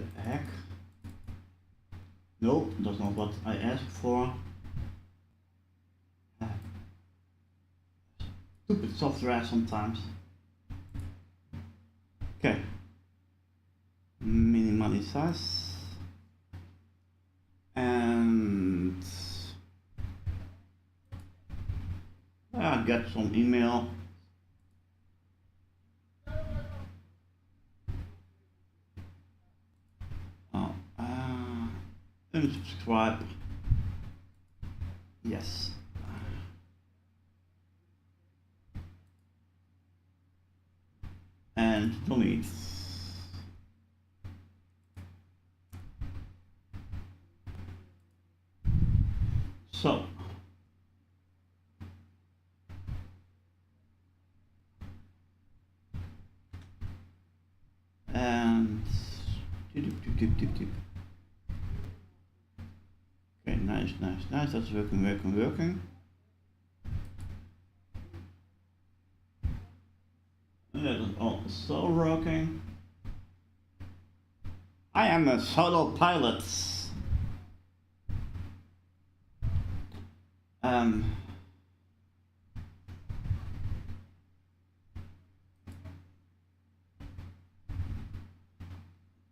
the heck? Nope, that's not what I asked for. Stupid software sometimes. Okay. Minimally size. And I get some email. Oh, unsubscribe. Yes. And delete. So. And okay, nice. That's working. That is also working. I am a solo pilot.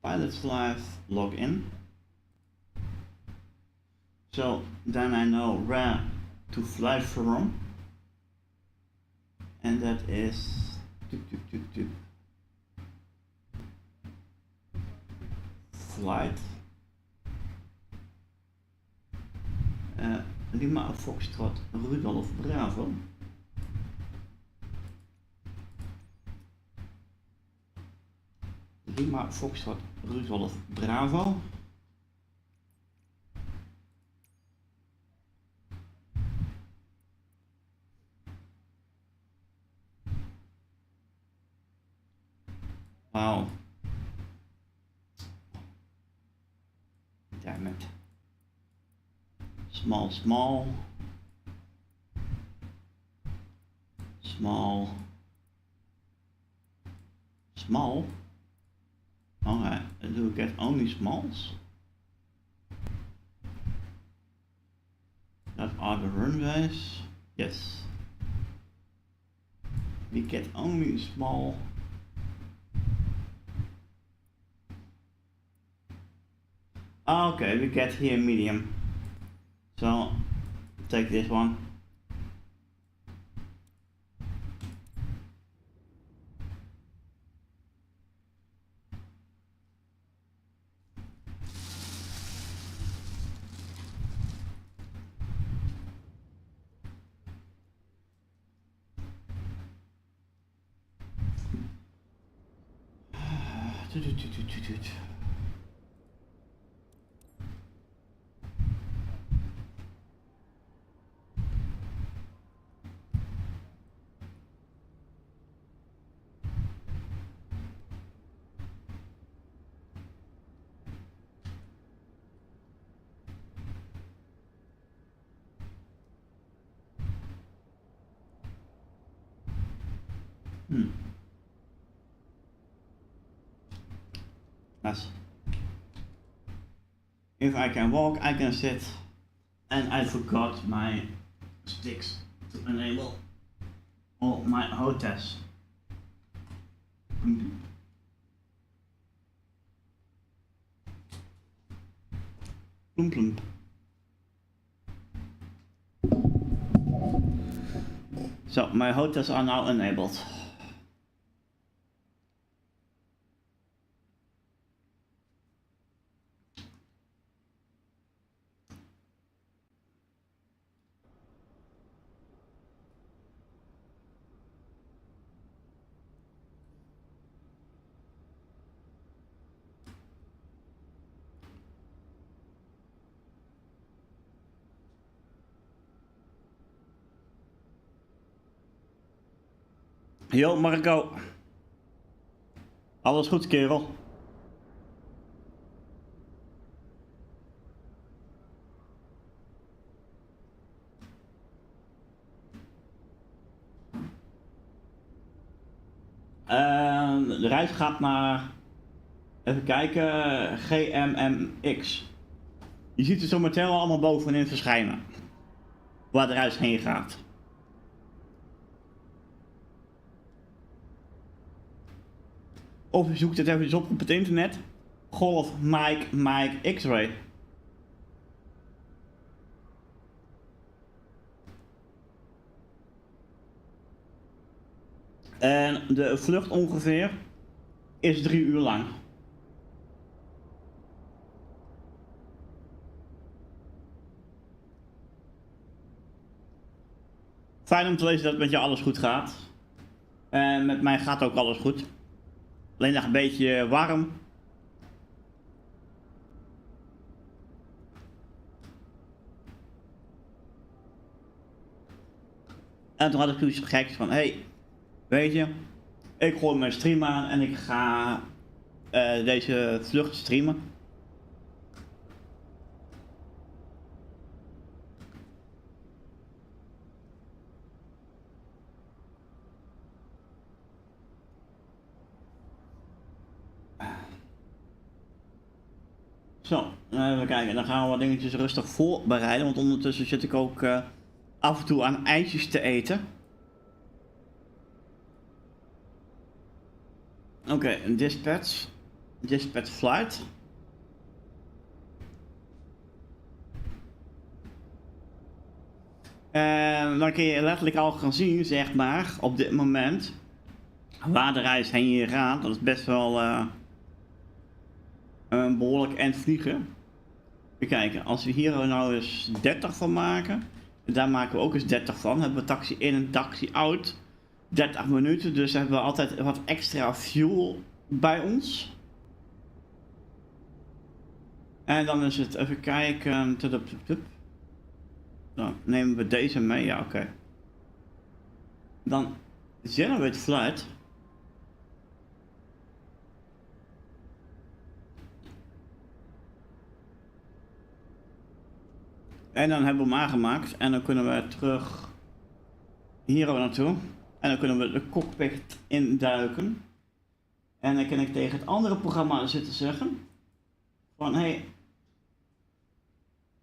Pilot's live, log in. So then I know where to fly from. And that is flight Lima Foxtrot Rudolf Bravo. Lima Foxtrot Rudolf Bravo. Wow. Damn it. Small. Alright, do we get only smalls? That are the runways? Yes. We get only small. Okay, we get here medium. So, take this one. Nice. If I can walk, I can sit. And I forgot my sticks to enable all my hotels. Plump. So my hotels are now enabled. Yo Marco, alles goed kerel? De reis gaat naar Even kijken, GMMX. Je ziet het zo meteen al allemaal bovenin verschijnen. Waar de reis heen gaat. Of je zoekt het even op het internet. Golf, Mike, X-ray. En de vlucht ongeveer is 3 uur lang. Fijn om te lezen dat het met je alles goed gaat. En met mij gaat ook alles goed. Alleen nog een beetje warm. En toen had ik zoiets geks van, hey, weet je, ik gooi mijn stream aan en ik ga deze vlucht streamen. Zo, even kijken, dan gaan we wat dingetjes rustig voorbereiden, want ondertussen zit ik ook af en toe aan ijsjes te eten. Oké, dispatch flight. Dan kun je letterlijk al gaan zien, zeg maar, op dit moment, waar de reis heen gaat. Dat is best wel een behoorlijk eind vliegen. Even kijken, als we hier nou eens 30 van maken, daar maken we ook eens 30 van. Hebben we taxi in en taxi out. 30 minuten, dus hebben we altijd wat extra fuel bij ons. En dan is het even kijken. Dan nemen we deze mee, ja oké. Dan generate flight. En dan hebben we hem aangemaakt en dan kunnen we terug hier naartoe. En dan kunnen we de cockpit induiken. En dan kan ik tegen het andere programma zitten zeggen van hey,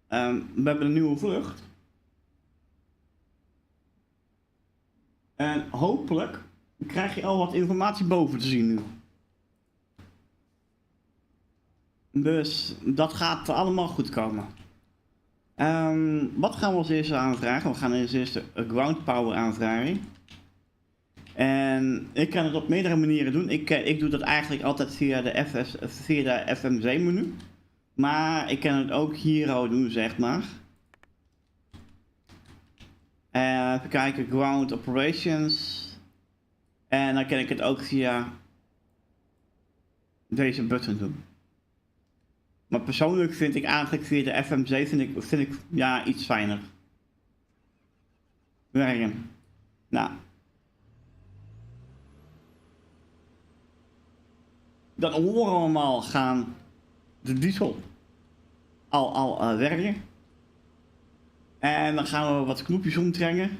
we hebben een nieuwe vlucht. En hopelijk krijg je al wat informatie boven te zien nu. Dus dat gaat allemaal goed komen. Wat gaan we als eerste aanvragen? We gaan als eerste een ground power aanvragen. En ik kan het op meerdere manieren doen. Ik doe dat eigenlijk altijd via de FMC menu. Maar ik kan het ook hier al doen, zeg maar. Even kijken, ground operations. En dan kan ik het ook via deze button doen. Maar persoonlijk vind ik eigenlijk via de FMC vind ik ja, iets fijner werken. Nou. Dan horen we allemaal gaan de diesel al werken. En dan gaan we wat knopjes omtrekken.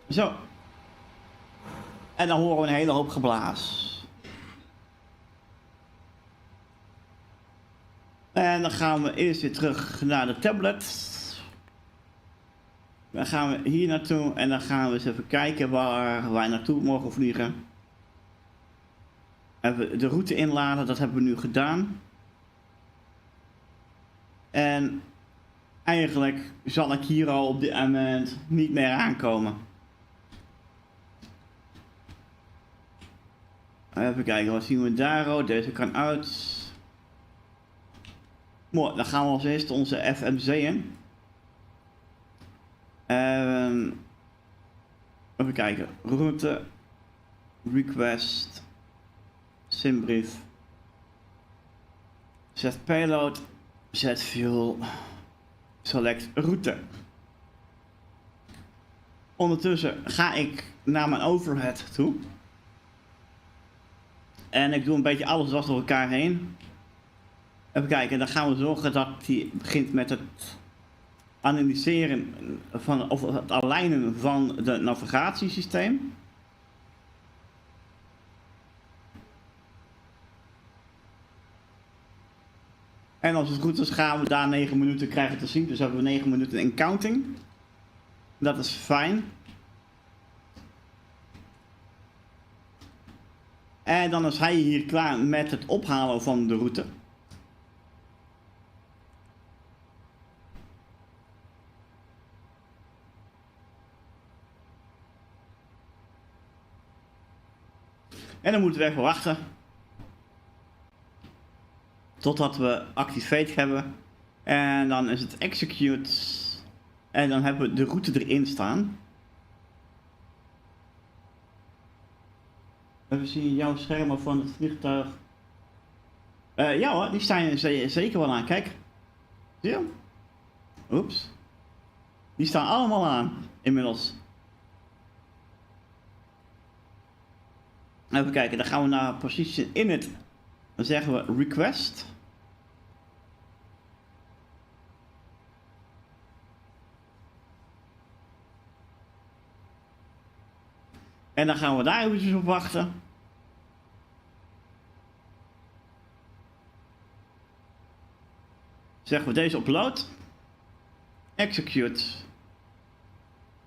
Zo. En dan horen we een hele hoop geblaas. En dan gaan we eerst weer terug naar de tablet. Dan gaan we hier naartoe en dan gaan we eens even kijken waar wij naartoe mogen vliegen. Even de route inladen, dat hebben we nu gedaan. En eigenlijk zal ik hier al op dit moment niet meer aankomen. Even kijken, wat zien we daar? Oh, deze kan uit. Mooi, dan gaan we als eerste onze FMC in. Even kijken, route, request, simbrief, set payload, set fuel, select route. Ondertussen ga ik naar mijn overhead toe. En ik doe een beetje alles door elkaar heen. Even kijken, dan gaan we zorgen dat hij begint met het analyseren van, of het alignen van de navigatiesysteem. En als het goed is gaan we daar 9 minuten krijgen te zien. Dus hebben we 9 minuten in counting. Dat is fijn. En dan is hij hier klaar met het ophalen van de route. En dan moeten we even wachten. Totdat we activate hebben. En dan is het execute. En dan hebben we de route erin staan. Even zien jouw schermen van het vliegtuig. Ja hoor, die staan zeker wel aan. Kijk. Zie je? Oeps. Die staan allemaal aan inmiddels. Even kijken, dan gaan we naar position init. Dan zeggen we request. En dan gaan we daar eventjes op wachten. Zeggen we deze upload. Execute.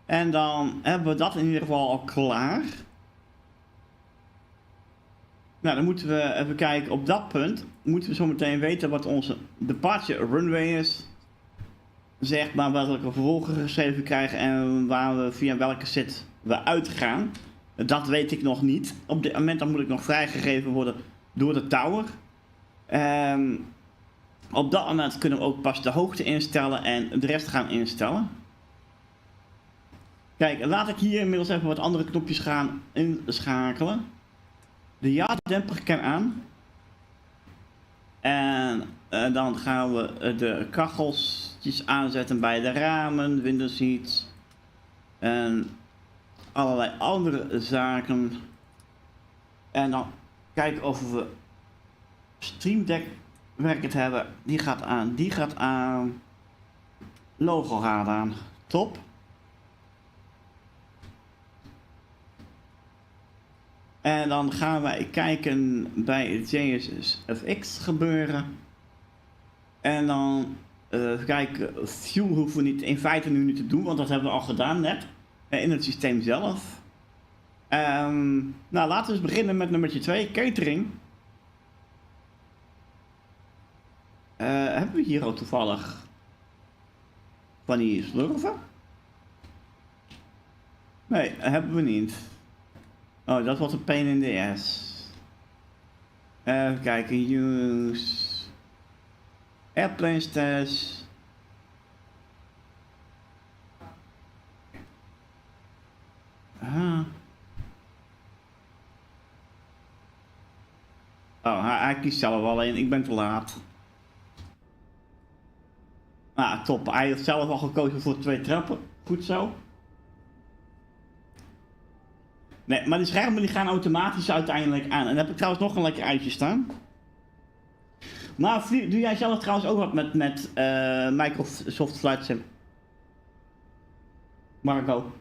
En dan hebben we dat in ieder geval al klaar. Nou, dan moeten we even kijken. Op dat punt moeten we zo meteen weten wat onze departure runway is. Zeg maar welke vervolgen geschreven krijgen en waar we via welke sit we uitgaan. Dat weet ik nog niet. Op dit moment dan moet ik nog vrijgegeven worden door de tower. Op dat moment kunnen we ook pas de hoogte instellen en de rest gaan instellen. Kijk, laat ik hier inmiddels even wat andere knopjes gaan inschakelen. De ja-demper kan aan. En dan gaan we de kacheltjes aanzetten bij de ramen, window seats. En allerlei andere zaken. En dan kijken of we Stream Deck werkend hebben. Die gaat aan, die gaat aan. Logo gaat aan. Top. En dan gaan wij kijken bij het JSFX gebeuren. En dan kijken, fuel hoeven we niet in feite nu niet te doen, want dat hebben we al gedaan net. In het systeem zelf. Nou, laten we eens beginnen met nummertje 2, catering. Hebben we hier al toevallig van die slurven? Nee, hebben we niet. Oh, dat was een pain in the ass. Even kijken, use airplane stash. Oh, hij kiest zelf alleen, ik ben te laat. Ah, top. Hij heeft zelf al gekozen voor 2 trappen. Goed zo. Nee, maar die schermen die gaan automatisch uiteindelijk aan. En dan heb ik trouwens nog een lekker uitje staan. Maar doe jij zelf trouwens ook wat met Microsoft Flight Sim? Marco.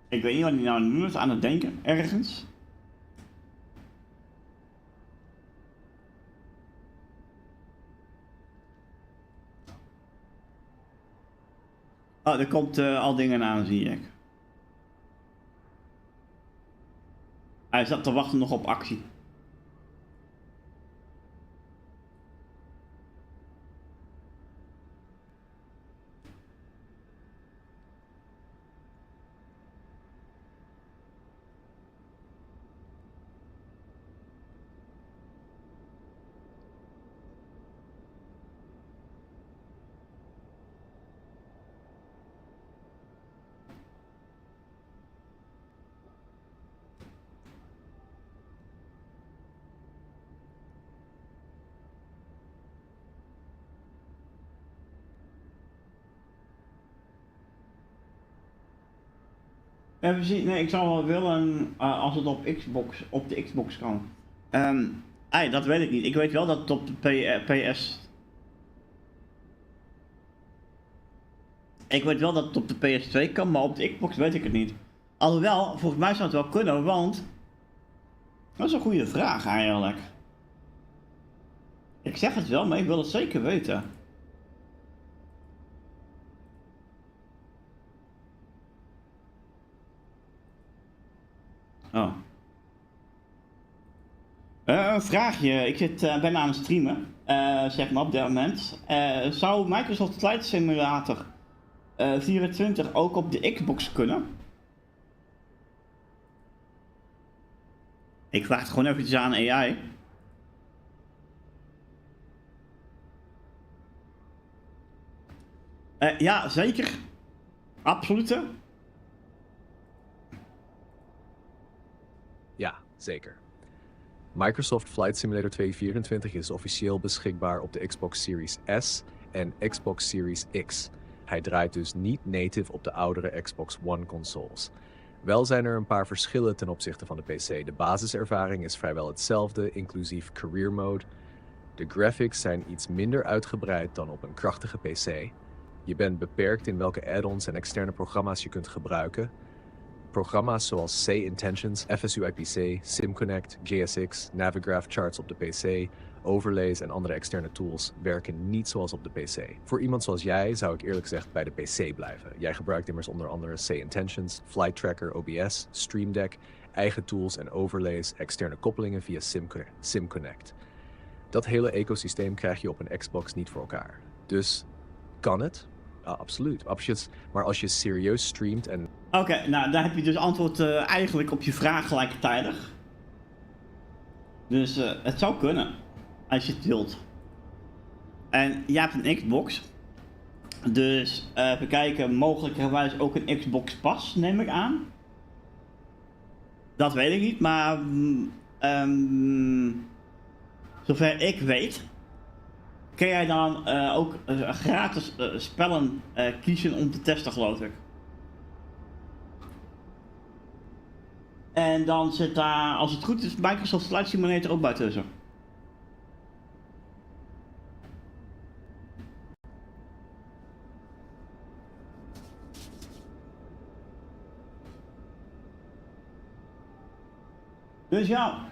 Ik weet niet wat hij nou nu is aan het denken, ergens. Oh, er komt al dingen aan, zie ik. Hij zat te wachten nog op actie. Even zien, nee, ik zou wel willen als het op de Xbox kan. Dat weet ik niet. Ik weet wel dat het op de PS Ik weet wel dat het op de PS2 kan, maar op de Xbox weet ik het niet. Alhoewel, volgens mij zou het wel kunnen, want... Dat is een goede vraag eigenlijk. Ik zeg het wel, maar ik wil het zeker weten. Oh. Een vraagje. Ik ben aan het streamen, zeg maar op dit moment. Zou Microsoft Flight Simulator 24 ook op de Xbox kunnen? Ik vraag het gewoon eventjes aan AI. Ja, zeker. Absoluut. Ja, zeker. Microsoft Flight Simulator 2024 is officieel beschikbaar op de Xbox Series S en Xbox Series X. Hij draait dus niet native op de oudere Xbox One consoles. Wel zijn er een paar verschillen ten opzichte van de PC. De basiservaring is vrijwel hetzelfde, inclusief career mode. De graphics zijn iets minder uitgebreid dan op een krachtige PC. Je bent beperkt in welke add-ons en externe programma's je kunt gebruiken. Programma's zoals C-Intentions, FSU-IPC, SimConnect, JSX, Navigraph charts op de PC, overlays en andere externe tools werken niet zoals op de PC. Voor iemand zoals jij zou ik eerlijk gezegd bij de PC blijven. Jij gebruikt immers onder andere C-Intentions, Flight Tracker, OBS, Stream Deck, eigen tools en overlays, externe koppelingen via SimConnect. Dat hele ecosysteem krijg je op een Xbox niet voor elkaar. Dus kan het? Absoluut. Maar als je serieus streamt en... Oké, nou daar heb je dus antwoord eigenlijk op je vraag gelijktijdig. Dus het zou kunnen, als je het wilt. En jij hebt een Xbox. Dus even kijken, mogelijkerwijs ook een Xbox Pass, neem ik aan. Dat weet ik niet, maar zover ik weet, kun jij dan ook gratis spellen kiezen om te testen, geloof ik. En dan zit daar, als het goed is, Microsoft Flight Simulator ook bij tussen. Dus ja.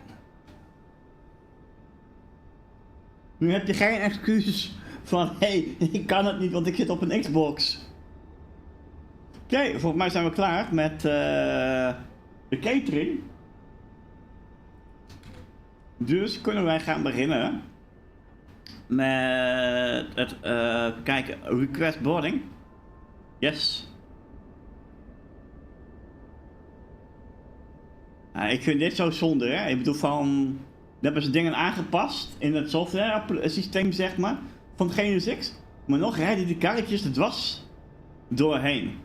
Nu heb je geen excuses van, hé, ik kan het niet want ik zit op een Xbox. Oké, volgens mij zijn we klaar met de catering. Dus kunnen wij gaan beginnen met het kijken, request boarding. Yes. Ik vind dit zo zonde, hè. Ik bedoel van, hebben ze dingen aangepast in het software systeem, zeg maar, van het Genesis X. Maar nog rijden die karretjes er dwars doorheen.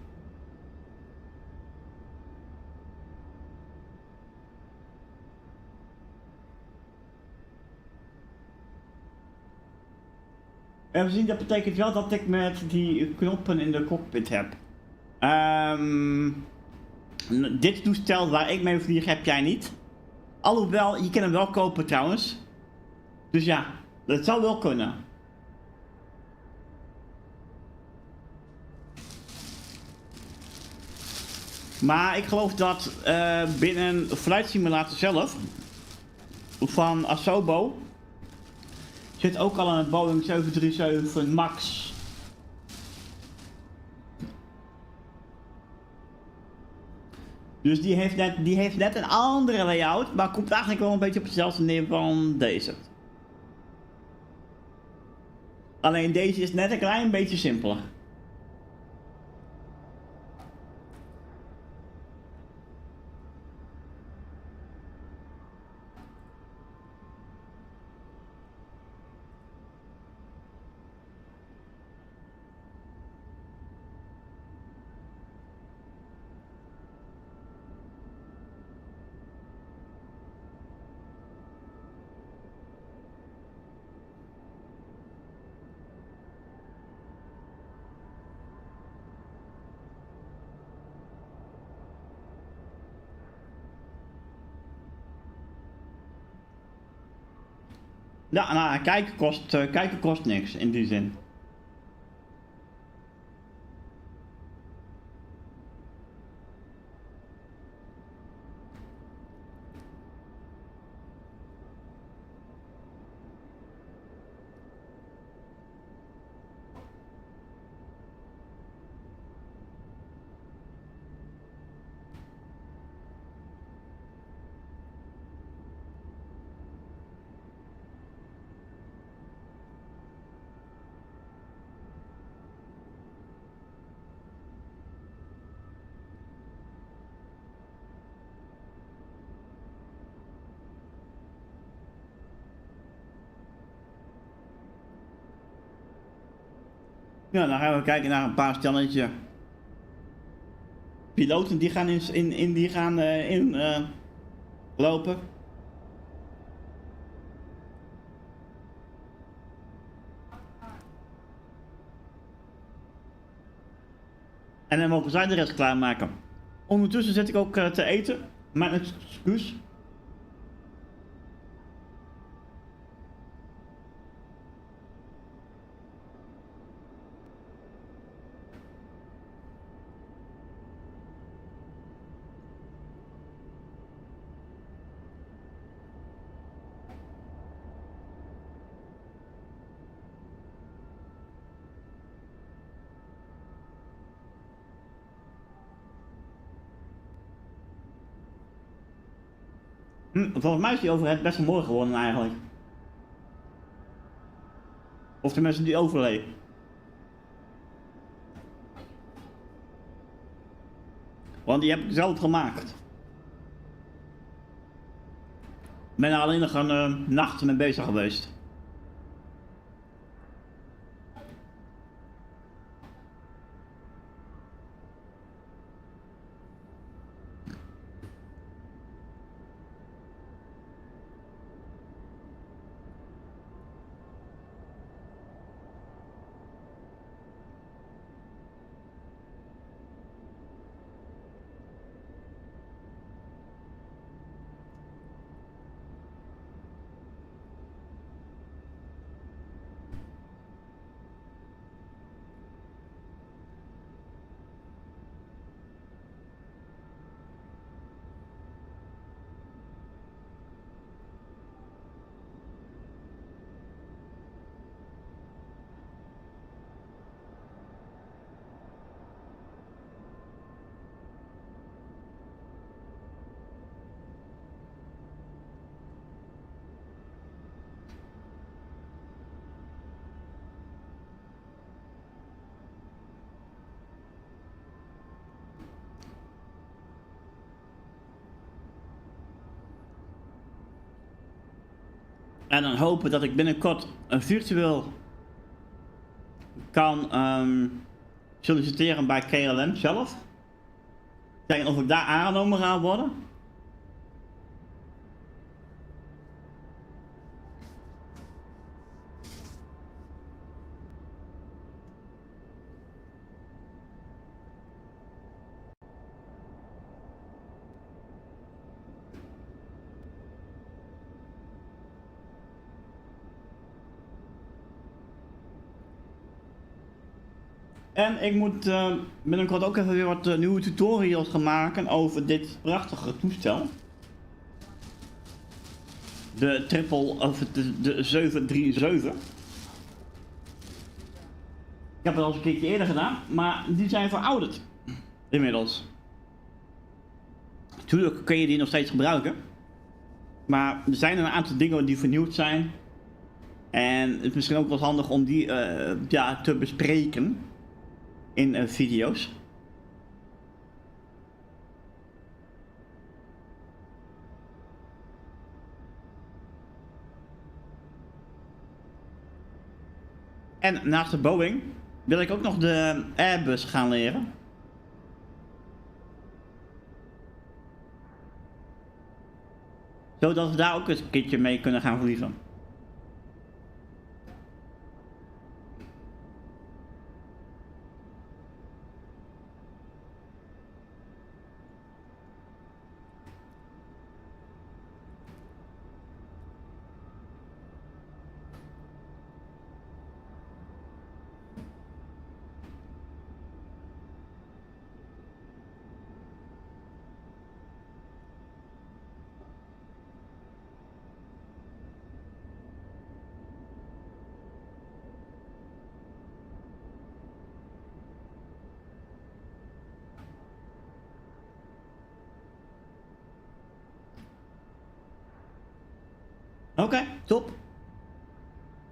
En we zien, dat betekent wel dat ik met die knoppen in de cockpit heb. Dit toestel waar ik mee vlieg heb jij niet. Alhoewel, je kan hem wel kopen trouwens. Dus ja, dat zou wel kunnen. Maar ik geloof dat binnen Flight Simulator zelf, van Asobo, zit ook al een Boeing 737 MAX. Dus die heeft net een andere layout, maar komt eigenlijk wel een beetje op hetzelfde neer van deze. Alleen deze is net een klein beetje simpeler. Ja, nou, kijken kost niks in die zin. Ja, dan gaan we kijken naar een paar stelletje piloten die gaan lopen. En dan mogen zij de rest klaarmaken. Ondertussen zit ik ook te eten. Mijn excuus. Volgens mij is die overheid best wel mooi geworden eigenlijk. Of de mensen die overleven. Want die heb ik zelf gemaakt. Ik ben er alleen nog een nacht mee bezig geweest. En dan hopen dat ik binnenkort virtueel kan solliciteren bij KLM zelf. Kijken of ik daar aangenomen ga worden. En ik moet binnenkort ook even weer wat nieuwe tutorials gaan maken over dit prachtige toestel. De de 737. Ik heb het al eens een keertje eerder gedaan, maar die zijn verouderd. Inmiddels. Natuurlijk kun je die nog steeds gebruiken. Maar er zijn een aantal dingen die vernieuwd zijn. En het is misschien ook wel handig om die te bespreken. In video's. En naast de Boeing wil ik ook nog de Airbus gaan leren. Zodat we daar ook eens een keertje mee kunnen gaan vliegen. Oké, top.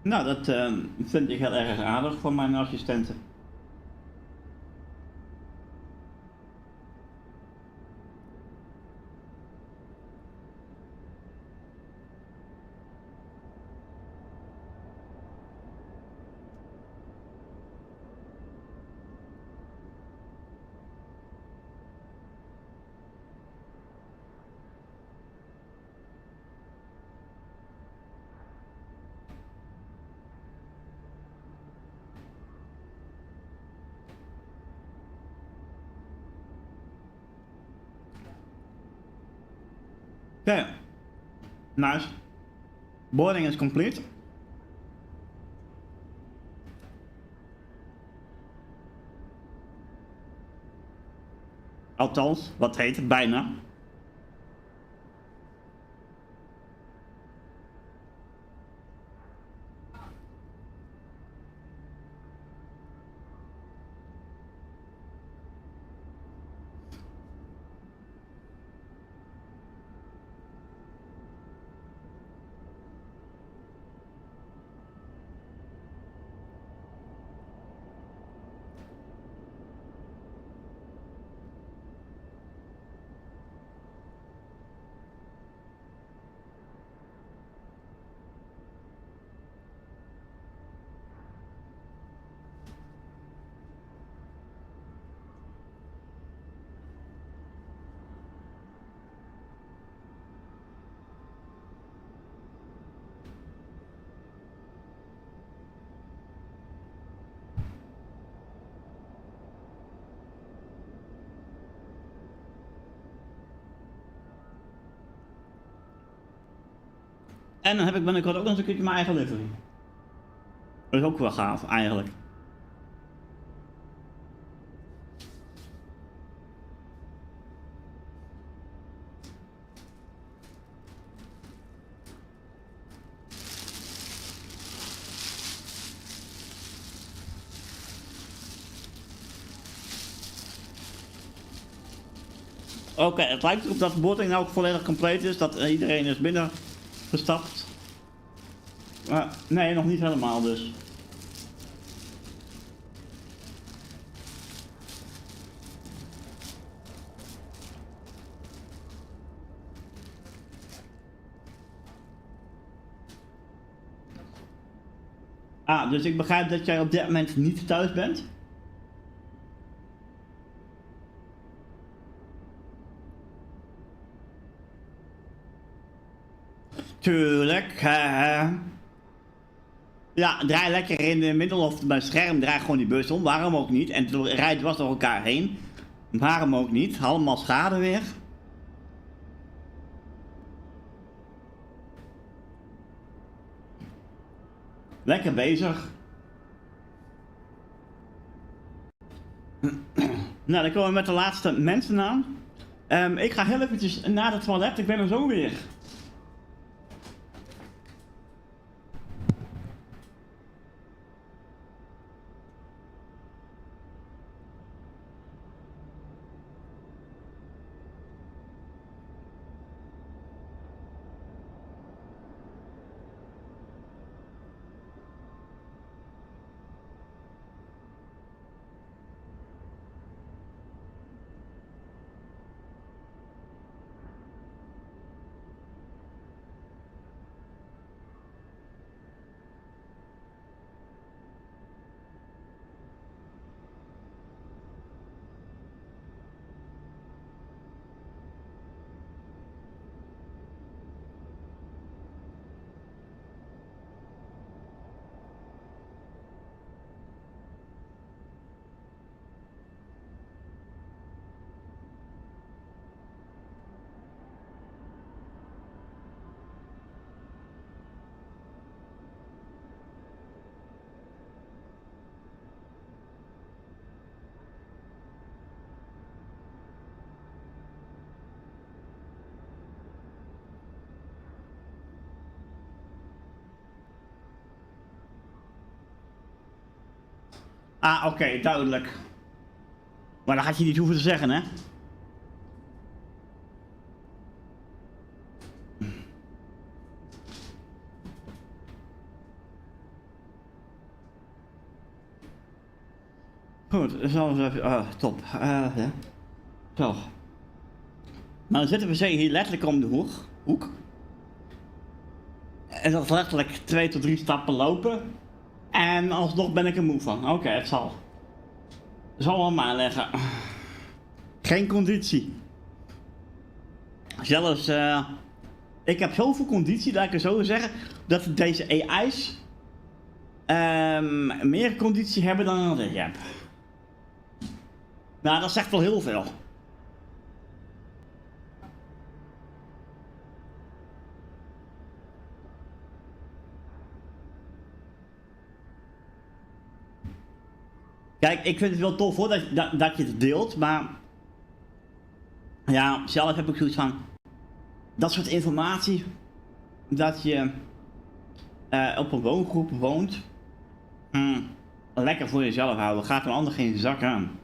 Nou, dat vind ik heel erg aardig van mijn assistenten. Oké. Nice. Boarding is complete. Althans, wat heet het? Bijna. En dan heb ik binnenkort ook nog eens een keertje mijn eigen livery. Dat is ook wel gaaf, eigenlijk. Oké, het lijkt erop dat de boarding nou ook volledig compleet is, dat iedereen is binnengestapt. Nee, nog niet helemaal dus. Ah, dus ik begrijp dat jij op dit moment niet thuis bent? Tuurlijk. Ja, draai lekker in de middel of bij het scherm, draai gewoon die bus om. Waarom ook niet? En het rijdt dwars door elkaar heen. Waarom ook niet? Allemaal schade weer. Lekker bezig. Nou, dan komen we met de laatste mensen aan. Ik ga heel eventjes naar het toilet, ik ben er zo weer. Ah, oké, duidelijk. Maar dat had je niet hoeven te zeggen, hè? Goed, zo even. Top. Ja. Zo. Nou, dan zitten we hier letterlijk om de hoek. En dat is letterlijk 2 tot 3 stappen lopen. En alsnog ben ik er moe van. Oké, het zal. Zal wel maar leggen. Geen conditie. Zelfs, ik heb zoveel conditie, dat ik er zo zeggen, dat deze AI's meer conditie hebben dan dat ik heb. Nou, dat zegt wel heel veel. Kijk, ik vind het wel tof hoor dat je het deelt, maar ja, zelf heb ik zoiets van dat soort informatie, dat je op een woongroep woont, lekker voor jezelf houden, gaat een ander geen zak aan.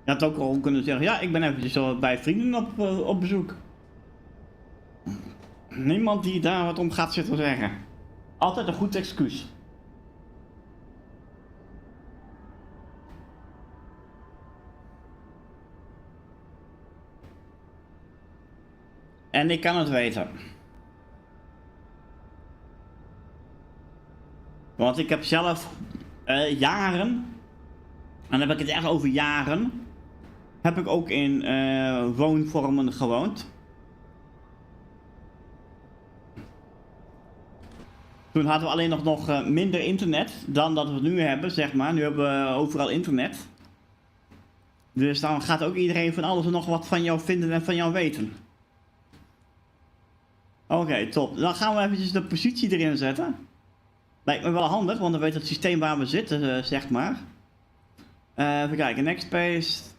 Je had ook al kunnen zeggen, ja, ik ben eventjes bij vrienden op bezoek. Niemand die daar wat om gaat zitten zeggen. Altijd een goed excuus. En ik kan het weten. Want ik heb zelf jaren, en dan heb ik het echt over jaren, heb ik ook in woonvormen gewoond. Toen hadden we alleen nog minder internet dan dat we nu hebben, zeg maar. Nu hebben we overal internet. Dus dan gaat ook iedereen van alles en nog wat van jou vinden en van jou weten. Oké, top. Dan gaan we eventjes de positie erin zetten. Lijkt me wel handig, want dan weet het systeem waar we zitten, zeg maar. Even kijken, next page.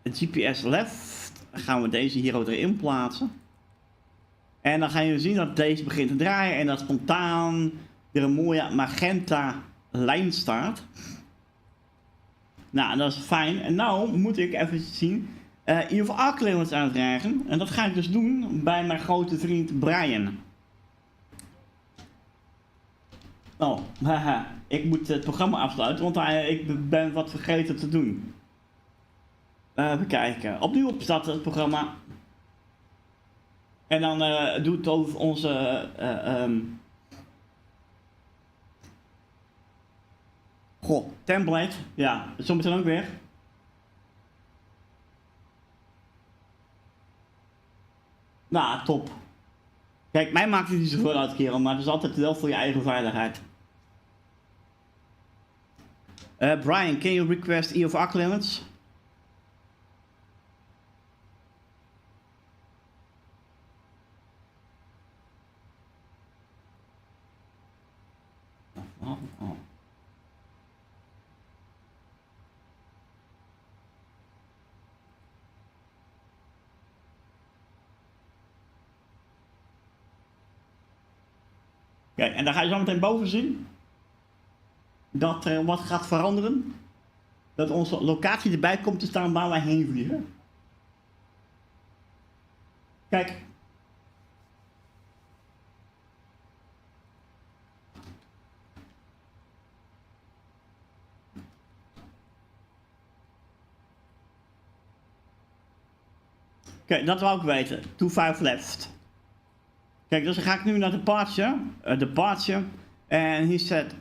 GPS left. Dan gaan we deze hier ook erin plaatsen. En dan ga je zien dat deze begint te draaien en dat spontaan er een mooie magenta lijn staat. Nou, dat is fijn. En nou moet ik even zien hier uitkomen aanvragen. En dat ga ik dus doen bij mijn grote vriend Brian. Oh, haha. Ik moet het programma afsluiten, want ik ben wat vergeten te doen. Even kijken. Opnieuw opstarten het programma. En dan doe het over onze template. Ja, zometeen ook weer. Nou, top. Kijk, mij maakt het niet zoveel uit, kerel, maar het is altijd wel voor je eigen veiligheid. Brian, can you request E of Arc limits? Oh. Kijk, en dan ga je zo meteen boven zien dat er wat gaat veranderen. Dat onze locatie erbij komt te staan waar wij heen vliegen. Kijk. Kijk, dat wou ik weten. 25 left. Kijk, dus dan ga ik nu naar departure. En hier staat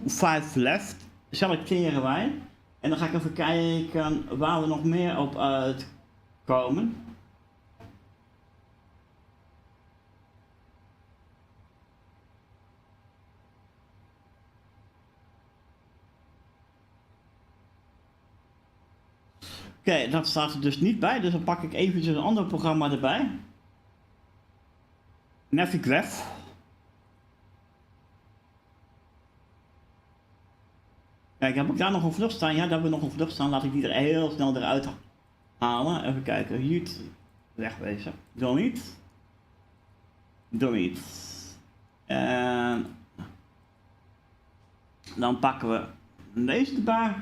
25 left. Selecteren wij. En dan ga ik even kijken waar we nog meer op uitkomen. Oké, dat staat er dus niet bij, dus dan pak ik eventjes een ander programma erbij. Navigraph. Kijk, heb ik daar nog een vlucht staan? Ja, daar hebben we nog een vlucht staan. Laat ik die er heel snel eruit halen. Even kijken, hier wegwezen. Delete. En dan pakken we deze erbij.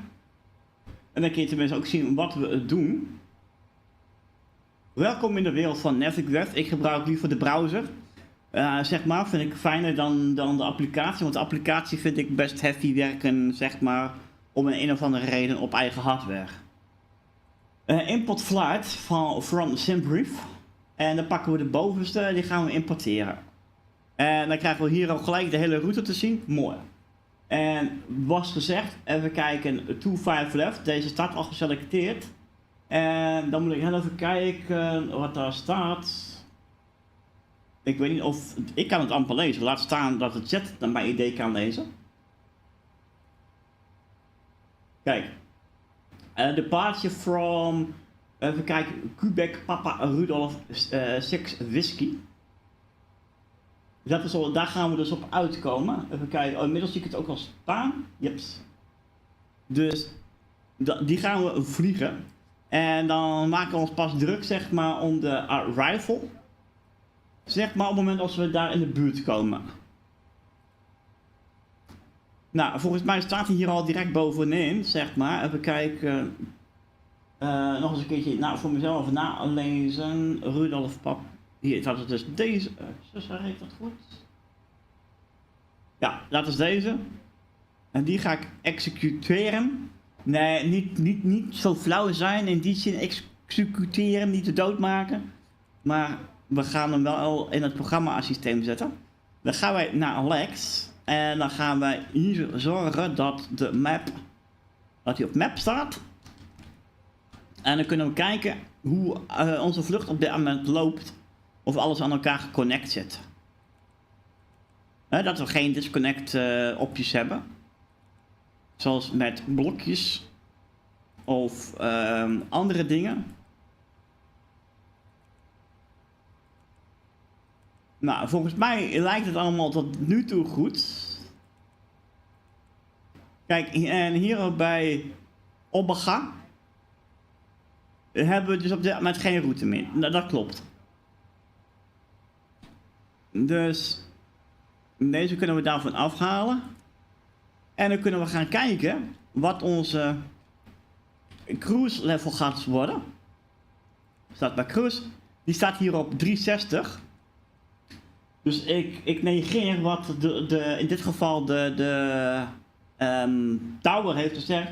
En dan kun je tenminste ook zien wat we doen. Welkom in de wereld van Navigraph. Ik gebruik liever de browser. Zeg maar, vind ik fijner dan de applicatie. Want de applicatie vind ik best heavy werken, zeg maar, om een of andere reden op eigen hardware. Import flight from SimBrief. En dan pakken we de bovenste, die gaan we importeren. En dan krijgen we hier ook gelijk de hele route te zien. Mooi. En was gezegd, even kijken, 25 left. Deze staat al geselecteerd. En dan moet ik heel even kijken wat daar staat. Ik weet niet of... Ik kan het amper lezen. Laat staan dat het chat naar mijn idee kan lezen. Kijk. Departure from Even kijken, Quebec Papa Rudolph 6 Whisky. Dat is al, daar gaan we dus op uitkomen. Even kijken, inmiddels zie ik het ook al staan. Jeps. Dus die gaan we vliegen. En dan maken we ons pas druk, zeg maar, om de arrival. Zeg maar op het moment als we daar in de buurt komen. Nou, volgens mij staat hij hier al direct bovenin, zeg maar. Even kijken. Nog eens een keertje voor mezelf nalezen. Rudolf Pap. Hier staat het dus deze. Heet dat goed? Ja, dat is deze. En die ga ik executeren. Nee, niet zo flauw zijn. In die zin executeren, niet de dood maken. Maar we gaan hem wel in het programma-systeem zetten. Dan gaan wij naar Alex. En dan gaan wij hier zorgen dat de map, dat hij op map staat. En dan kunnen we kijken hoe onze vlucht op dit moment loopt. Of alles aan elkaar geconnect zit. Dat we geen disconnect opties hebben. Zoals met blokjes. Of andere dingen. Nou, volgens mij lijkt het allemaal tot nu toe goed. Kijk, en hier bij Obega hebben we dus op dit moment geen route meer. Dat klopt. Dus deze kunnen we daarvan afhalen. En dan kunnen we gaan kijken wat onze cruise level gaat worden. Staat bij cruise. Die staat hier op 360. Dus ik negeer wat in dit geval de tower heeft gezegd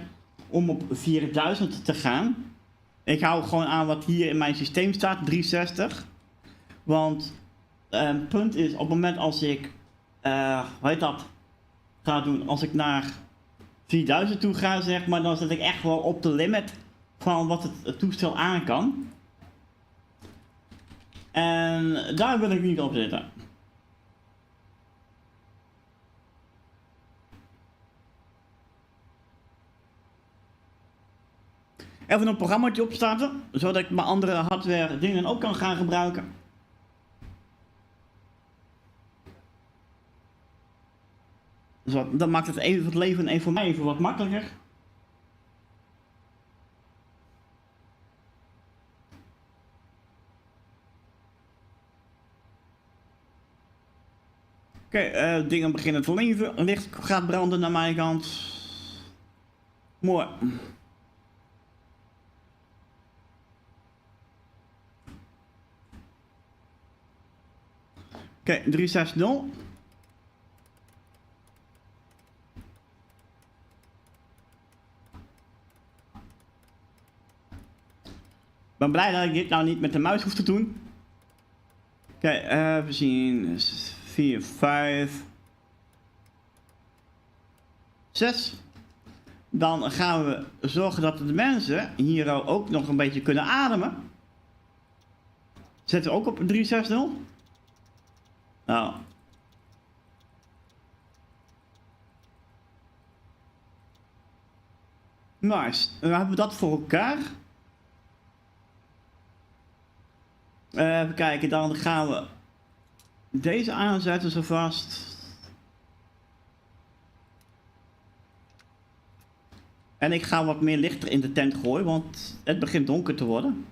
om op 4000 te gaan. Ik hou gewoon aan wat hier in mijn systeem staat, 360. Want het punt is, op het moment als ik, ga doen, als ik naar 4000 toe ga, zeg maar, dan zit ik echt wel op de limit van wat het toestel aan kan. En daar wil ik niet op zitten. Even een programmaatje opstarten, zodat ik mijn andere hardware dingen ook kan gaan gebruiken. Dus dat maakt het leven voor mij even wat makkelijker. Oké, dingen beginnen te leven. Licht gaat branden naar mijn kant. Mooi. Oké, 360. Ik ben blij dat ik dit nou niet met de muis hoef te doen. Oké, we zien 4, 5, 6. Dan gaan we zorgen dat de mensen hier ook nog een beetje kunnen ademen. Zetten we ook op 360. Nou. Nice. Dan hebben we dat voor elkaar. Even kijken, dan gaan we deze aanzetten zo vast. En ik ga wat meer lichter in de tent gooien, want het begint donker te worden.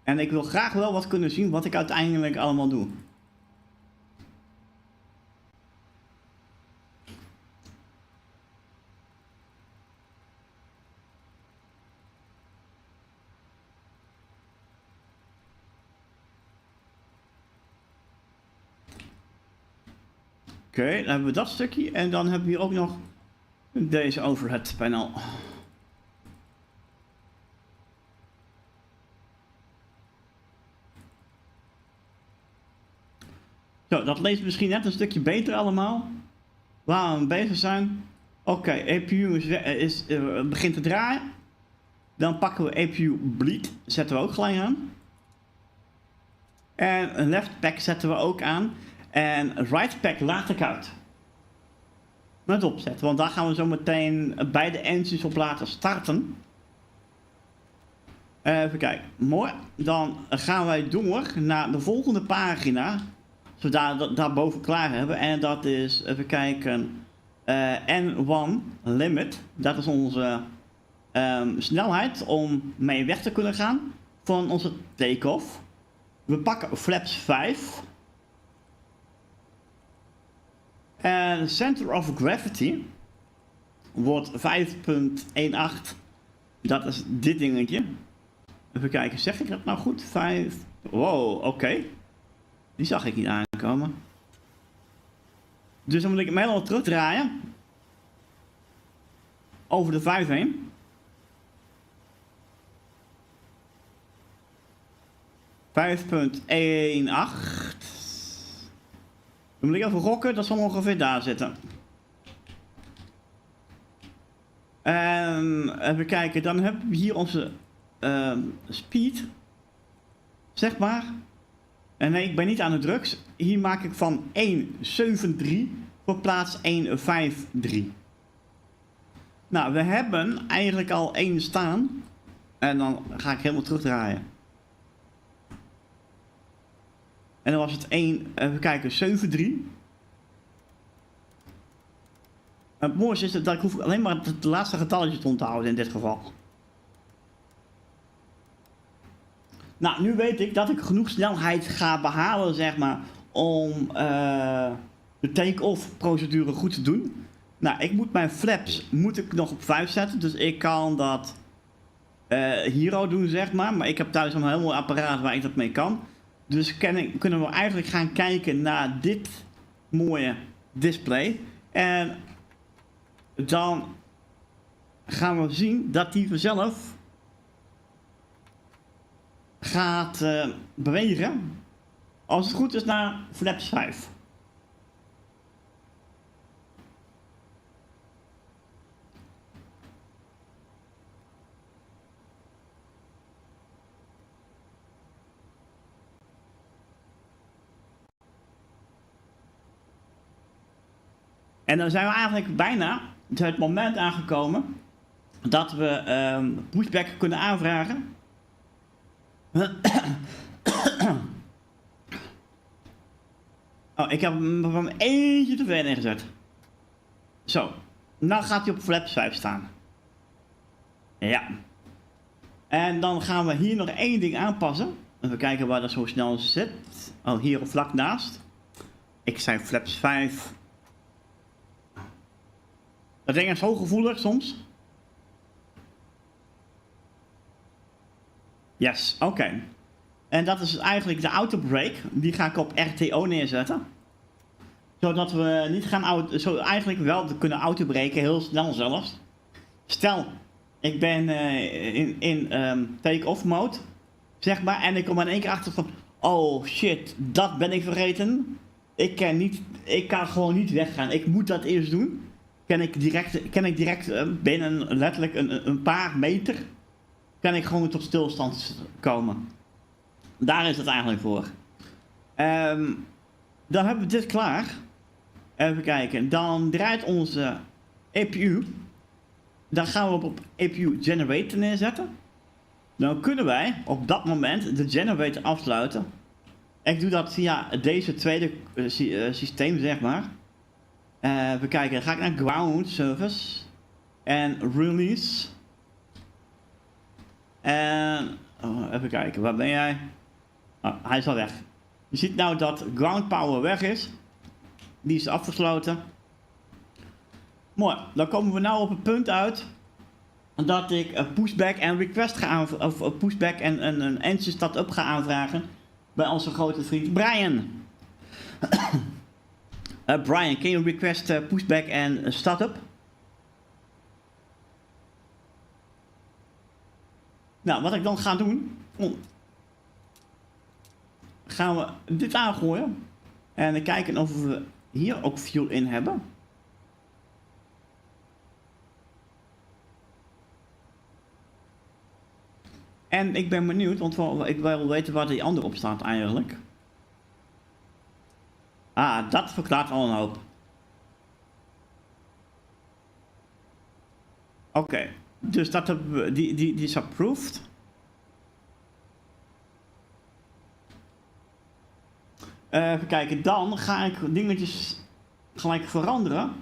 En ik wil graag wel wat kunnen zien wat ik uiteindelijk allemaal doe. Oké, dan hebben we dat stukje en dan hebben we hier ook nog deze overhead panel. Zo, dat leest misschien net een stukje beter allemaal. Waar we bezig zijn. Oké, APU begint te draaien. Dan pakken we APU bleed, zetten we ook gelijk aan. En left pack zetten we ook aan. En right pack laat ik uit. met opzetten. Want daar gaan we zo meteen beide engines op laten starten. Even kijken. Mooi. Dan gaan wij door naar de volgende pagina. Zodat we dat daarboven klaar hebben. En dat is, even kijken, N1 limit. Dat is onze snelheid om mee weg te kunnen gaan van onze take-off. We pakken flaps 5. En center of gravity wordt 5.18. Dat is dit dingetje. Even kijken, zeg ik dat nou goed? 5. Wow, oké. Die zag ik niet aankomen. Dus dan moet ik hem helemaal terugdraaien. Over de 5 heen. .18. Dan moet ik even gokken, dat zal ongeveer daar zitten. Even kijken, dan hebben we hier onze speed. Zeg maar. En nee, ik ben niet aan de drugs. Hier maak ik van 1.73 voor plaats 1.53. Nou, we hebben eigenlijk al 1 staan. En dan ga ik helemaal terugdraaien. En dan was het 1, even kijken, 7.3. Het mooiste is dat ik hoef alleen maar het laatste getalletje te onthouden in dit geval. Nou, nu weet ik dat ik genoeg snelheid ga behalen, zeg maar, om de take-off procedure goed te doen. Nou, ik moet mijn flaps nog op 5 zetten, dus ik kan dat hier al doen, zeg maar ik heb thuis een heel mooi apparaat waar ik dat mee kan. Dus kunnen we eigenlijk gaan kijken naar dit mooie display. En dan gaan we zien dat die vanzelf gaat bewegen. Als het goed is naar flaps 5. En dan zijn we eigenlijk bijna het moment aangekomen dat we pushback kunnen aanvragen. Oh, ik heb hem van eentje te ver neergezet. Zo, nou gaat hij op flaps 5 staan. Ja. En dan gaan we hier nog één ding aanpassen. Even kijken waar dat zo snel zit. Oh, hier vlak naast. Ik zei flaps 5. Dat ding is zo gevoelig soms. Yes, oké. En dat is eigenlijk de autobrake. Die ga ik op RTO neerzetten. Zodat we niet gaan eigenlijk wel kunnen autobreken, heel snel zelfs. Stel, ik ben in take-off mode, zeg maar, en ik kom in één keer achter van, oh shit, dat ben ik vergeten. Ik kan gewoon niet weggaan. Ik moet dat eerst doen. Kan ik direct binnen letterlijk een paar meter, kan ik gewoon tot stilstand komen. Daar is het eigenlijk voor. Dan hebben we dit klaar. Even kijken. Dan draait onze EPU. Dan gaan we op EPU generator neerzetten. Dan kunnen wij op dat moment de generator afsluiten. Ik doe dat via deze tweede systeem, zeg maar. Even kijken. Dan ga ik naar ground service. En release. En even kijken. Waar ben jij? Oh, hij is al weg. Je ziet nou dat ground power weg is. Die is afgesloten. Mooi. Dan komen we nou op het punt uit dat ik pushback en request of pushback en een engine start-up ga aanvragen bij onze grote vriend Brian. Brian, can you request pushback en start-up? Nou, wat ik dan ga doen, gaan we dit aangooien en dan kijken of we hier ook fuel in hebben. En ik ben benieuwd, want ik wil weten waar die andere op staat eigenlijk. Ah, dat verklaart al een hoop. Oké, dus dat hebben we, die is approved. Even kijken, dan ga ik dingetjes gelijk veranderen.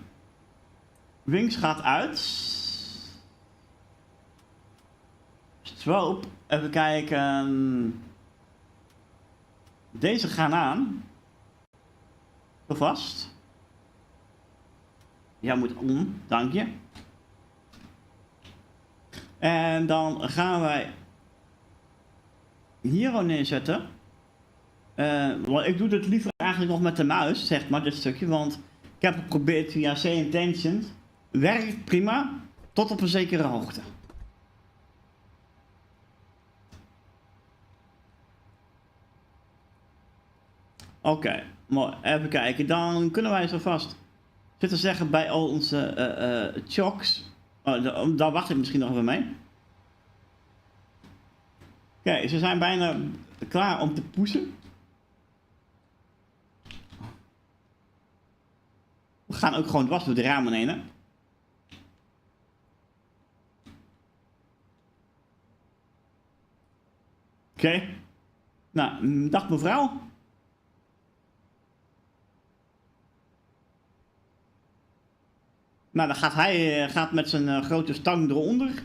Wings gaat uit. Stroop, even kijken. Deze gaan aan. Vast. Ja, moet om, dank je. En dan gaan wij hier neerzetten. Ik doe dit liever eigenlijk nog met de muis, zeg maar, dit stukje. Want ik heb het geprobeerd via C-Intention. Werkt prima, tot op een zekere hoogte. Oké, mooi. Even kijken. Dan kunnen wij zo vast zitten zeggen bij al onze chocks. Daar wacht ik misschien nog even mee. Oké, ze zijn bijna klaar om te poesen. We gaan ook gewoon dwars door de ramen heen. Oké. Nou, dag mevrouw. Nou, dan gaat hij met zijn grote stang eronder.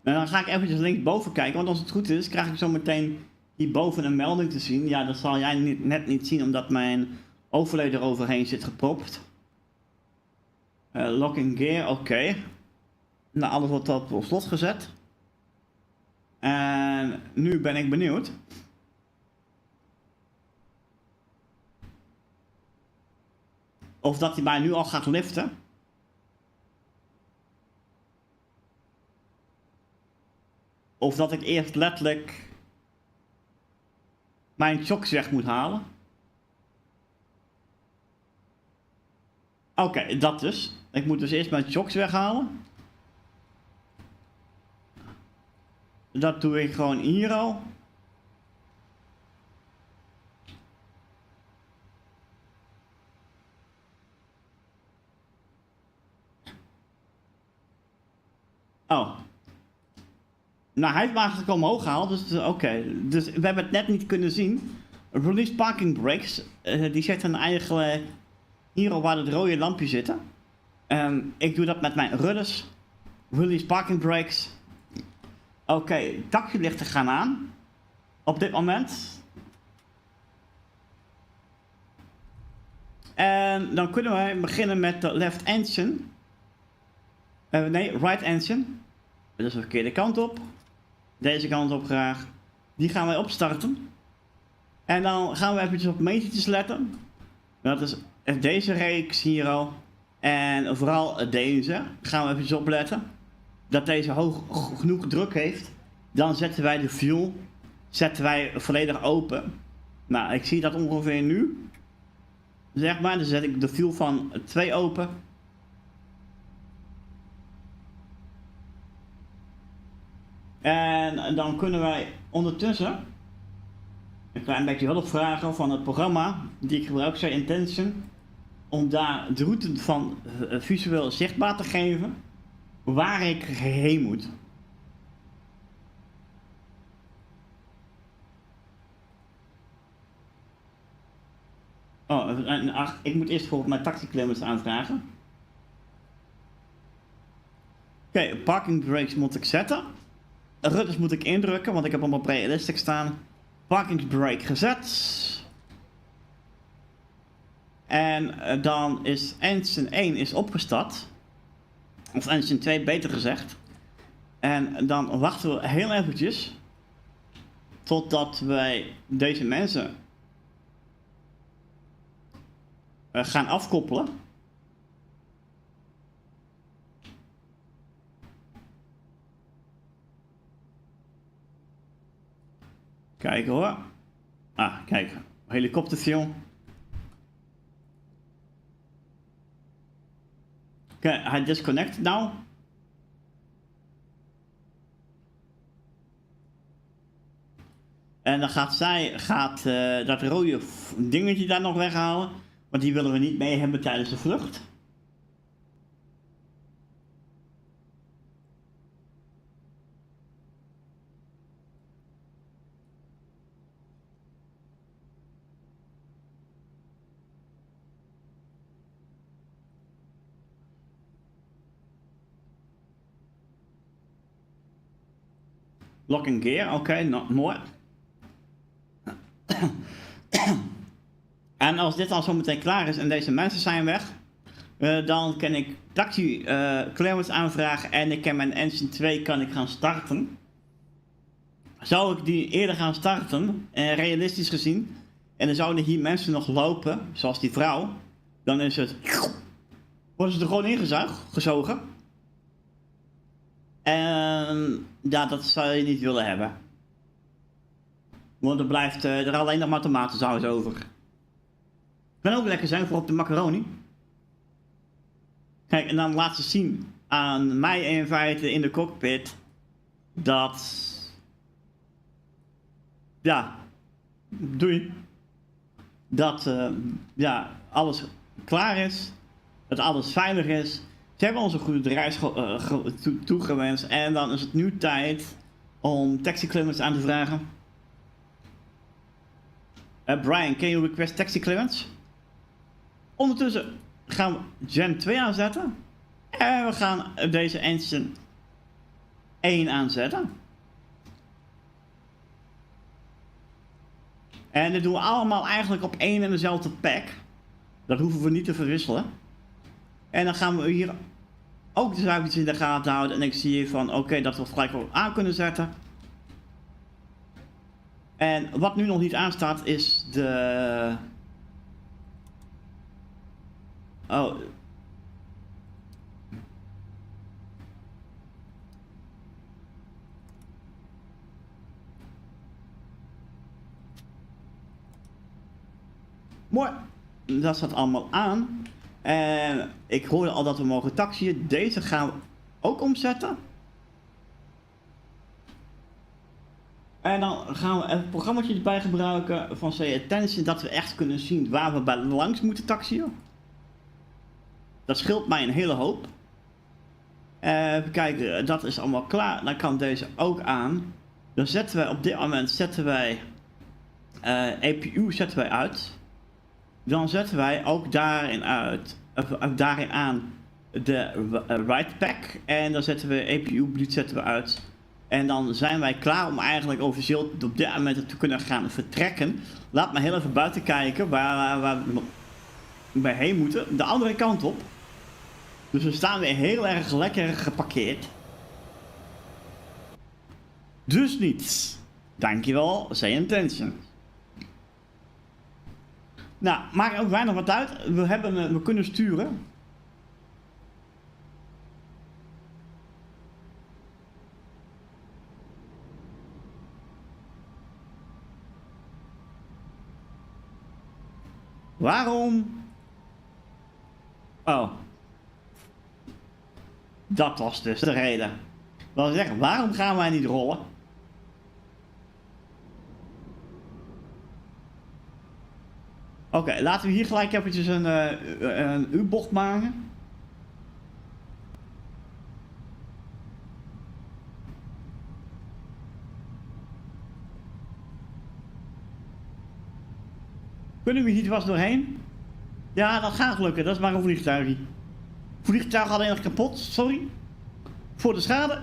En dan ga ik eventjes linksboven kijken, want als het goed is, krijg ik zo meteen hierboven een melding te zien. Ja, dat zal jij net niet zien, omdat mijn overlay er overheen zit gepropt. Locking gear, oké. Nou, alles wordt op slot gezet. En nu ben ik benieuwd. Of dat hij mij nu al gaat liften. Of dat ik eerst letterlijk mijn chocks weg moet halen. Oké, dat dus. Ik moet dus eerst mijn chocks weghalen. Dat doe ik gewoon hier al. Oh. Nou, hij heeft me eigenlijk omhoog gehaald, dus oké. Dus we hebben het net niet kunnen zien. Release parking brakes, die zitten eigenlijk hier al waar het rode lampje zitten. Ik doe dat met mijn rudders. Release parking brakes. Oké, taxilichten gaan aan. Op dit moment. En dan kunnen wij beginnen met de left engine. Nee, right engine. Dat is de verkeerde kant op. Deze kant op graag. Die gaan wij opstarten. En dan gaan we eventjes op metertjes letten. Dat is deze reeks hier al. En vooral deze gaan we eventjes opletten. Dat deze hoog genoeg druk heeft. Dan zetten wij de fuel volledig open. Nou, ik zie dat ongeveer nu. Zeg maar, dan zet ik de fuel van 2 open. En dan kunnen wij ondertussen een klein beetje hulp vragen van het programma die ik gebruik, C-Intention, om daar de route van visueel zichtbaar te geven waar ik heen moet. Oh, ik moet eerst bijvoorbeeld mijn taxiclaimers aanvragen. Oké, parking brakes moet ik zetten. Rudders moet ik indrukken, want ik heb hem op realistic staan. Parking brake gezet. En dan is engine 1 is opgestart. Of engine 2 beter gezegd. En dan wachten we heel eventjes. Totdat wij deze mensen gaan afkoppelen. Kijken hoor. Ah, kijk. Helikopterfilm. Oké, hij disconnect nou. En dan gaat zij dat rode dingetje daar nog weghalen. Want die willen we niet mee hebben tijdens de vlucht. Lock and gear, oké, mooi. En als dit al zo meteen klaar is en deze mensen zijn weg, dan kan ik taxi clearance aanvragen en ik kan mijn engine 2 kan ik gaan starten. Zou ik die eerder gaan starten, realistisch gezien, en dan zouden hier mensen nog lopen, zoals die vrouw, dan is het, worden ze er gewoon ingezogen. En ja, dat zou je niet willen hebben. Want er blijft er alleen nog maar tomatensaus over. Kan ook lekker zijn voor op de macaroni. Kijk, en dan laat ze zien aan mij in feite in de cockpit dat... Ja, doei. Dat ja, alles klaar is. Dat alles veilig is. Ze hebben ons een goede reis toegewenst. En dan is het nu tijd om taxi clearance aan te vragen. Brian, can you request taxi clearance? Ondertussen gaan we Gen 2 aanzetten. En we gaan deze engine 1 aanzetten. En dit doen we allemaal eigenlijk op één en dezelfde pack. Dat hoeven we niet te verwisselen. En dan gaan we hier ook de zuivertjes in de gaten houden. En ik zie hier van oké, dat we het gelijk wel aan kunnen zetten. En wat nu nog niet aanstaat is de... Oh. Mooi. Dat staat allemaal aan. En ik hoorde al dat we mogen taxiën. Deze gaan we ook omzetten. En dan gaan we even programma's bij gebruiken van Say Attention, dat we echt kunnen zien waar we bij langs moeten taxiën. Dat scheelt mij een hele hoop. Even kijken, dat is allemaal klaar. Dan kan deze ook aan. Dan zetten wij op dit moment APU zetten wij uit. Dan zetten wij ook daarin aan de right pack. En dan zetten we APU bleed zetten we uit. En dan zijn wij klaar om eigenlijk officieel op dit moment te kunnen gaan vertrekken. Laat me heel even buiten kijken waar we heen moeten. De andere kant op. Dus we staan weer heel erg lekker geparkeerd. Dus niets. Dankjewel, Say Intention. Nou, maakt ook weinig wat uit. We kunnen sturen. Waarom? Oh. Dat was dus de reden. Dat wil zeggen, waarom gaan wij niet rollen? Oké, laten we hier gelijk eventjes een U-bocht maken. Kunnen we hier dwars doorheen? Ja, dat gaat lukken. Dat is maar een vliegtuigje. Vliegtuig alleen nog kapot, sorry. Voor de schade.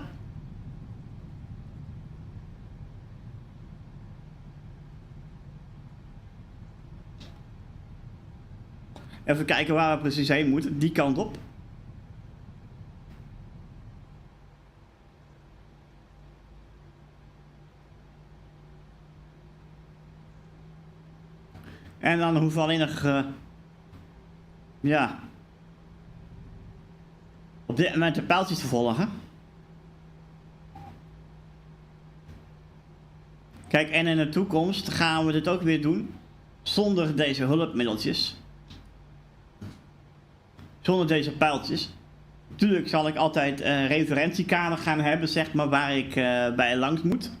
Even kijken waar we precies heen moeten. Die kant op. En dan hoeven we alleen nog... ja... op dit moment de pijltjes te volgen. Kijk, en in de toekomst gaan we dit ook weer doen. Zonder deze hulpmiddeltjes. Zonder deze pijltjes. Natuurlijk zal ik altijd een referentiekader gaan hebben, zeg maar, waar ik bij langs moet.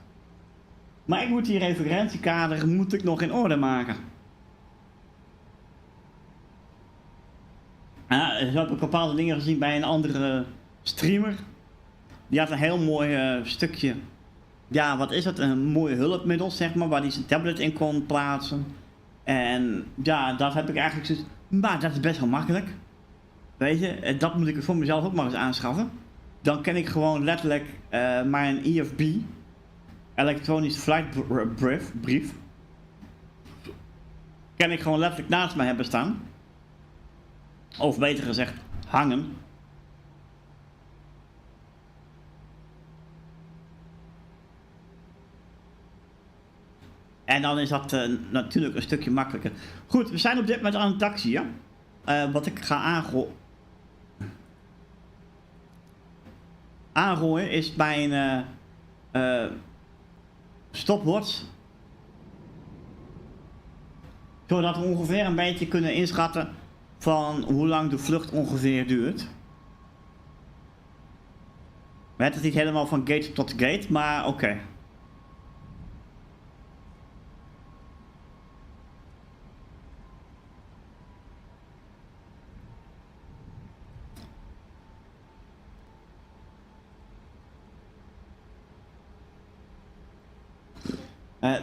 Maar ik moet die referentiekader moet ik nog in orde maken. Ja, zo heb ik bepaalde dingen gezien bij een andere streamer. Die had een heel mooi stukje. Ja, wat is het? Een mooi hulpmiddel, zeg maar, waar hij zijn tablet in kon plaatsen. En ja, dat heb ik eigenlijk zoiets. Maar dat is best wel makkelijk. Weet je, dat moet ik voor mezelf ook maar eens aanschaffen. Dan ken ik gewoon letterlijk mijn EFB, Electronisch Flight Brief. Kan ik gewoon letterlijk naast mij hebben staan. Of beter gezegd, hangen. En dan is dat natuurlijk een stukje makkelijker. Goed, we zijn op dit moment aan een taxi, ja? Wat ik ga aangooien is mijn stopwatch. Zodat we ongeveer een beetje kunnen inschatten van hoe lang de vlucht ongeveer duurt. Het is niet helemaal van gate tot gate, maar oké.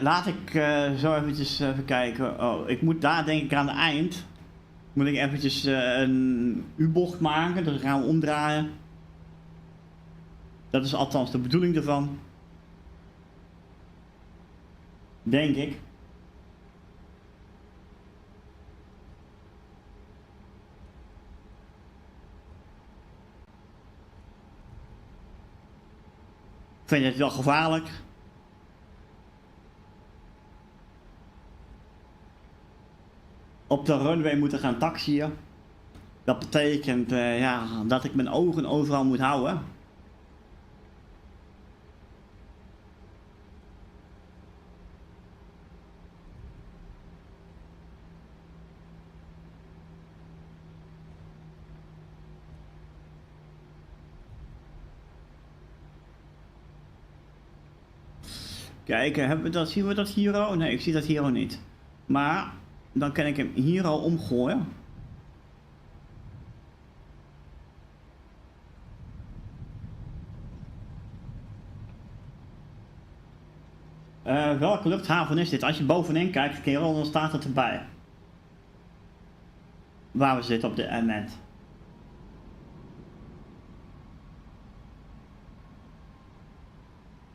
Laat ik zo eventjes even kijken. Oh, ik moet daar denk ik aan het eind. Moet ik eventjes een U-bocht maken. Dus gaan we omdraaien. Dat is althans de bedoeling ervan. Denk ik. Ik vind het wel gevaarlijk. Op de runway moeten gaan taxiën. Dat betekent ja, dat ik mijn ogen overal moet houden. Kijk, zien we dat hier al? Nee, ik zie dat hier al niet. Maar dan kan ik hem hier al omgooien. Welke luchthaven is dit? Als je bovenin kijkt, kerel, dan staat het erbij. Waar we zitten op dit moment.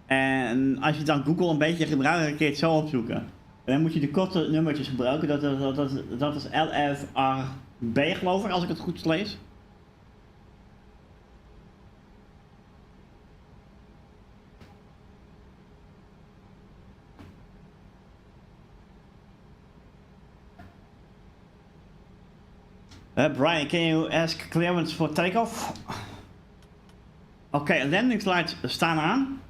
En als je dan Google een beetje gebruikt, dan kun je het zo opzoeken. En dan moet je de korte nummertjes gebruiken. Dat is LFRB, geloof ik, als ik het goed lees. Brian, can you ask clearance for takeoff? Oké, landingslights staan aan.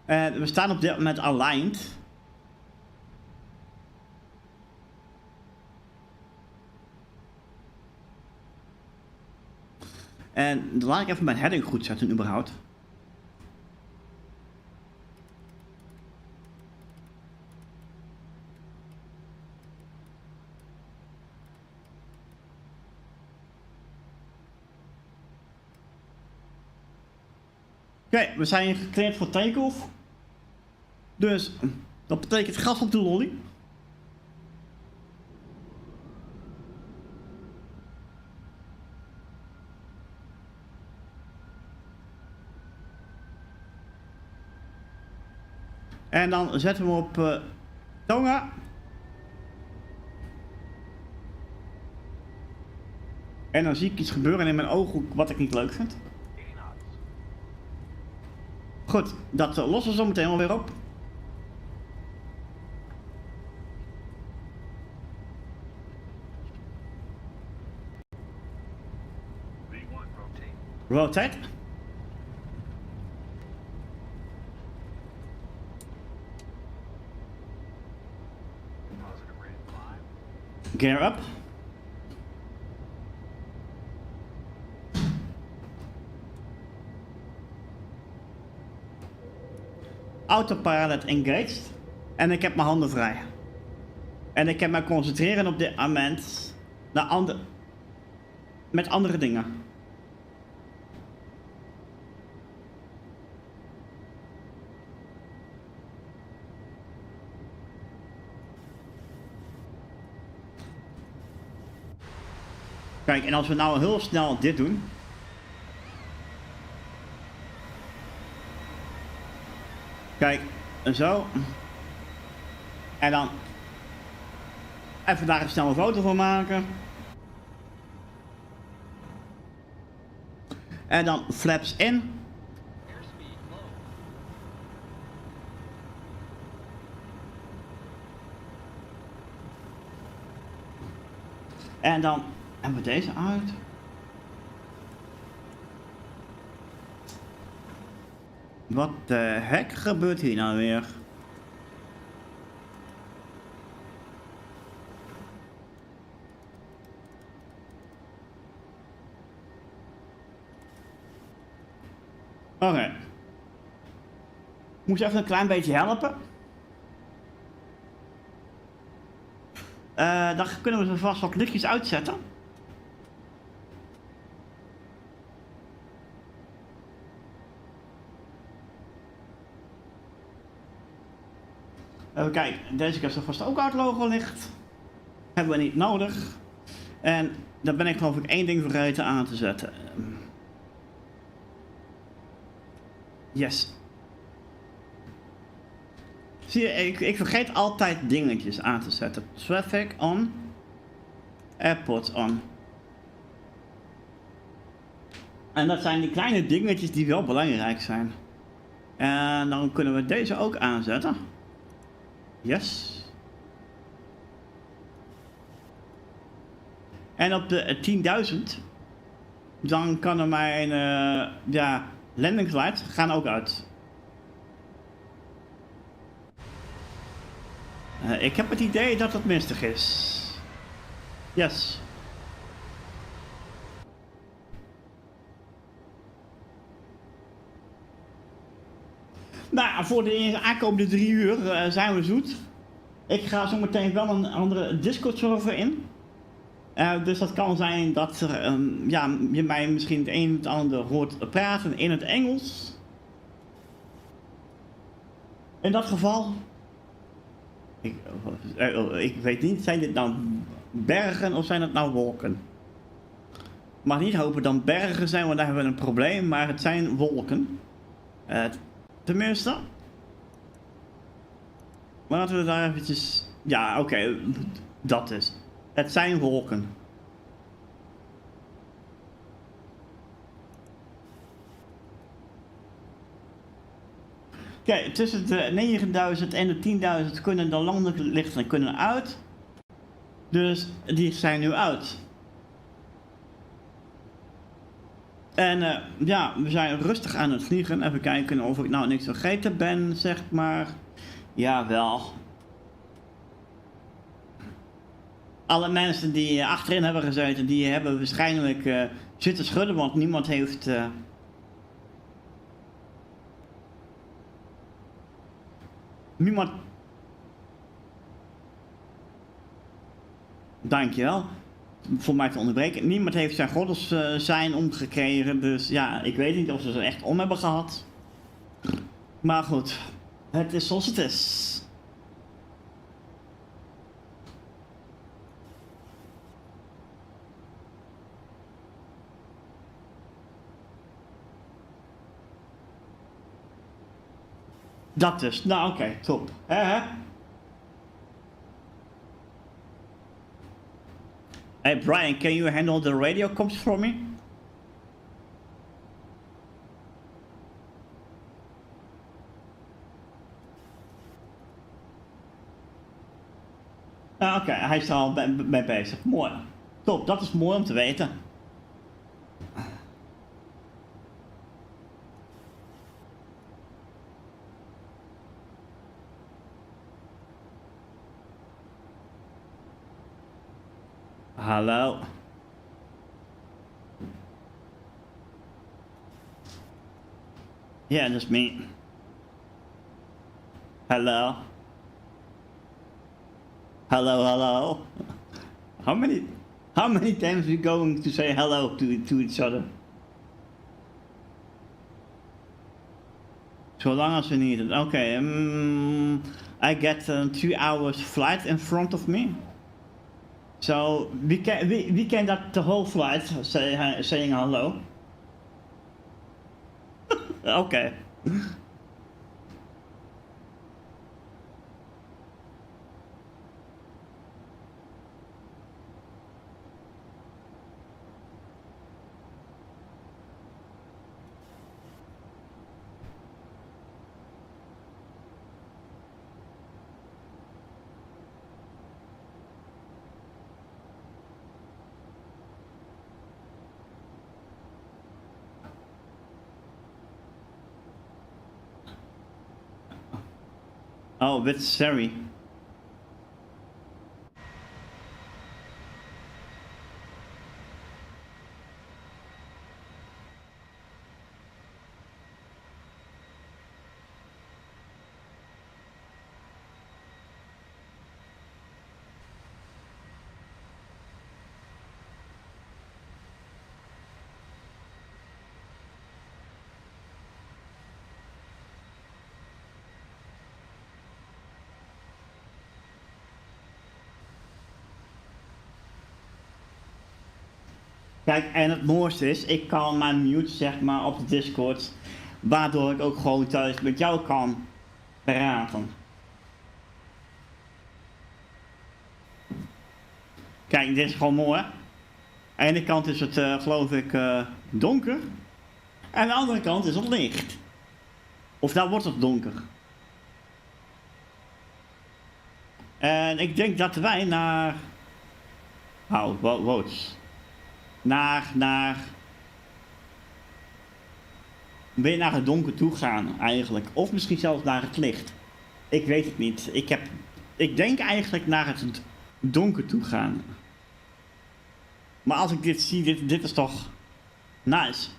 We staan op dit moment aligned. En dan laat ik even mijn heading goed zetten überhaupt. Oké, we zijn gecleared voor take-off. Dus dat betekent gas op de lolly. En dan zetten we op Tonga. En dan zie ik iets gebeuren in mijn ooghoek wat ik niet leuk vind. Goed, dat lossen we zo meteen alweer op. Rotate. Gear up. Autopilot engaged. En ik heb mijn handen vrij. En ik kan me concentreren op dit moment met andere dingen. Kijk, en als we nou heel snel dit doen. Kijk, zo. En dan even daar een snelle foto van maken. En dan flaps in. En dan hebben we deze uit. Wat de hek gebeurt hier nou weer? Oké. Moet je even een klein beetje helpen. Dan kunnen we ze vast wat lichtjes uitzetten. Even kijken, deze keer is er vast ook uit logo licht. Hebben we niet nodig. En dan ben ik geloof ik één ding vergeten aan te zetten. Yes. Zie je, ik vergeet altijd dingetjes aan te zetten. Traffic on. Airport on. En dat zijn die kleine dingetjes die wel belangrijk zijn. En dan kunnen we deze ook aanzetten. Yes. En op de 10.000 dan kan er mijn landingslights gaan ook uit. Ik heb het idee dat het mistig is. Yes. Nou, voor de aankomende 3 uur zijn we zoet. Ik ga zo meteen wel een andere Discord server in. Dus dat kan zijn dat er, je mij misschien het een of het ander hoort praten in het Engels. In dat geval. Ik weet niet, zijn dit nou bergen of zijn het nou wolken? Ik mag niet hopen dan bergen zijn, want daar hebben we een probleem, maar het zijn wolken. Tenminste. Maar laten we daar eventjes... Ja, oké, dat is. Het zijn wolken. Kijk, tussen de 9000 en de 10.000 kunnen de landelijke lichten kunnen uit. Dus die zijn nu uit. En we zijn rustig aan het vliegen. Even kijken of ik nou niks vergeten ben, zeg maar. Jawel. Alle mensen die achterin hebben gezeten, die hebben waarschijnlijk zitten schudden, want niemand heeft... Niemand... Dankjewel. Voor mij te onderbreken. Niemand heeft zijn gordels zijn omgekregen, dus ja, ik weet niet of ze echt om hebben gehad. Maar goed, het is zoals het is. Dat dus. Nou oké, top. Hey Brian, can you handle the radio comms for me? Oké, hij is er al bij bezig. Mooi. Top, dat is mooi om te weten. Hello. Yeah, that's me. Hello. Hello, hello. How many times are we going to say hello to each other? So long as we need it. Okay, I get a 2 hours flight in front of me. So we can that the whole flight saying hello. Okay. Oh, with Sari. Kijk, en het mooiste is, ik kan mijn mute zeg maar op de Discord, waardoor ik ook gewoon thuis met jou kan praten. Kijk, dit is gewoon mooi. Aan de ene kant is het geloof ik donker. En aan de andere kant is het licht. Of daar wordt het donker. En ik denk dat wij naar... weer naar het donker toe gaan eigenlijk. Of misschien zelfs naar het licht. Ik weet het niet. Ik denk eigenlijk naar het donker toe gaan. Maar als ik dit zie, dit is toch nice.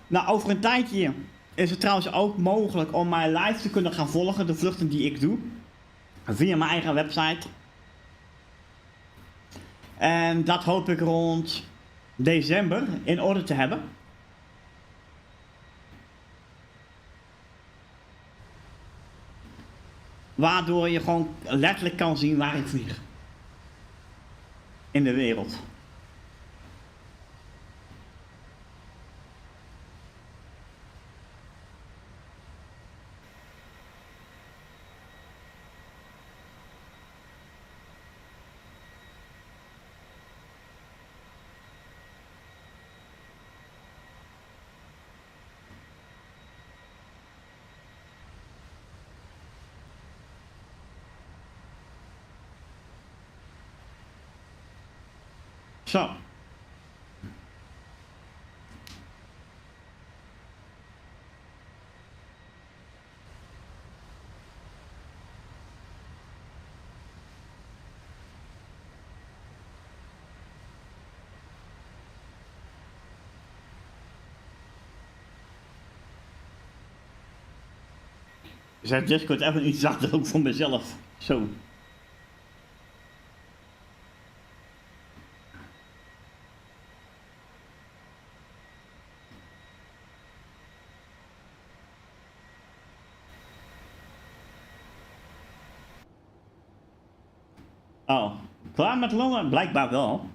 Nou, over een tijdje is het trouwens ook mogelijk om mij live te kunnen gaan volgen, de vluchten die ik doe. Via mijn eigen website. En dat hoop ik rond december in orde te hebben. Waardoor je gewoon letterlijk kan zien waar ik vlieg. In de wereld. Zo. Zet Discord even iets zachter ook voor mezelf. Zo. Oh, klaar met lullen? Blijkbaar wel.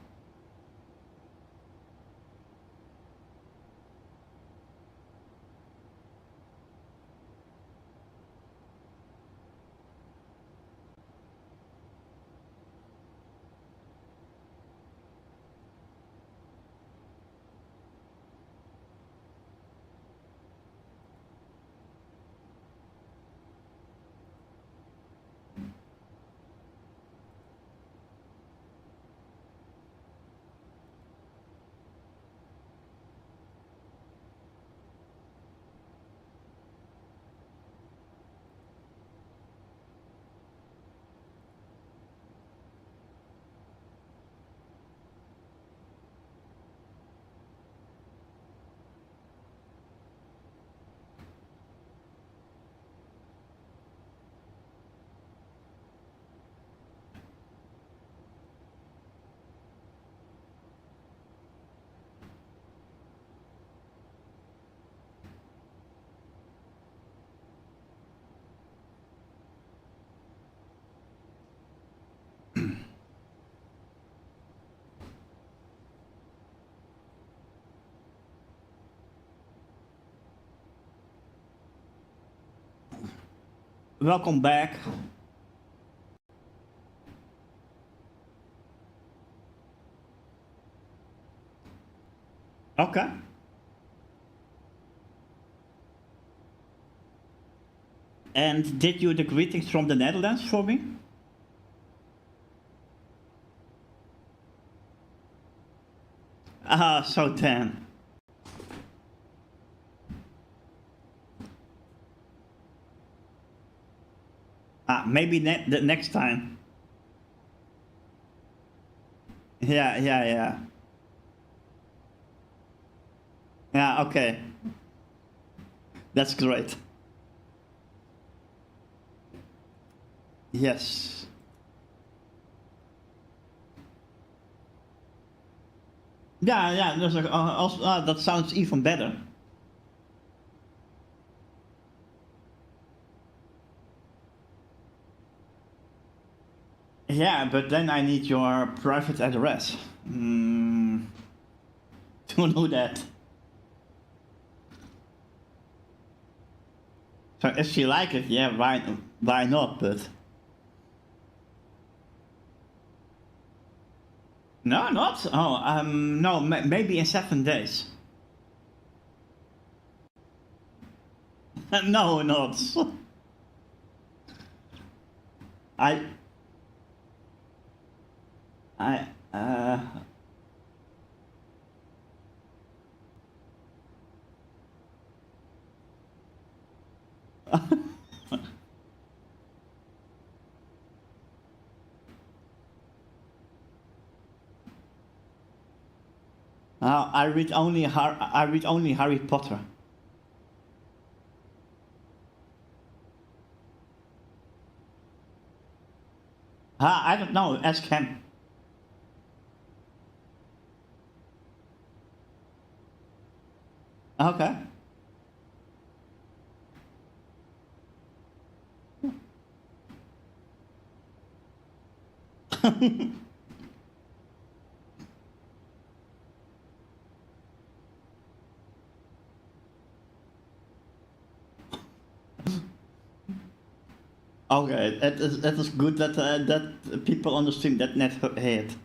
welcome back. Okay. And did you the greetings from the Netherlands for me? Ah, so then. Maybe the next time. Yeah. Yeah, okay. That's great. Yes. Yeah, dus, that sounds even better. Yeah, but then I need your private address. To know that. So if she like it, yeah, why not, but... No, not? Oh, no, maybe in 7 days. No, not. I, I read only Harry Potter. I don't know. Ask him. Okay. Okay, it is good that that people on the stream that net hate.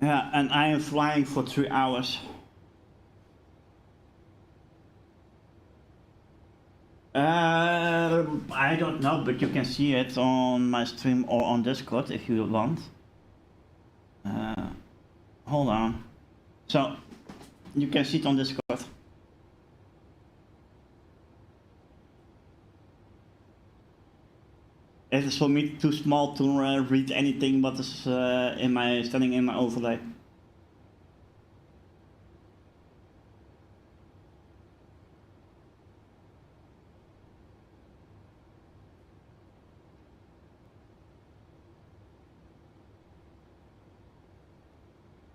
Yeah, and I am flying for 3 hours. I don't know, but you can see it on my stream or on Discord if you want. Hold on. So, you can see it on Discord. It is for me too small to read anything what is standing in my overlay.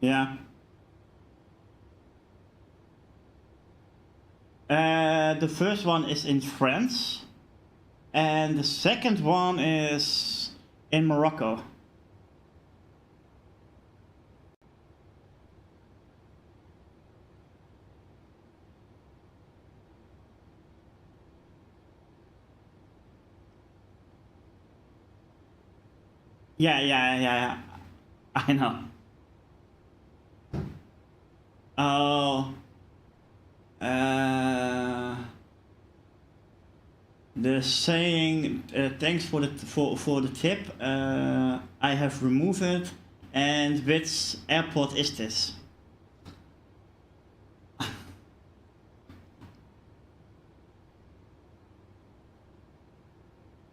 Yeah. The first one is in France, and the second one is in Morocco. Yeah. I know. Oh. The saying, thanks for the tip. I have removed it. And which airport is this?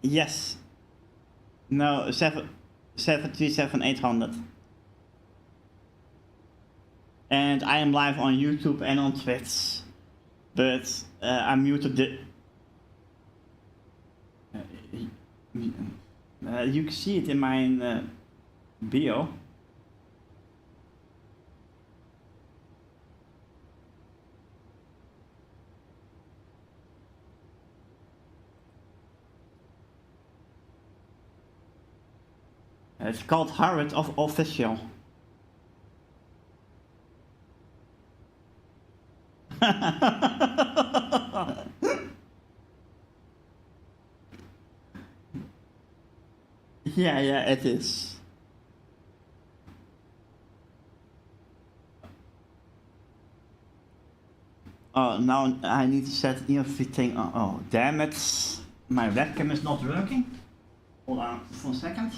Yes. No, 737-800. and I am live on YouTube and on Twitch, but I muted the. You can see it in my bio. It's called Harrit of Official. Yeah, it is. Oh, now I need to set everything on. Oh, damn it. My webcam is not working. Hold on for a second.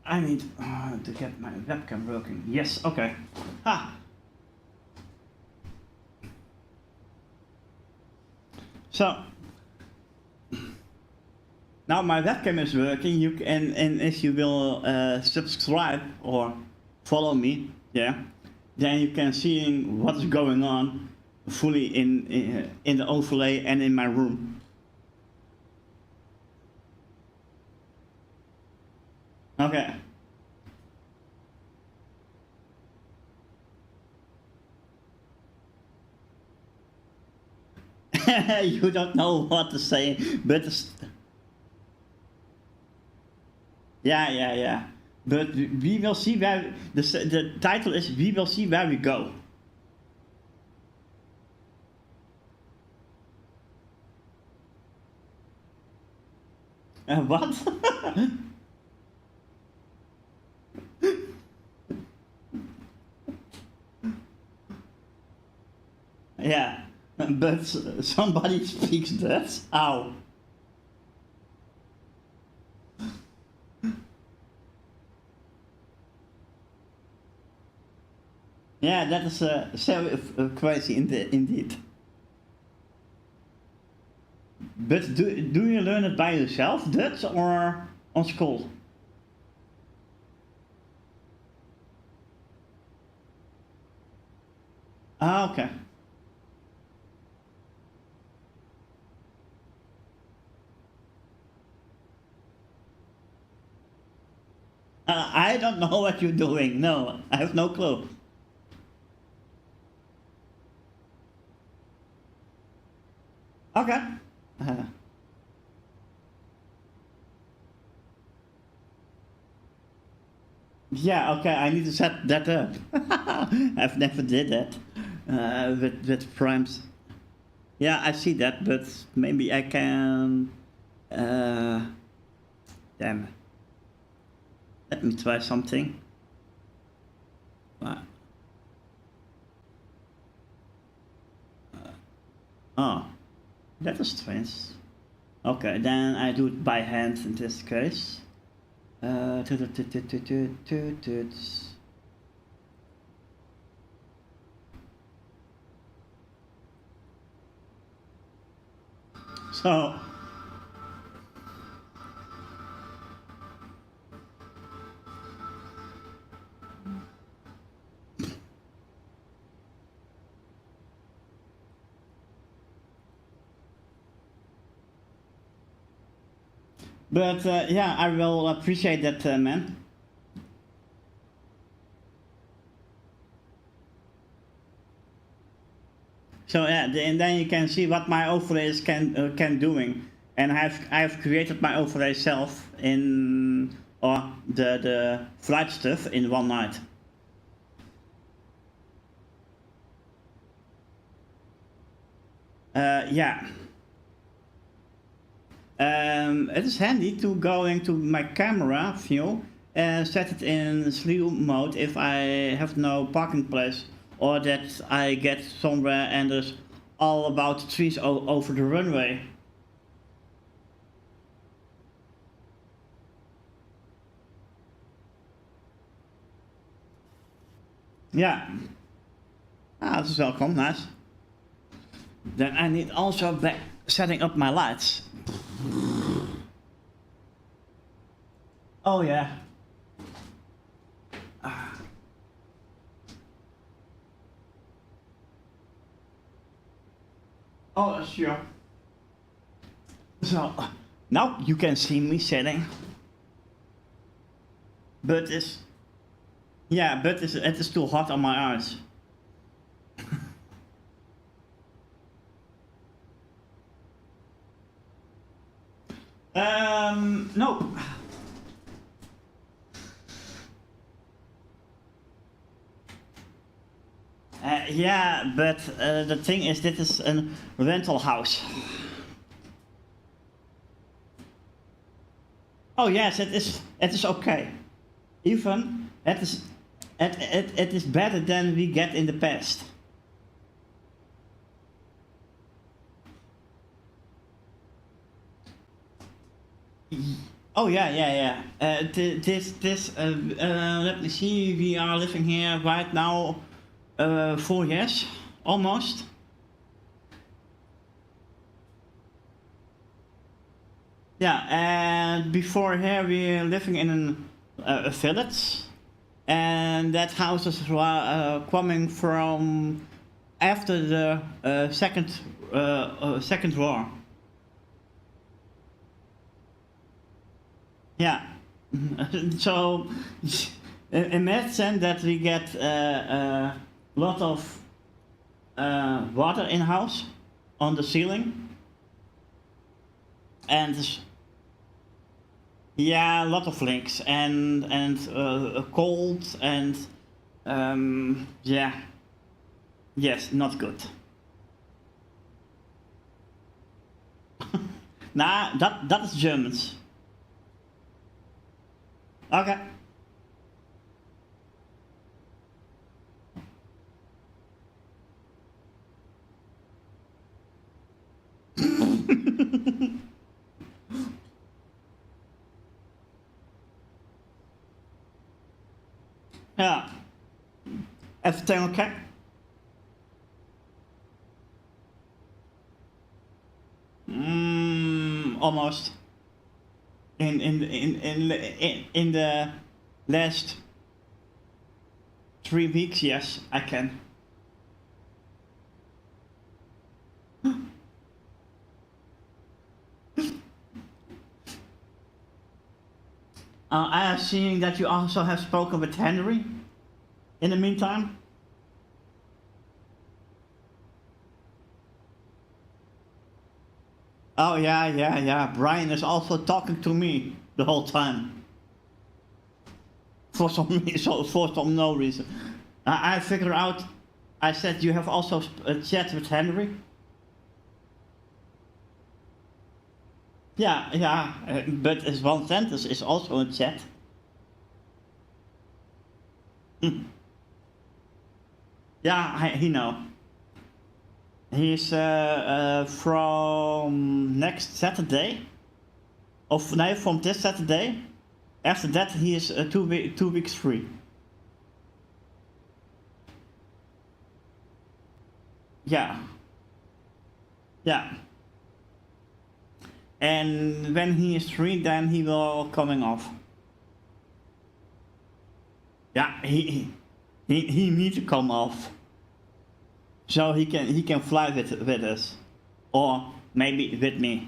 I need to get my webcam working. Yes, okay. Ha! So now my webcam is working. You can, and if you will subscribe or follow me, yeah, then you can see what is going on fully in the overlay and in my room. Okay. You don't know what to say, but yeah. But we will see where the title is. We will see where we go. What? Yeah, but somebody speaks Dutch. Ow. Yeah, that is so crazy indeed. But do you learn it by yourself, Dutch, or on school? Ah, okay. I don't know what you're doing. No, I have no clue. Okay. Yeah, okay, I need to set that up. I've never did that with primes. Yeah, I see that, but maybe I can. Damn. Let me try something. Oh, that is strange. Okay, then I do it by hand in this case. So but yeah, I will appreciate that, man. So yeah, and then you can see what my overlays can doing, and I've created my overlay self in the flight stuff in one night. Yeah. It is handy to go into my camera view and set it in slew mode if I have no parking place, or that I get somewhere and there's all about trees over the runway. Yeah. Ah, this is welcome, nice. Then I need also back setting up my lights. Oh yeah. Oh sure. So now you can see me sitting. But it is too hot on my eyes. No. Yeah, but the thing is, this is a rental house. Oh yes, it is. It is okay. Even it is better than we get in the past. Oh yeah. Let me see. We are living here right now, 4 years, almost. Yeah, and before here we were living in a village, and that house is coming from after the second war. Yeah, so imagine that we get a lot of water in house on the ceiling, and yeah, a lot of leaks and cold and yeah, yes, not good. Nah, that is Germans. Okay. Ja. Everything okay? Almost. In the last 3 weeks, yes, I can. I am seeing that you also have spoken with Henry in the meantime. Oh yeah. Brian is also talking to me the whole time. For some no reason. I figured out. I said you have also a chat with Henry. Yeah, but his one sentence is also a chat. Yeah, he know. He's from next Saturday. Of no, from this Saturday. After that, he is 2 weeks free. Yeah. And when he is free, then he will coming off. Yeah, he needs to come off. So he can fly with us, or maybe with me.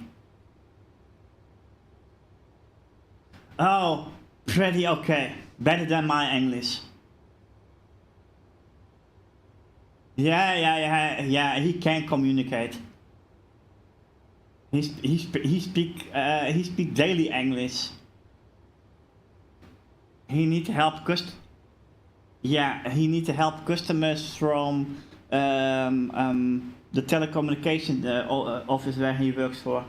Oh, pretty okay. Better than my English. Yeah. He can communicate. He speak daily English. He need to help he need to help customers from the telecommunication office where he works for.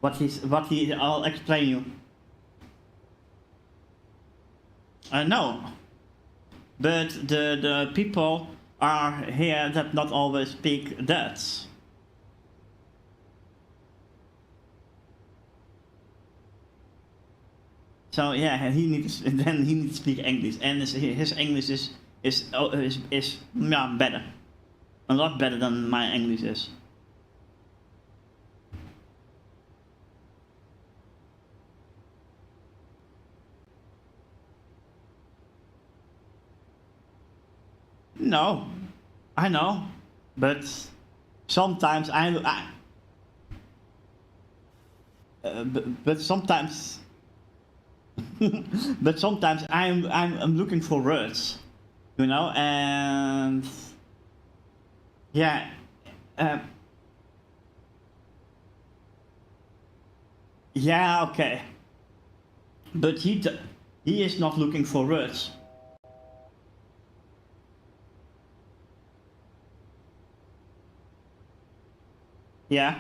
I'll explain you. No, but the people are here that not always speak Dutch. So yeah, he needs to speak English, and his English is yeah, better, a lot better than my English is. No, I know, but sometimes but sometimes, but sometimes I'm looking for words, you know, and yeah, uh, yeah, okay, but he is not looking for words. Yeah.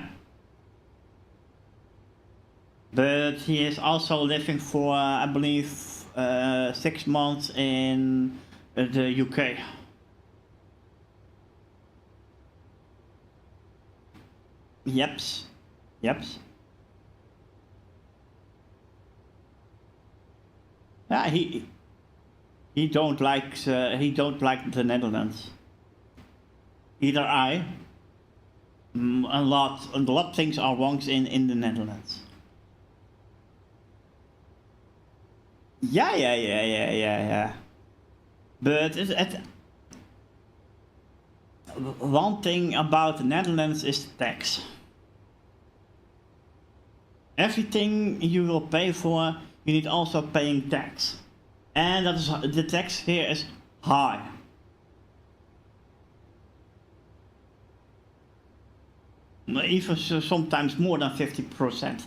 But he is also living for, I believe, 6 months in the UK. Yeps. Yeps. Yeah, he don't like the Netherlands. Either I. A lot things are wrong in the Netherlands. Yeah. But one thing about the Netherlands is the tax. Everything you will pay for, you need also paying tax. And that is, the tax here is high. Even sometimes more than 50%.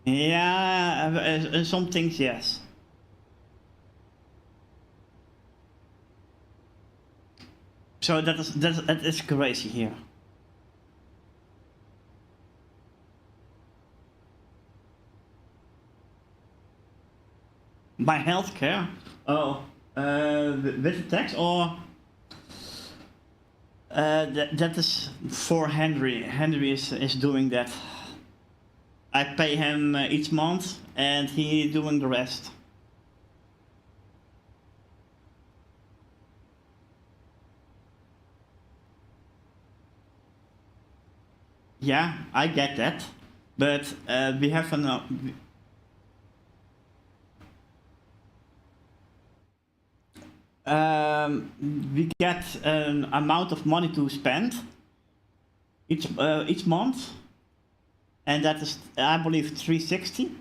Yeah, some things yes. So that is crazy here. My healthcare? Oh, with the tax or? That is for Henry. Henry is doing that. I pay him each month and he doing the rest. Yeah, I get that, but we have we get an amount of money to spend each month, and that is, I believe, 360,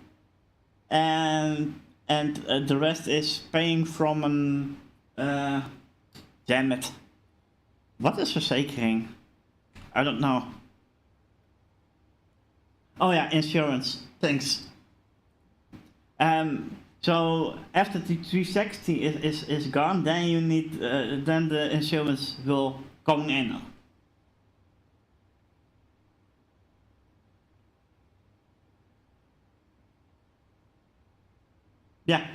and the rest is paying from an damn it, what is verzekering? I don't know. Oh yeah, insurance. Thanks. So after the 360 is gone, then you need then the insurance will come in. Yeah.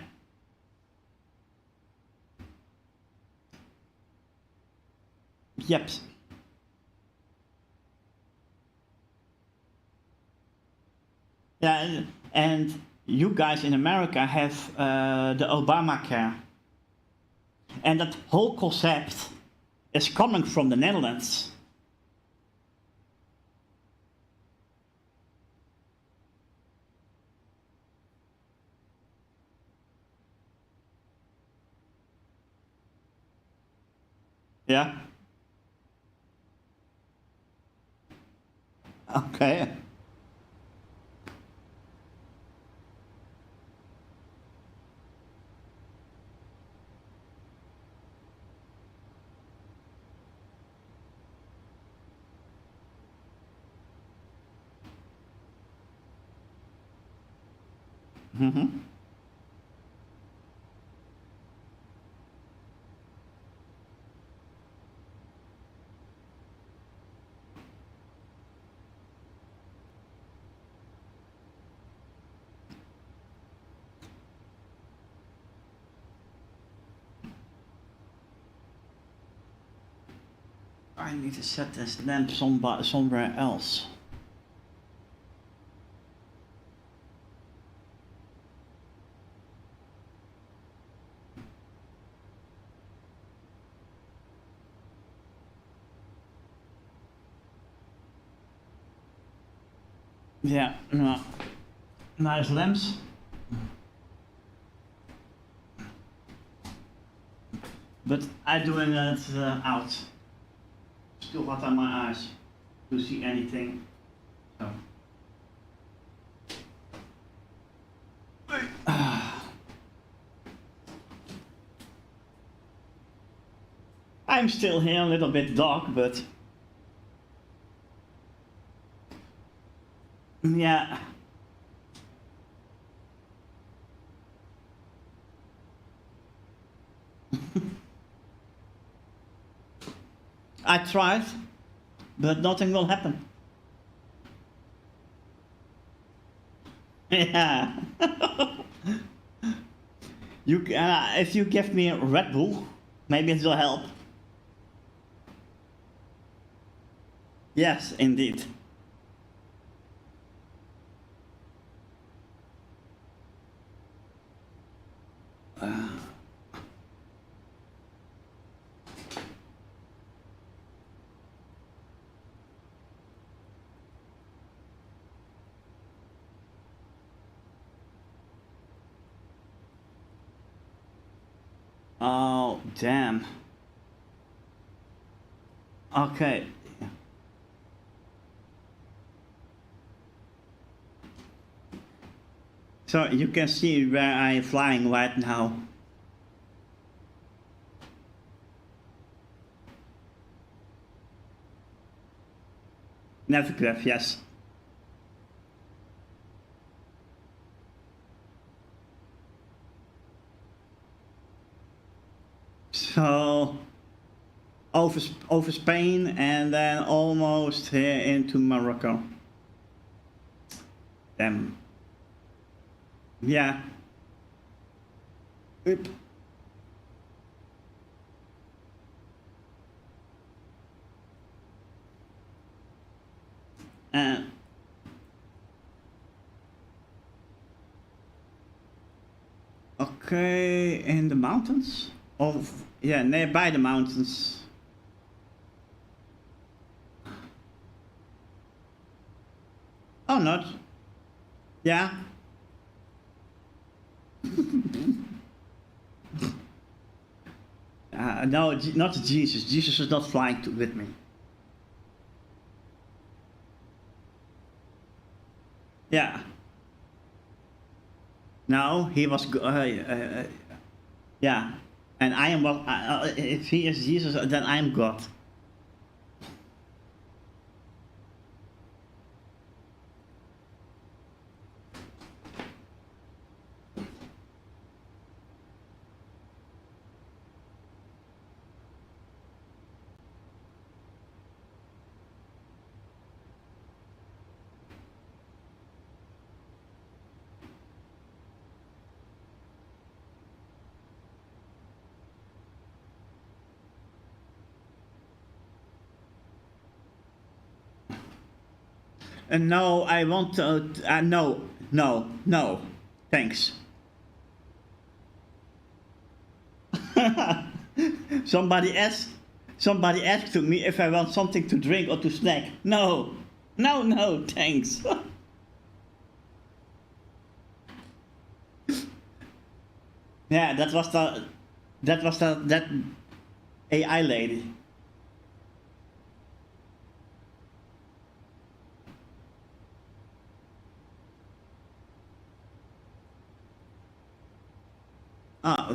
Yep. Yeah, and you guys in America have the Obamacare, and that whole concept is coming from the Netherlands. Yeah. Okay. Mm-hmm. I need to set this lamp somewhere else. Yeah, no. Nice lamps. But I'm doing it out. Still hot on my eyes to see anything. So. I'm still here, a little bit dark, but yeah. I tried, but nothing will happen. Yeah. You if you give me a Red Bull, maybe it will help. Yes, indeed. Oh, damn. Okay. So you can see where I'm flying right now. Navigate, yes. So over Spain and then almost here into Morocco. Damn. Yeah. Oop. Okay, in the mountains? Of yeah, nearby the mountains. Oh, not. Yeah. No, not Jesus. Jesus is not flying with me. Yeah. No, he was. Yeah. And I am what. If he is Jesus, then I am God. And no, I want to. No, no, no. Thanks. Somebody asked to me if I want something to drink or to snack. No, no, no, thanks. Yeah, that AI lady.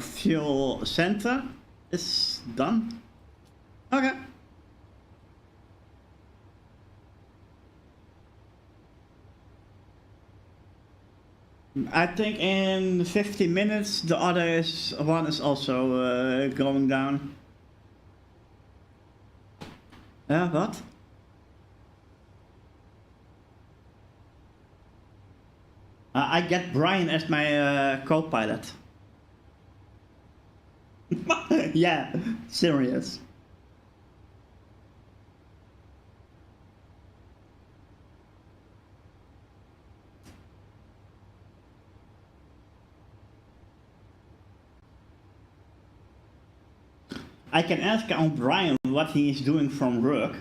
Fuel center is done. Okay. I think in 50 minutes the other one is also going down. What? I get Brian as my co-pilot. Yeah, serious. I can ask on Brian what he is doing from work.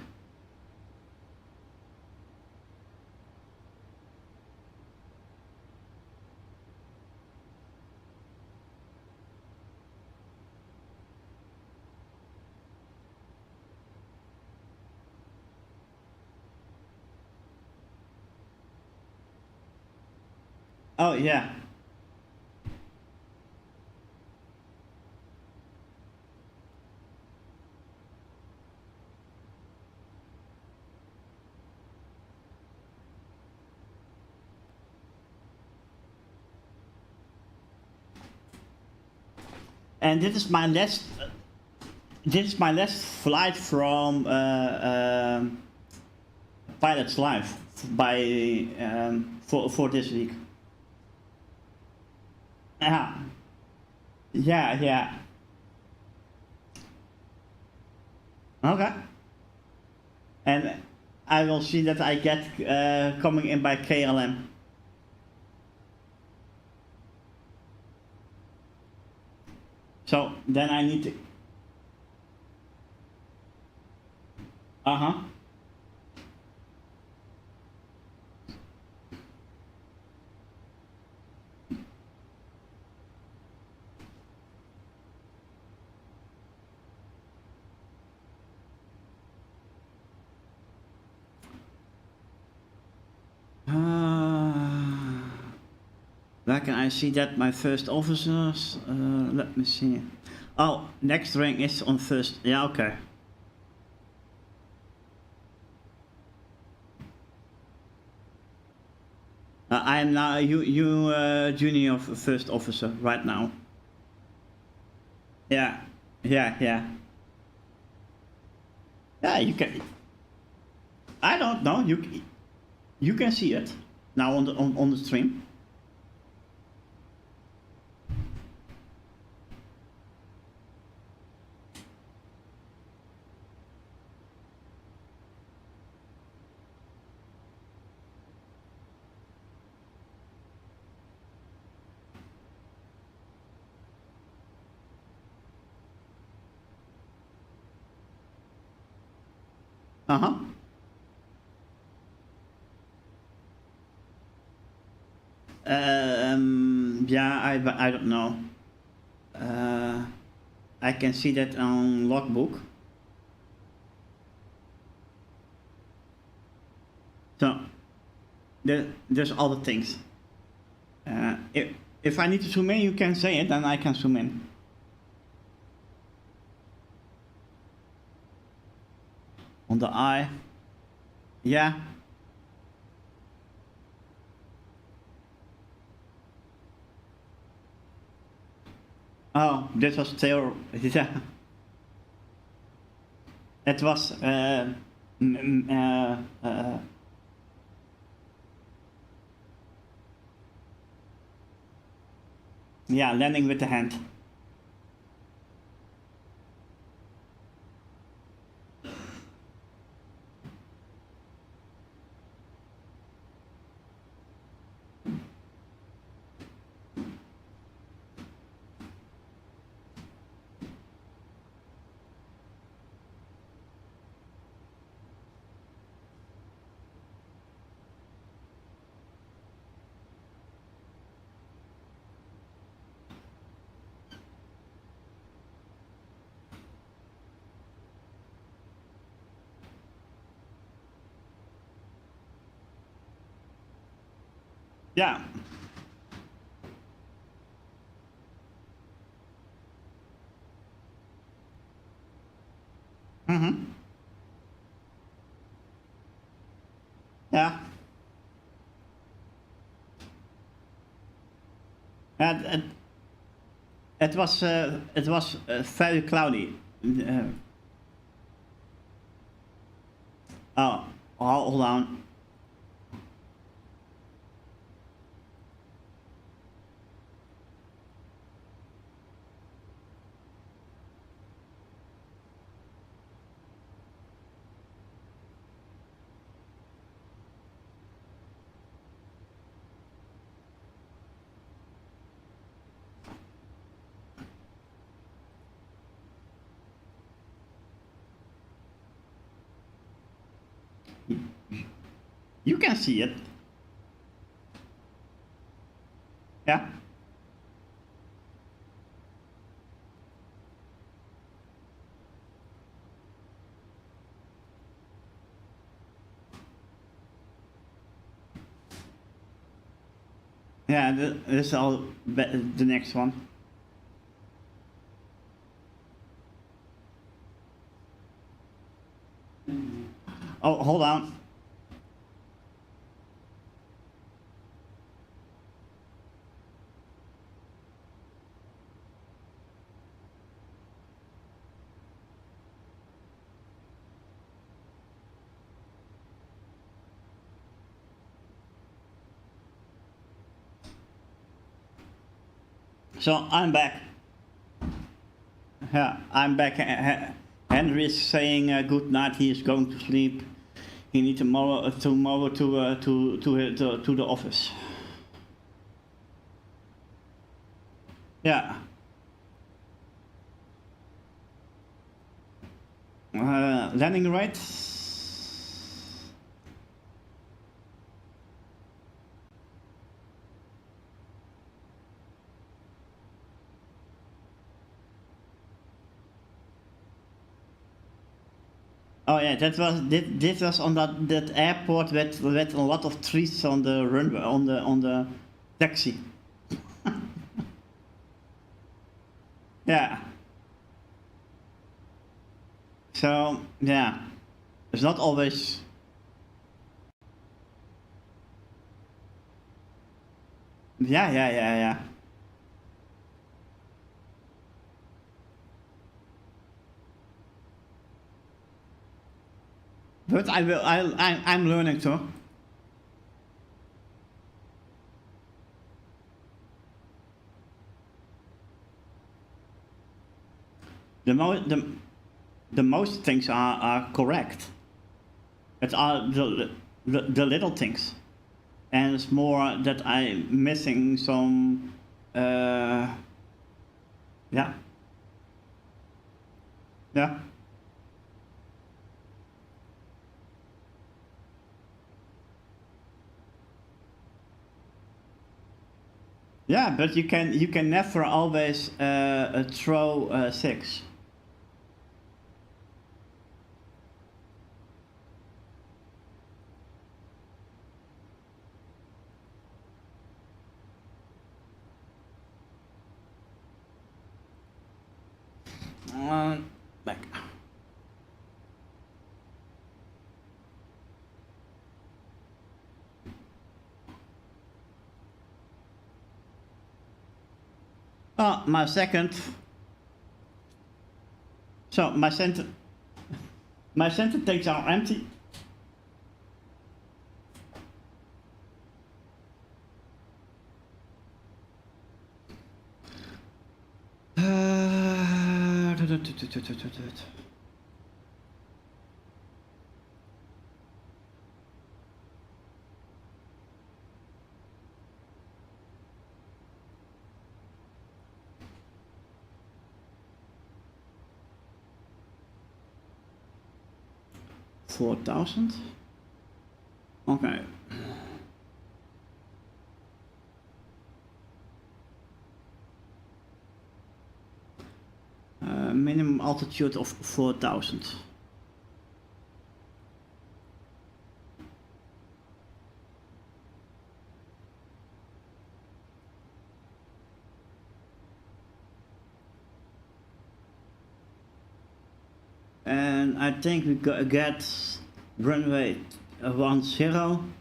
Oh yeah. And this is my last. This is my last flight from Pilot's Life by for this week. Yeah, yeah. Okay. And I will see that I get coming in by KLM. So then I need to. Uh-huh. Where can I see that my first officers? Let me see. Oh, next rank is on first. Yeah, okay. I am now junior first officer right now. Yeah, yeah. Yeah, you can. I don't know. You can see it now on the stream. Uh-huh. Yeah, I don't know. I can see that on logbook. So there's other things. If I need to zoom in, you can say it, then I can zoom in. On the eye. Yeah. Oh, this was tail. Yeah. It was yeah, landing with the hand. Yeah. Mm-hmm. Yeah. And it was very cloudy. Oh, hold on. You can see it. Yeah. Yeah, this is all the next one. Oh, hold on. So I'm back. Yeah, I'm back. Henry is saying good night. He is going to sleep. He needs tomorrow to the office. Yeah. Landing right. Oh yeah, this was on that airport with a lot of trees on the runway on the taxi. Yeah. So yeah, it's not always. Yeah. But I will. I'm learning too. The most things are correct. It's all the little things, and it's more that I'm missing some. Yeah. Yeah. Yeah, but you can never always throw 6. Back. Oh, my second. So my center tanks are empty. $4,000. Okay. Minimum altitude of 4,000. And I think we get runway 10.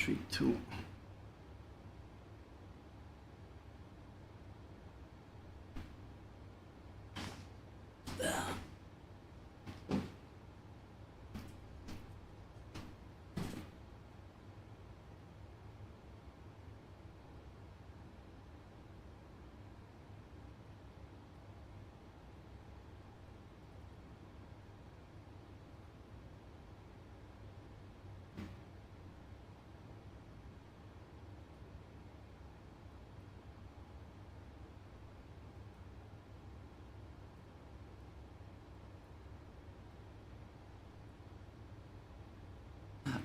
3, 2.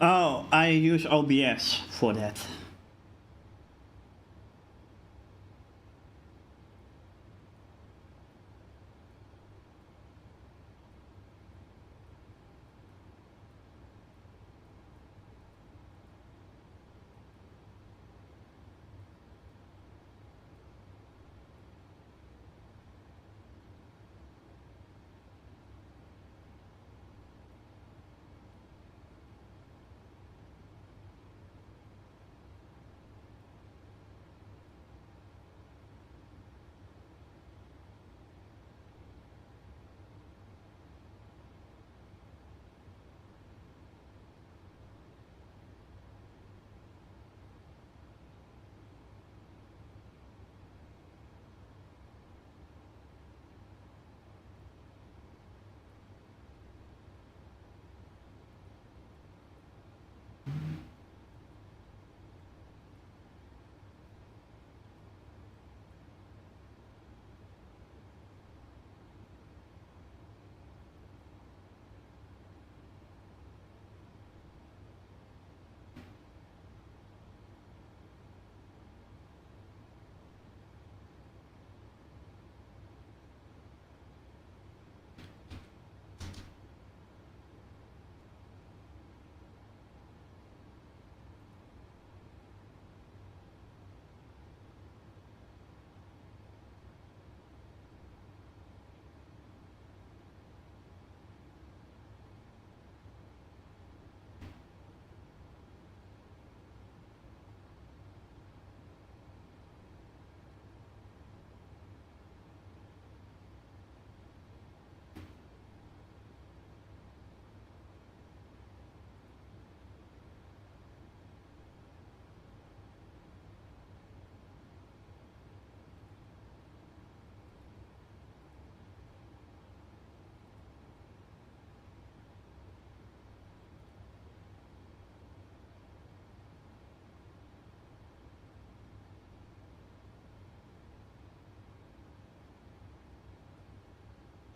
Oh, I use OBS for that.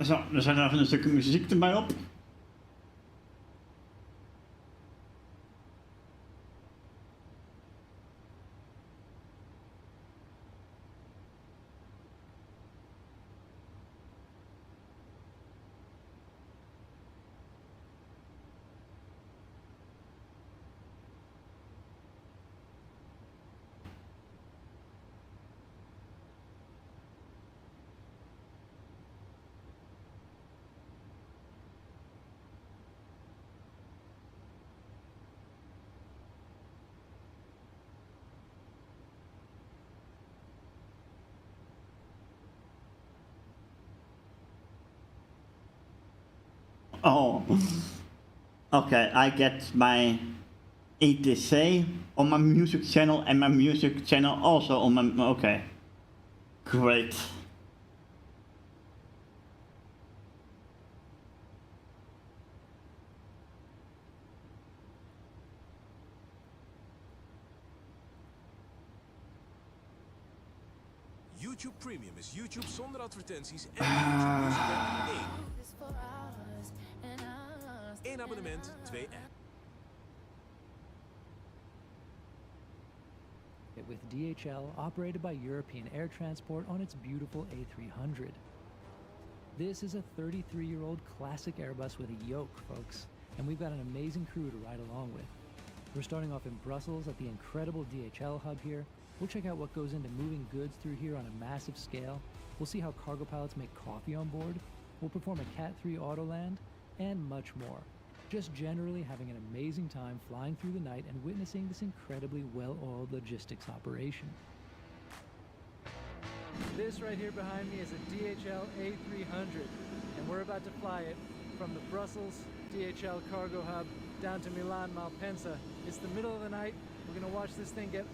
Zo, er zijn even een stukje muziek erbij op. Oh, okay, I get my etc on my music channel and my music channel also on my, okay, great. YouTube Premium is YouTube zonder advertenties en YouTube Music één abonnement, 2 app. With DHL operated by European Air Transport on its beautiful A300. This is a 33-year-old classic Airbus with a yoke, folks, and we've got an amazing crew to ride along with. We're starting off in Brussels at the incredible DHL hub here. We'll check out what goes into moving goods through here on a massive scale. We'll see how cargo pilots make coffee on board. We'll perform a Cat 3 Autoland, and much more. Just generally having an amazing time flying through the night and witnessing this incredibly well-oiled logistics operation. This right here behind me is a DHL A300, and we're about to fly it from the Brussels DHL cargo hub down to Milan Malpensa. It's the middle of the night. We're gonna watch this thing get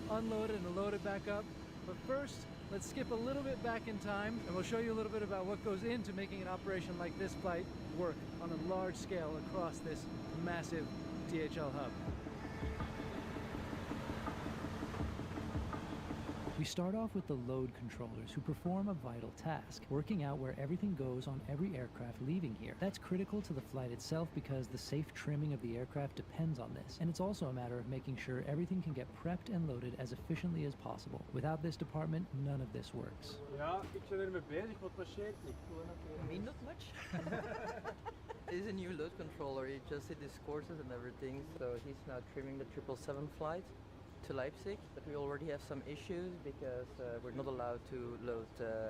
unloaded and loaded back up. But first, let's skip a little bit back in time, and we'll show you a little bit about what goes into making an operation like this flight work on a large scale across this massive DHL hub. We start off with the load controllers, who perform a vital task, working out where everything goes on every aircraft leaving here. That's critical to the flight itself because the safe trimming of the aircraft depends on this, and it's also a matter of making sure everything can get prepped and loaded as efficiently as possible. Without this department, none of this works. Ja, ik ben ermee bezig, wat passeert niet. I mean, not much. He's a new load controller. He just did his courses and everything, so he's now trimming the 777 flight to Leipzig, but we already have some issues because we're not allowed to load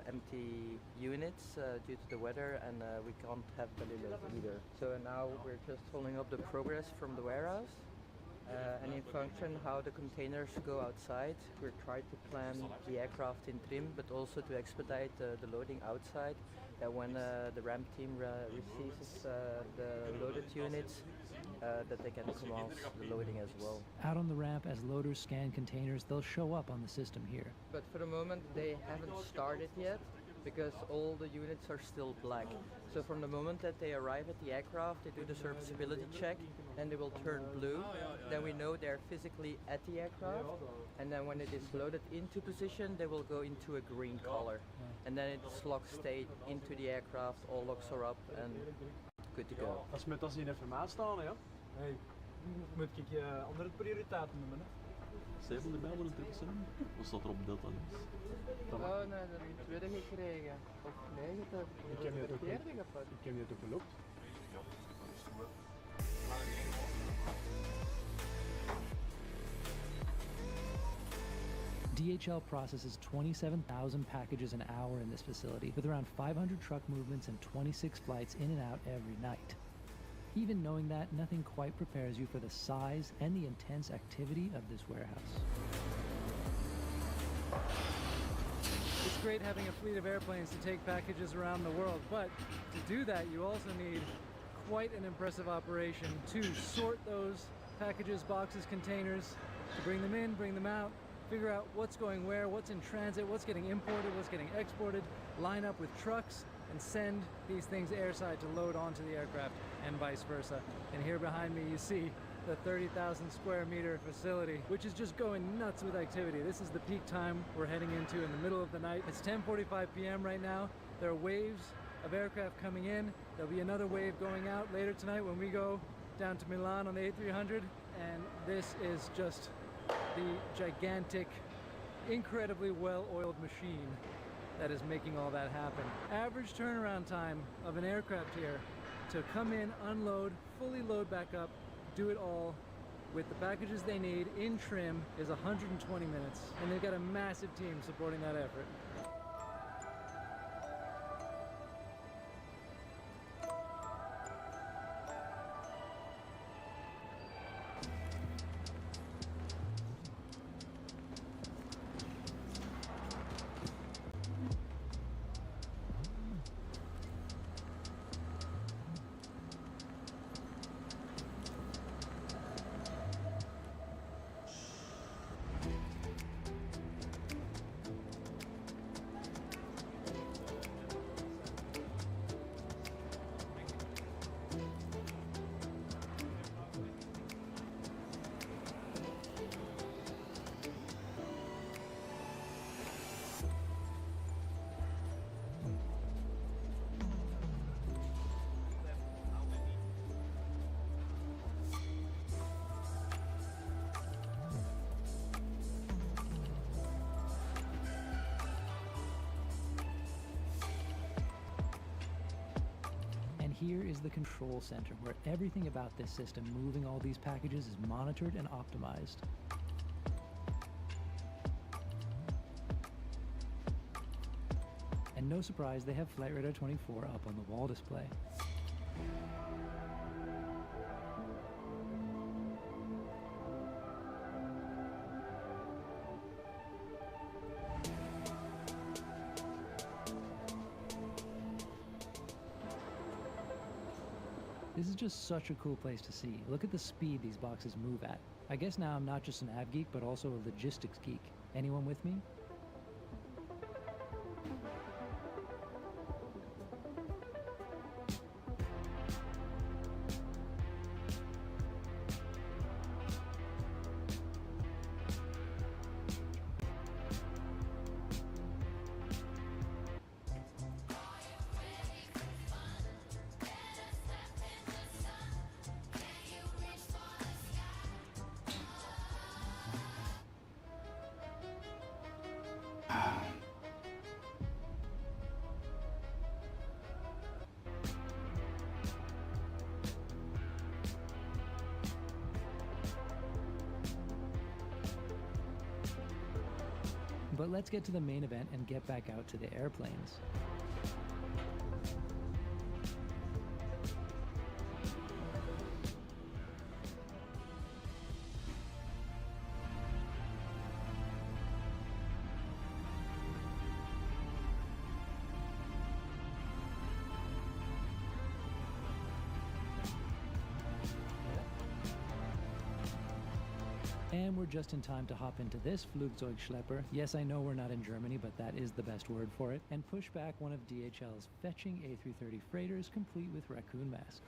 empty units due to the weather, and we can't have belly load either. So now we're just following up the progress from the warehouse and in function how the containers go outside. We're trying to plan the aircraft in trim, but also to expedite the loading outside, that when the ramp team receives the loaded units, that they can come off the loading as well. Out on the ramp, as loaders scan containers, they'll show up on the system here. But for the moment they haven't started yet because all the units are still black. So from the moment that they arrive at the aircraft, they do the serviceability check and they will turn blue. Then we know they're physically at the aircraft, and then when it is loaded into position, they will go into a green color. And then it's lock stayed into the aircraft, all locks are up and good to go. Als met als in een formaat staan, ja. Hey, moet ik andere prioriteiten noemen, hè? Zij van de mij voor een 777? Wat staat er op Delta News? Oh nee, dat heb ik tweede gekregen. Of nee, Ik heb net ook gepakt. Ik heb net ook gelokt. DHL processes 27,000 packages an hour in this facility, with around 500 truck movements and 26 flights in and out every night. Even knowing that, nothing quite prepares you for the size and the intense activity of this warehouse. It's great having a fleet of airplanes to take packages around the world, but to do that, you also need quite an impressive operation to sort those packages, boxes, containers, to bring them in, bring them out, figure out what's going where, what's in transit, what's getting imported, what's getting exported, line up with trucks, and send these things airside to load onto the aircraft, and vice versa. And here behind me you see the 30,000 square meter facility, which is just going nuts with activity. This is the peak time we're heading into in the middle of the night. It's 10:45 p.m. right now. There are waves of aircraft coming in. There'll be another wave going out later tonight when we go down to Milan on the A300, and this is just the gigantic, incredibly well-oiled machine that is making all that happen. Average turnaround time of an aircraft here to come in, unload, fully load back up, do it all with the packages they need in trim is 120 minutes, and they've got a massive team supporting that effort. Here is the control center, where everything about this system moving all these packages is monitored and optimized. And no surprise, they have Flight Radar 24 up on the wall display. This is just such a cool place to see. Look at the speed these boxes move at. I guess now I'm not just an av geek, but also a logistics geek. Anyone with me? But let's get to the main event and get back out to the airplanes. And we're just in time to hop into this Flugzeugschlepper. Yes, I know we're not in Germany, but that is the best word for it. And push back one of DHL's fetching A330 freighters, complete with raccoon mask.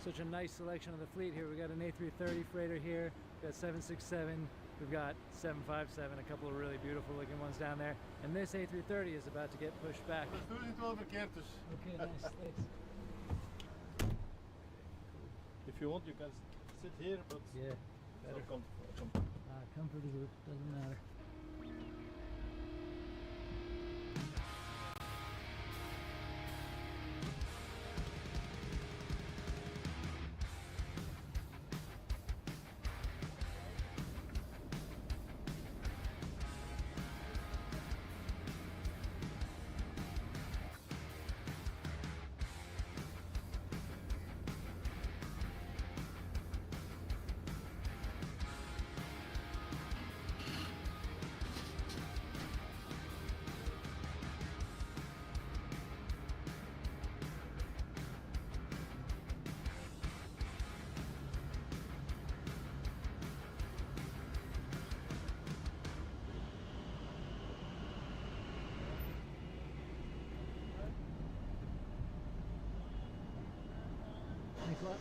Such a nice selection of the fleet here. We got an A330 freighter here, we've got 767, we've got 757, a couple of really beautiful looking ones down there. And this A330 is about to get pushed back. Okay, nice, thanks. If you want, you can sit here, but yeah, better. Comfort is it, doesn't matter. Thanks a lot.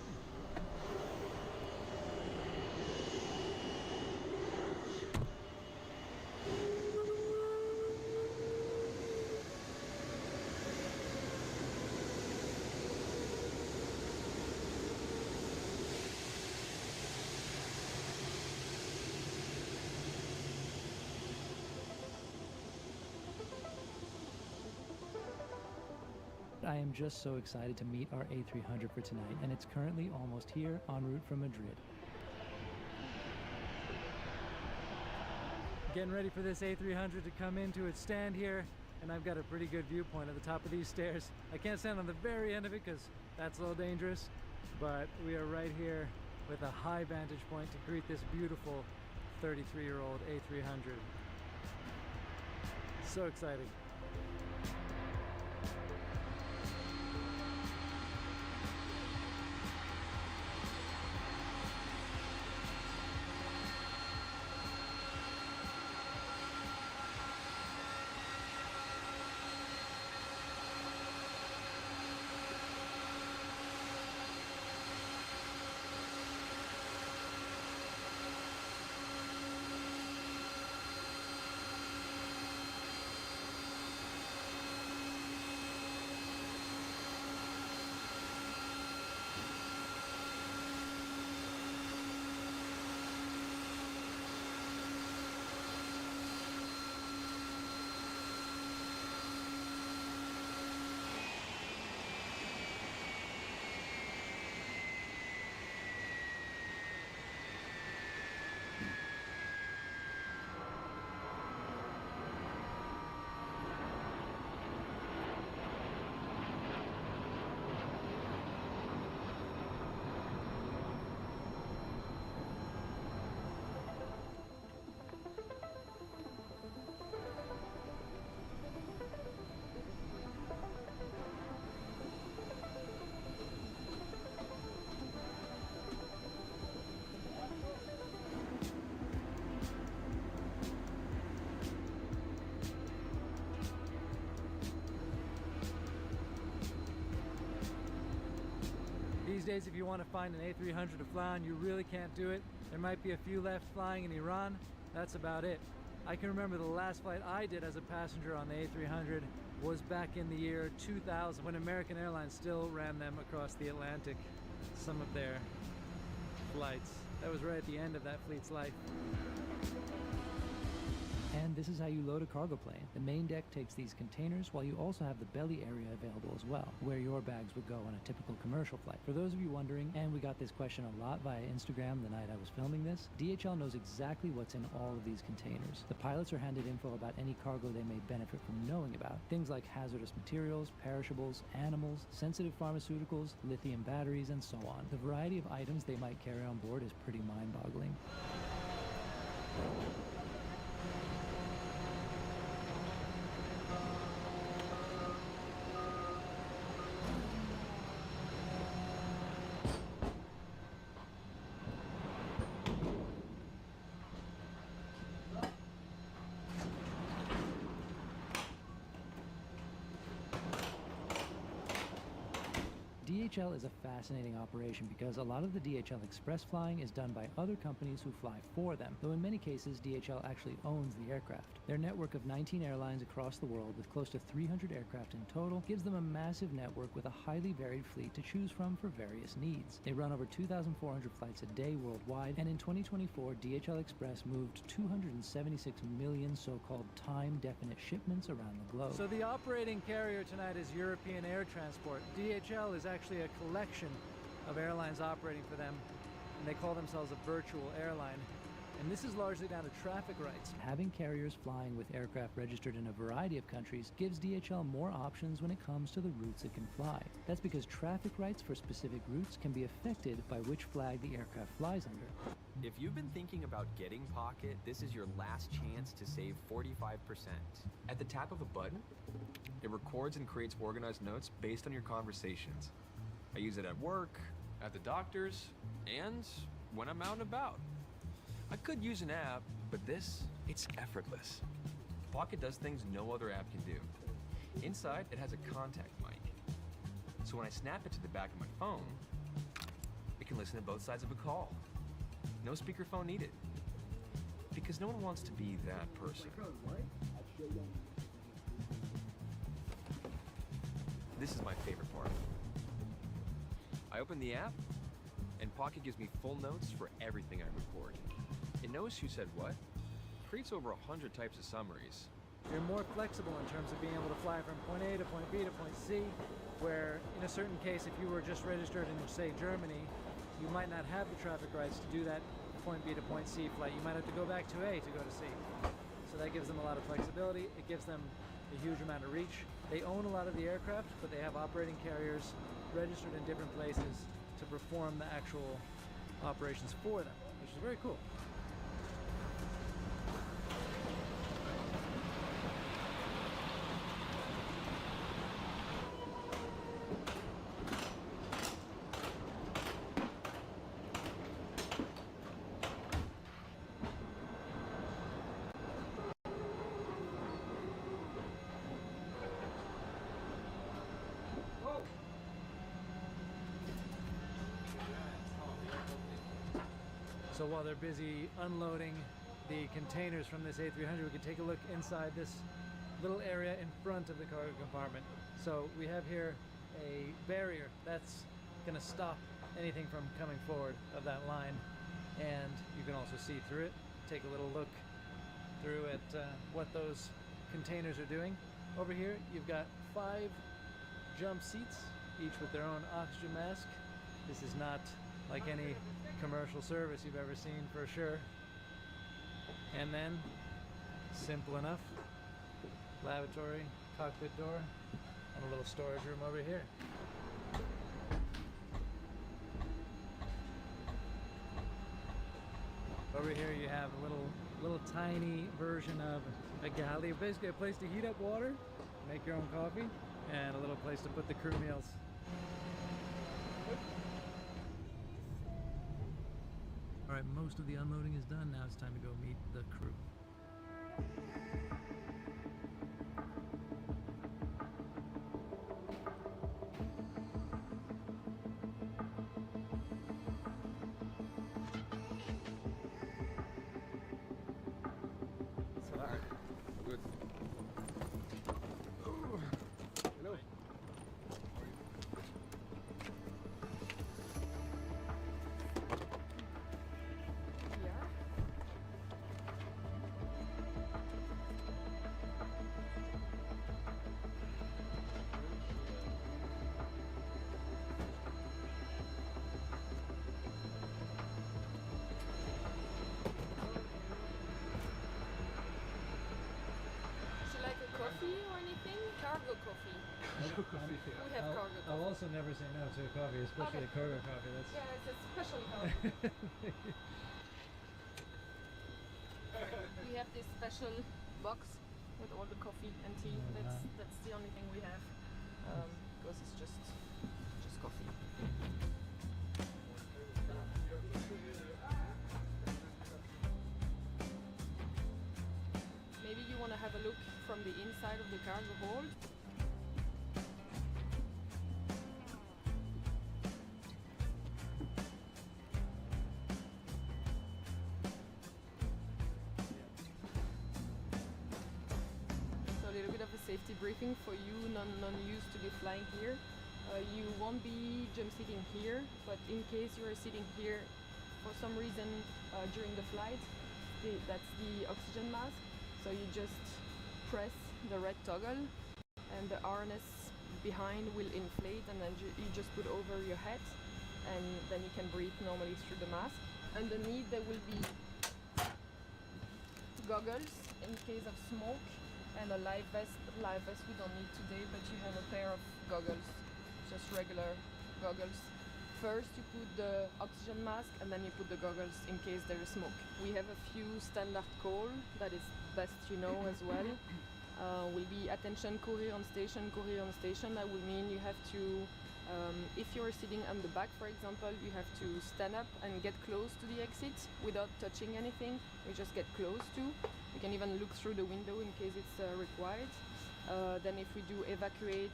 I am just so excited to meet our A300 for tonight, and it's currently almost here, en route from Madrid. Getting ready for this A300 to come into its stand here, and I've got a pretty good viewpoint at the top of these stairs. I can't stand on the very end of it because that's a little dangerous, but we are right here with a high vantage point to greet this beautiful 33-year-old A300. So exciting. These days, if you want to find an A300 to fly on, you really can't do it. There might be a few left flying in Iran. That's about it. I can remember the last flight I did as a passenger on the A300 was back in the year 2000, when American Airlines still ran them across the Atlantic, some of their flights. That was right at the end of that fleet's life. And this is how you load a cargo plane. The main deck takes these containers, while you also have the belly area available as well, where your bags would go on a typical commercial flight. For those of you wondering, and we got this question a lot via Instagram the night I was filming this, DHL knows exactly what's in all of these containers. The pilots are handed info about any cargo they may benefit from knowing about. Things like hazardous materials, perishables, animals, sensitive pharmaceuticals, lithium batteries, and so on. The variety of items they might carry on board is pretty mind-boggling. DHL is a fascinating operation because a lot of the DHL Express flying is done by other companies who fly for them, though in many cases DHL actually owns the aircraft. Their network of 19 airlines across the world with close to 300 aircraft in total gives them a massive network with a highly varied fleet to choose from for various needs. They run over 2,400 flights a day worldwide, and in 2024 DHL Express moved 276 million so-called time-definite shipments around the globe. So the operating carrier tonight is European Air Transport. DHL is actually a collection of airlines operating for them, and they call themselves a virtual airline. And this is largely down to traffic rights. Having carriers flying with aircraft registered in a variety of countries gives DHL more options when it comes to the routes it can fly. That's because traffic rights for specific routes can be affected by which flag the aircraft flies under. If you've been thinking about getting Pocket, this is your last chance to save 45%. At the tap of a button, it records and creates organized notes based on your conversations. I use it at work, at the doctor's, and when I'm out and about. I could use an app, but this, it's effortless. Pocket does things no other app can do. Inside, it has a contact mic. So when I snap it to the back of my phone, it can listen to both sides of a call. No speakerphone needed. Because no one wants to be that person. This is my favorite part. I open the app, and Pocket gives me full notes for everything I record. It knows who said what, creates over 100 types of summaries. You're more flexible in terms of being able to fly from point A to point B to point C, where in a certain case, if you were just registered in, say, Germany, you might not have the traffic rights to do that point B to point C flight. You might have to go back to A to go to C. So that gives them a lot of flexibility. It gives them a huge amount of reach. They own a lot of the aircraft, but they have operating carriers registered in different places to perform the actual operations for them, which is very cool. So while they're busy unloading the containers from this A300, we can take a look inside this little area in front of the cargo compartment. So we have here a barrier that's going to stop anything from coming forward of that line. And you can also see through it, take a little look through at what those containers are doing. Over here, you've got 5 jump seats, each with their own oxygen mask. This is not like any commercial service you've ever seen, for sure. And then, simple enough, lavatory, cockpit door, and a little storage room over here. Over here you have a little tiny version of a galley, basically a place to heat up water, make your own coffee, and a little place to put the crew meals. All right, most of the unloading is done. Now it's time to go meet the crew. We have cargo I'll coffee. also never say no to a coffee, especially a cargo coffee. That's Yeah, it's a special coffee. We have this special box with all the coffee and tea. That's the only thing we have because it's just coffee. Maybe you want to have a look from the inside of the cargo hold. So a little bit of a safety briefing for you non-used to be flying here. You won't be jump seating here, but in case you are sitting here for some reason during the flight, that's the oxygen mask. So you just press the red toggle and the harness behind will inflate, and then you just put over your head, and then you can breathe normally through the mask. Underneath there will be goggles in case of smoke, and a live vest. Live vest we don't need today, but you have a pair of goggles, just regular goggles. First you put the oxygen mask and then you put the goggles in case there is smoke. We have a few standard call that is best you know as well. Will be attention, courier on station, courier on station. That would mean you have to, if you're sitting on the back for example, you have to stand up and get close to the exit without touching anything. You just get close to. You can even look through the window in case it's required. Then if we do evacuate.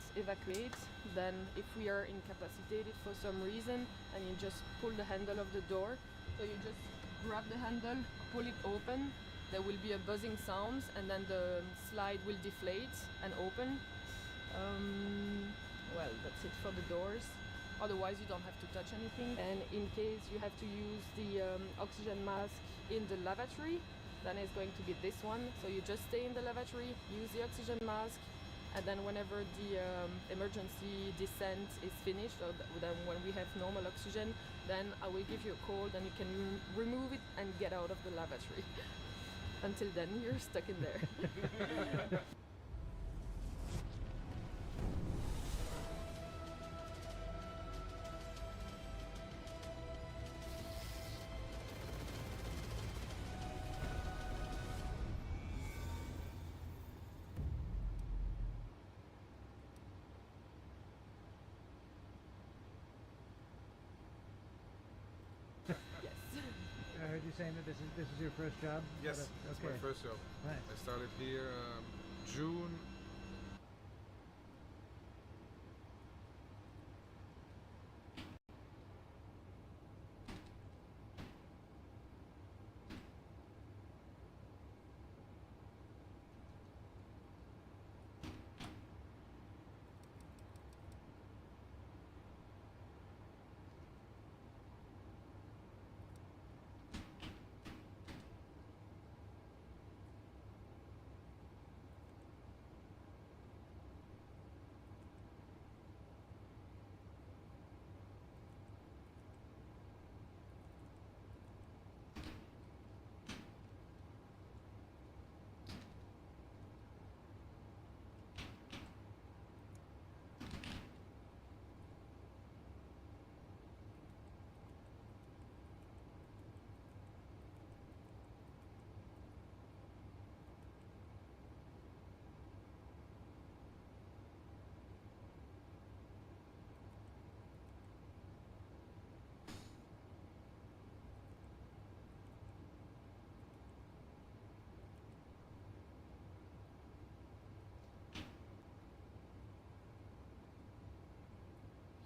Then if we are incapacitated for some reason and you just pull the handle of the door, so you just grab the handle, pull it open, there will be a buzzing sound and then the slide will deflate and open. Well, that's it for the doors. Otherwise you don't have to touch anything. And in case you have to use the oxygen mask in the lavatory, then it's going to be this one. So you just stay in the lavatory, use the oxygen mask, and then whenever the emergency descent is finished, or then when we have normal oxygen, then I will give you a call, then you can remove it and get out of the lavatory. Until then, you're stuck in there. I heard you saying that this is your first job? Yes, it's my first job. Nice. I started here June.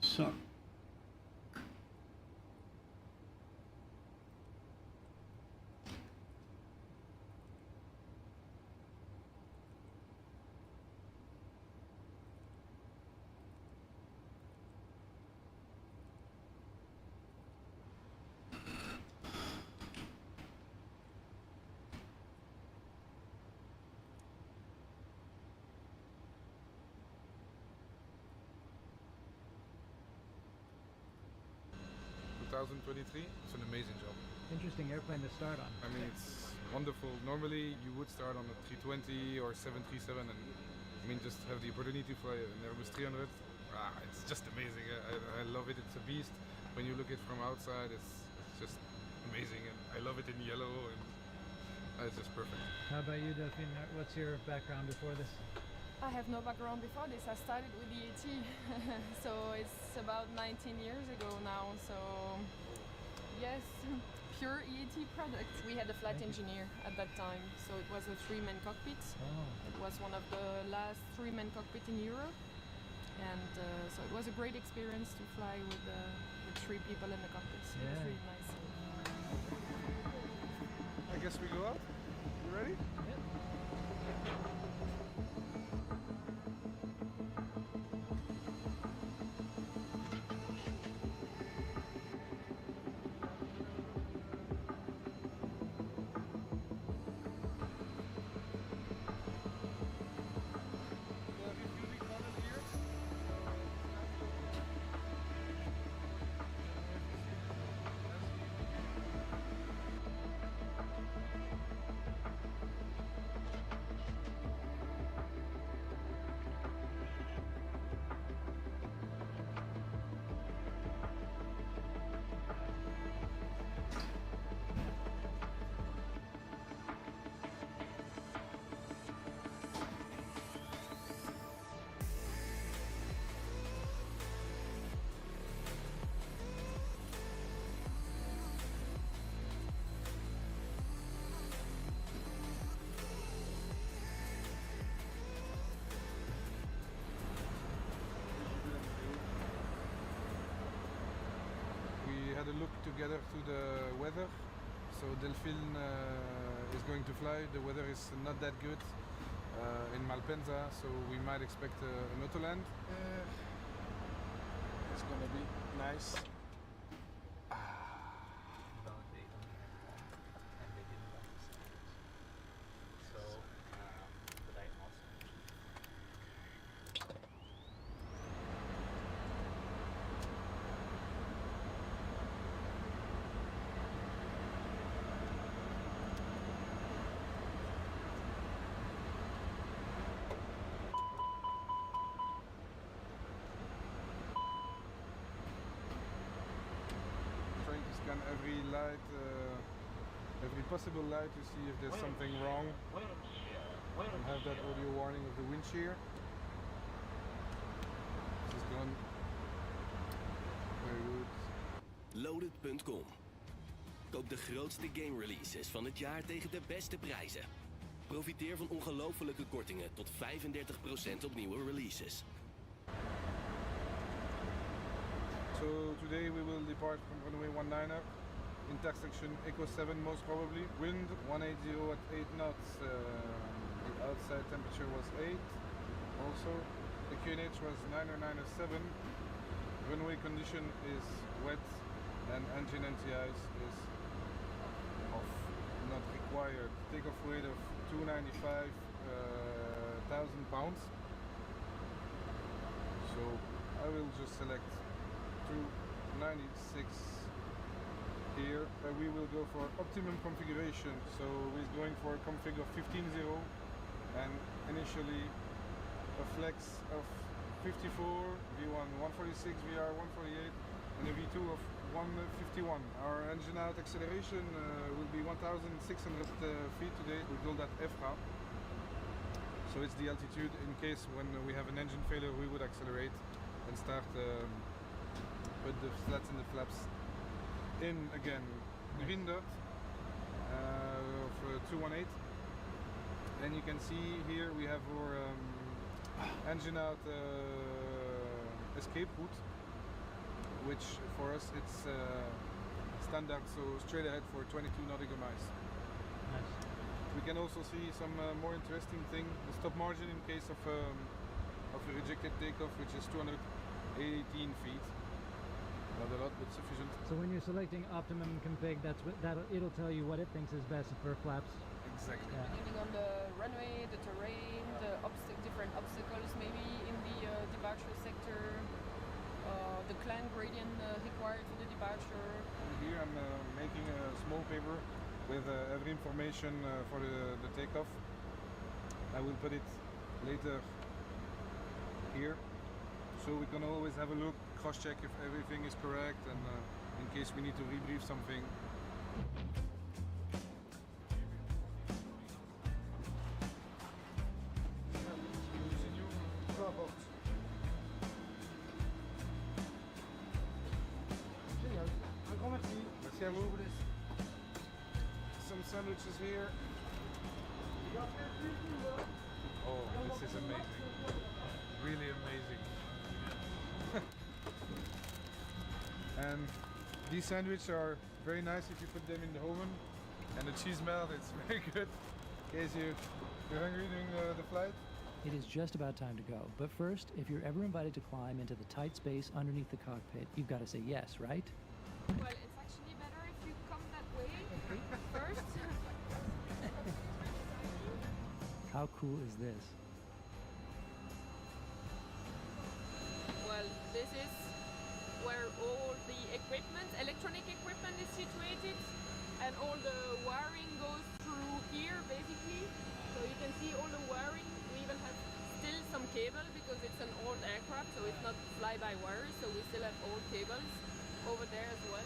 So. It's an amazing job. Interesting airplane to start on. I mean, it's wonderful. Normally you would start on a 320 or 737 and I mean, just have the opportunity to fly an Airbus 300. It's just amazing. I love it. It's a beast. When you look at it from outside, it's just amazing, and I love it in yellow, and it's just perfect. How about you, Delphine? What's your background before this? I have no background before this. I started with the AT, so it's about 19 years ago now. So yes, pure EAT product. We had a flight engineer at that time, so it was a 3-man cockpit. It was one of the last 3-man cockpit in Europe, and so it was a great experience to fly with 3 people in the cockpit. It was really nice. I guess we go out. You ready? Yep. We had a look together to the weather. So Delphine is going to fly. The weather is not that good in Malpensa, so we might expect an autoland. It's gonna be nice. Scan every light, every possible light to see if there's something wrong. And have that audio warning of the wind shear. This is gone. Very good. Loaded.com. Koop de grootste game releases van het jaar tegen de beste prijzen. Profiteer van ongelofelijke kortingen tot 35% op nieuwe releases. So today we will depart from runway 19er, intersection Echo 7 most probably. Wind 180 at 8 knots. The outside temperature was 8. Also, the QNH was 997. Runway condition is wet and engine anti-ice is off, not required. Takeoff weight of 295,000 pounds. So I will just select 296 here. We will go for optimum configuration, so we're going for a config of 15.0 and initially a flex of 54, V1 146, VR 148 and a V2 of 151. Our engine out acceleration will be 1,600 feet today. We call that EFRA. So it's the altitude in case when we have an engine failure we would accelerate and start put the slats and the flaps in again. Green dot for 218, and you can see here we have our engine out escape route, which for us it's standard, so straight ahead for 22 nautical miles. Nice. We can also see some more interesting thing, the stop margin in case of a rejected takeoff, which is 218 feet. Not a lot, but sufficient. So when you're selecting optimum config, it'll tell you what it thinks is best for flaps. Exactly. Yeah. Depending on the runway, the terrain, the different obstacles maybe in the departure sector, the climb gradient required for the departure. Here I'm making a small paper with every information for the takeoff. I will put it later here. So we can always have a look, cross-check if everything is correct, and in case we need to rebrief something. Merci à vous. Some sandwiches here. Oh, this is amazing. Really amazing. And these sandwiches are very nice if you put them in the oven. And the cheese melt, it's very good. In case you're hungry during the flight. It is just about time to go. But first, if you're ever invited to climb into the tight space underneath the cockpit, you've got to say yes, right? Well, it's actually better if you come that way first. How cool is this? Well, this is where all the equipment, electronic equipment is situated, and all the wiring goes through here basically. So you can see all the wiring. We even have still some cable because it's an old aircraft, so it's not fly-by-wire, so we still have old cables over there as well.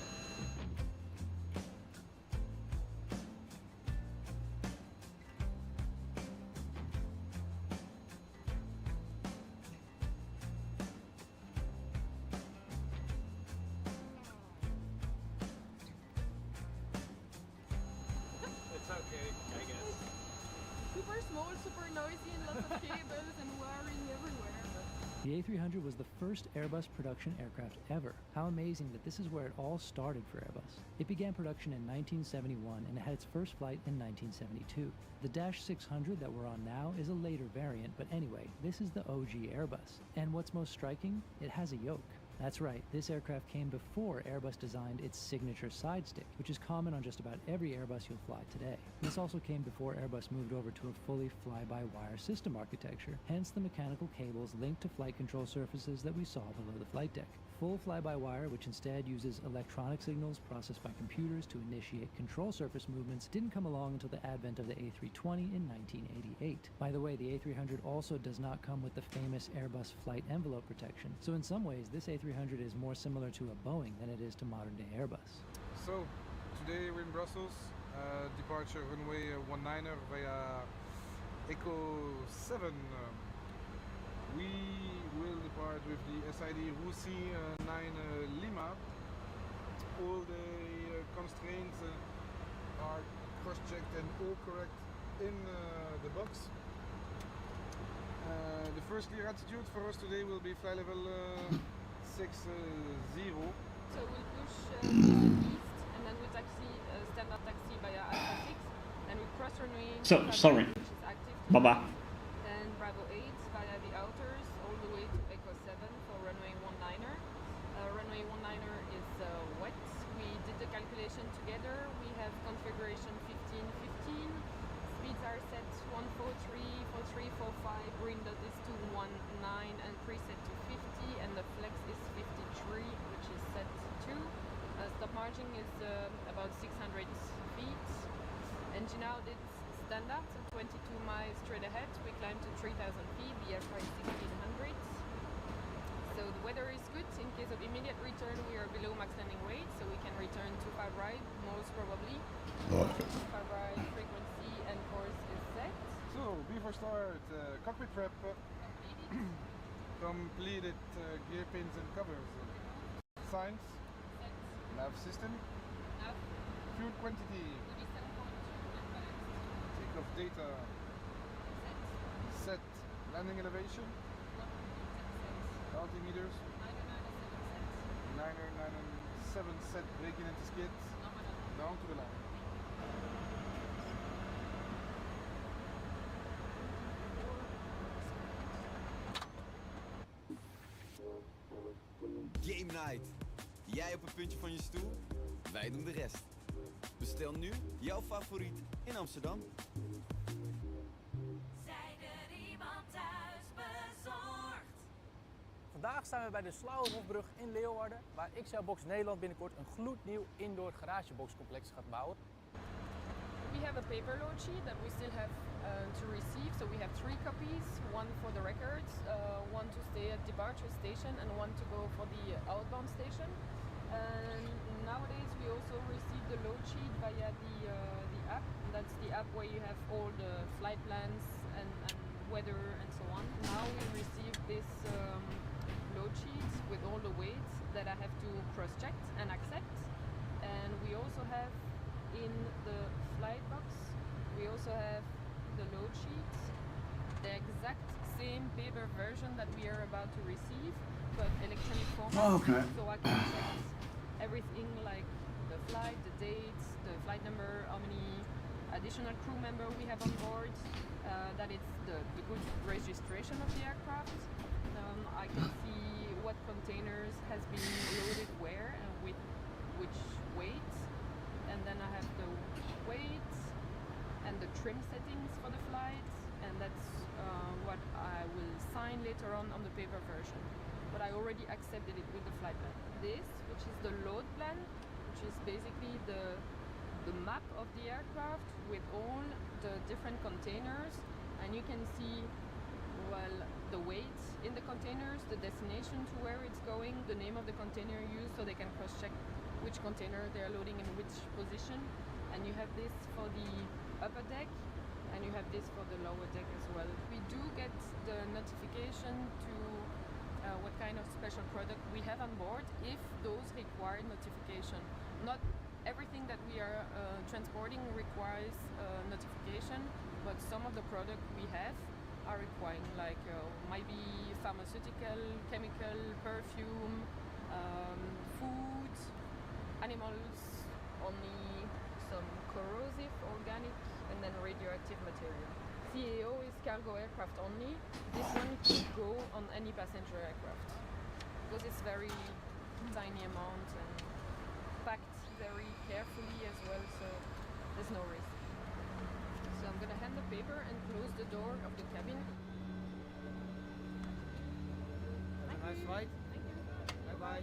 It's okay, I guess. Super small, super noisy, and lots of cables and wiring everywhere. The A300 was the first Airbus production aircraft ever. How amazing that this is where it all started for Airbus. It began production in 1971 and it had its first flight in 1972. The Dash 600 that we're on now is a later variant, but anyway, this is the OG Airbus. And what's most striking? It has a yoke. That's right, this aircraft came before Airbus designed its signature side stick, which is common on just about every Airbus you'll fly today. This also came before Airbus moved over to a fully fly-by-wire system architecture, hence the mechanical cables linked to flight control surfaces that we saw below the flight deck. Full fly-by-wire, which instead uses electronic signals processed by computers to initiate control surface movements, didn't come along until the advent of the A320 in 1988. By the way, the A300 also does not come with the famous Airbus flight envelope protection, so in some ways this A300 is more similar to a Boeing than it is to modern-day Airbus. So, today we're in Brussels, departure runway 19er via Echo 7. We will depart with the SID Roussi 9 Lima. All the constraints are cross-checked and all correct in the box. The first clear altitude for us today will be flight level 60. So we'll push east, and then we taxi, standard taxi via Alpha 6, and we cross runway. So, sorry. Which is active. Baba. Then Bravo 8 via the outers all the way to Echo 7 for runway 19er. Runway 19er is wet. We did the calculation together. We have configuration 15-15. Speeds are set 143, 43, 45. Green dot is 219 and preset to 50, and the flex is 53, which is set to. Stop margin is about 600 feet. Engine out is standard, so 22 miles straight ahead. We climb to 3,000 feet. The aircraft is 1,600. So the weather is good. In case of immediate return, we are below max landing weight, so we can return to 5 ride, most probably. 5 ride frequency and course is set. So, before start, cockpit prep. Completed gear pins and covers. Signs. Nav system. Fuel quantity. Takeoff data. Set. Landing elevation. Altimeters. 997 set. Braking and skid. Down to the line. Game night. Jij op een puntje van je stoel, wij doen de rest. Bestel nu jouw favoriet in Amsterdam. Zijn er iemand thuis bezorgd? Vandaag staan we bij de Slauwenhofbrug in Leeuwarden, waar XL Box Nederland binnenkort een gloednieuw indoor garageboxcomplex gaat bouwen. We we have a paper load sheet that we still have to receive. So we have 3 copies, one for the records, one to stay at departure station, and one to go for the outbound station. And nowadays we also receive the load sheet via the app. That's the app where you have all the flight plans and weather and so on. Now we receive this load sheet with all the weights that I have to cross-check and accept. And we also have in the flight box, we also have the load sheet, the exact same paper version that we are about to receive, but electronic format. Okay. So I can check everything like the flight, the dates, the flight number, how many additional crew member we have on board, that it's the good registration of the aircraft. I can see what containers has been loaded where and with which weight, and then I have the weight and the trim settings for the flight, and that's what I will sign later on the paper version. But I already accepted it with the flight plan. This, which is the load plan, which is basically the map of the aircraft with all the different containers, and you can see, well, the weight in the containers, the destination to where it's going, the name of the container used, so they can cross-check which container they're loading in which position. And you have this for the upper deck, and you have this for the lower deck as well. We do get the notification to what kind of special product we have on board if those require notification. Not everything that we are transporting requires notification, but some of the product we have are requiring, like might be pharmaceutical, chemical, perfume, food, animals, only some corrosive, organic, and then radioactive material. CAO is cargo aircraft only. This one could go on any passenger aircraft because it's very tiny amount and packed very carefully as well, so there's no risk. So I'm gonna hand the paper and close the door of the cabin. Have a nice flight. Thank you. Bye-bye.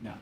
Ja.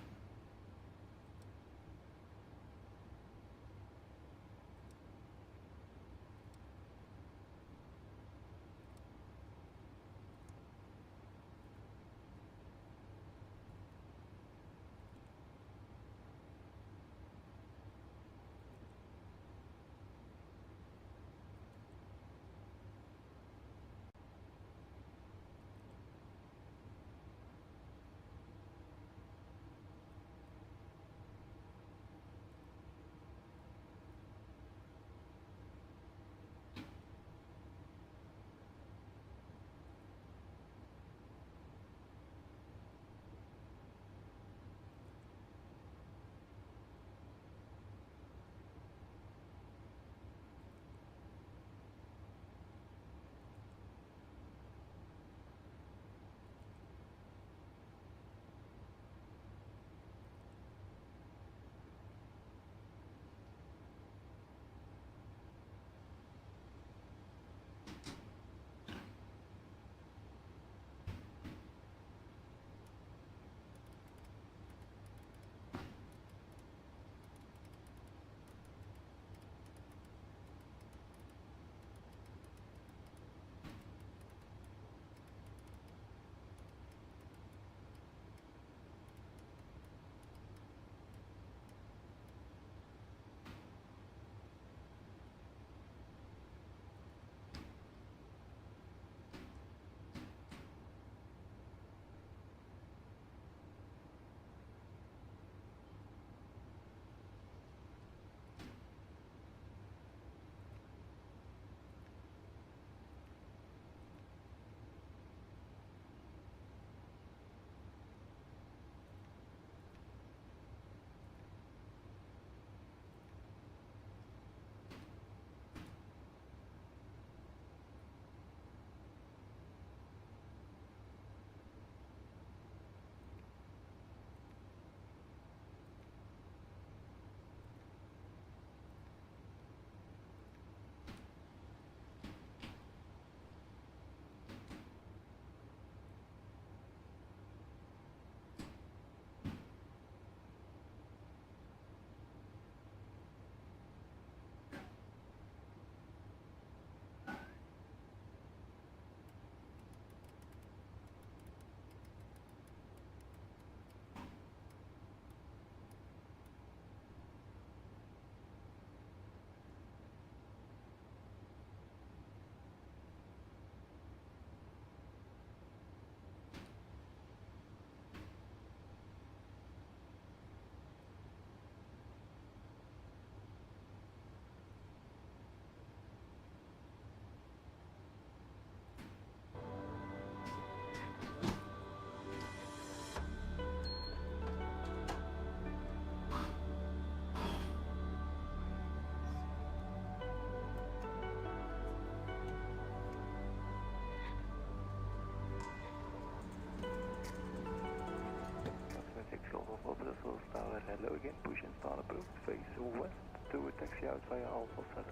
Hello again, push and start approved, face west to a taxi out via Alpha 7.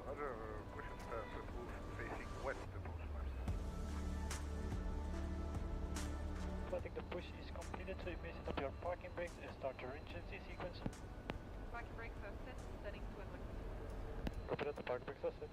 Roger, push and start approved, facing west to Postmaster. I think the push is completed, so you may set up your parking brakes and start your emergency sequence. Parking brakes are set, setting to emergency. Copy that, the parking brakes are set.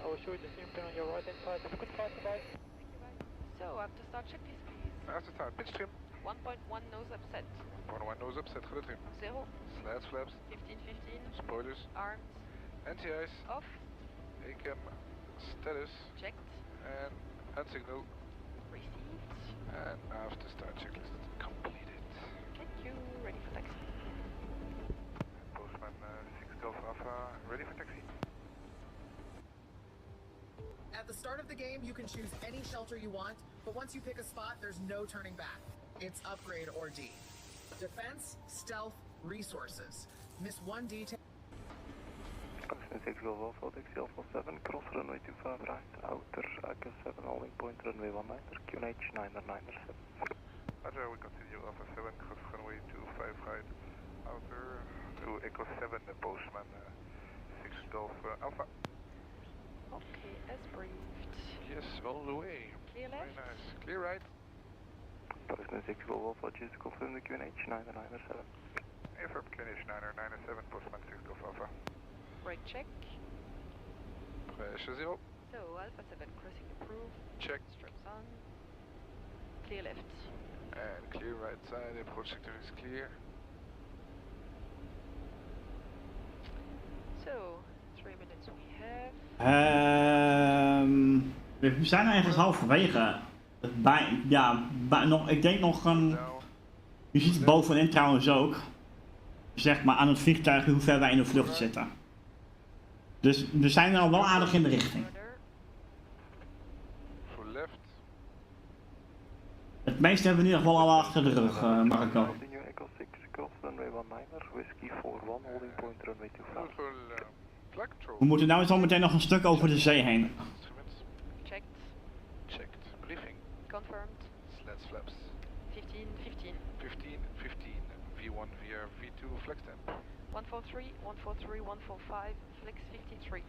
I'll show you the same pin on your right hand side. Have a good flight, bye. Thank you, bye. So, after start checklist, please. After start, pitch trim. 1.1 nose upset. 1.1 nose upset, good trim. 0. Slats flaps. 15. Spoilers. Arms. Anti-ice. Off. ACAM status. Checked. And hand signal. Received. And after start checklist completed. Thank you. Ready for taxi. Postman 6 Golf Alpha, ready for taxi. At the start of the game, you can choose any shelter you want, but once you pick a spot, there's no turning back. It's upgrade or D. Defense, stealth, resources. Miss one detail. 6 Golf Alpha, taxi Alpha 7, cross runway 25 right, outer Echo 7, holding point runway 19, QNH 997. Roger, we continue Alpha 7, cross runway 25 right, outer to Echo 7, the postman 6 Golf Alpha. Okay, as briefed. Yes, all the way. Clear left? Very nice. Clear right. Postman 6 Golf Alpha, just to confirm the QNH 997. Affirm QNH 997, postman 6 Golf Alpha. Brake check. Pressure 0. So, Alpha 7 crossing approved. Check. Straps on. Clear left. And clear right side, approach sector is clear. So, 3 minutes we have. We zijn ergens halverwege. Ik denk nog een... Je ziet het bovenin trouwens ook. Zeg maar aan het vliegtuig hoe ver wij in de vlucht zitten. Dus we zijn al wel aardig in de richting. For left. Het meeste hebben we in ieder geval al achter de rug, Marco. Continue Echo 6, cross runway 19er, whiskey 41, holding point runway 25. We moeten nou zo meteen nog een stuk over de zee heen. Checked. Checked. Briefing. Confirmed. Slats flaps. 15, 15. 15, 15. V1 via V2 flex temp. 143, 143, 145, flex 53.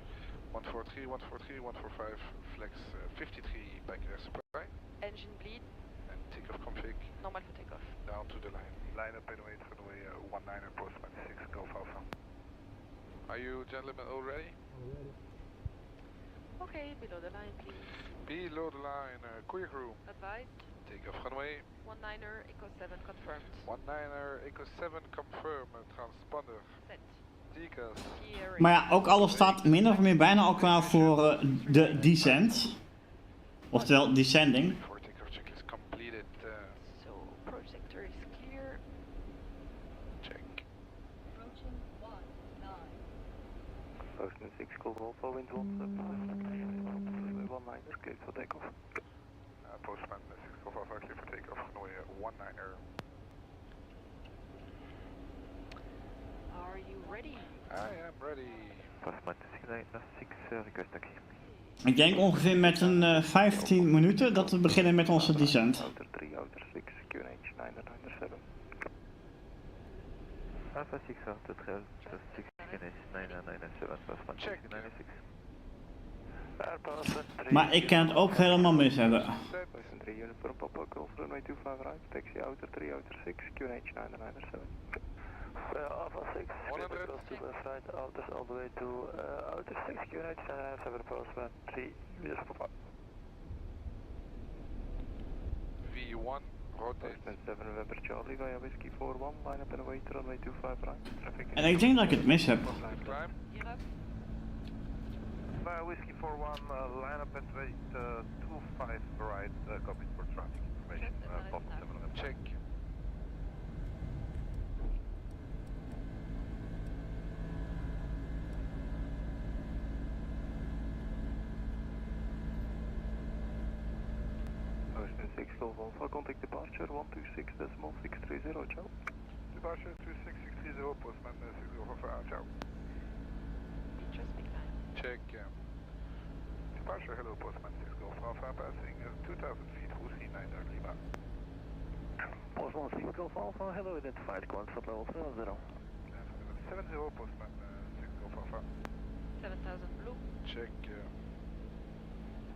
143, 143, 145, flex 53, back air supply. Engine bleed. And takeoff config. Normal for takeoff. Down to the line. Line up and wait for the way 19er postman 6 Golf Alpha. Are you gentlemen all ready? Okay, below the line please. Below the line, clear crew. Advised. Takeoff runway. 19er, Echo 7 confirmed. 19er, Echo 7 confirm, transponder. Set. Decals. Maar ja, ook alles staat min of meer bijna al klaar voor de descent. Oftewel descending. Before takeoff checklist completed. So, approach sector is clear. Check. Approaching 19. Postman 6 Golf Alpha, wind 17, runway 19er, cleared for takeoff. Postman 6 Golf Alpha, clear for takeoff, runway 19er. Are you ready? I am ready. Postman 6 request taxi. Ik denk ongeveer met een 15 minuten dat we beginnen met onze descent. Outer 3, outer 6, QNH 997. Alpha 6, outer 3, outer 6, QNH 997, postman 696. Maar ik kan het ook helemaal mis hebben. Postman 3, uniform, Papa Golf, runway 25 right, taxi outer 3, outer 6, QNH 997. Alpha 6, cross to left right, outers all the way to outer 6, QNH 997, postman 3, meters Papa. V1, rotate. Postman 7 November Charlie via whiskey 41, line up and await, runway 25 right, traffic. En ik denk dat ik het mis heb. Climb. Hierop. Whiskey 41, line up and wait 25 right, copy for traffic information. Pop 7 November. Check. Postman 6 Golf Alpha, contact departure 126.630, ciao. Departure 26630, postman 6 Golf Alpha, ciao. Check. Departure, hello, postman 6 Golf Alpha, passing 2000 feet, Rusi 9 Lima. Postman 6 Golf Alpha, hello, identified, contact level 70. 70, postman 6 Golf Alpha. 7000 blue. Check.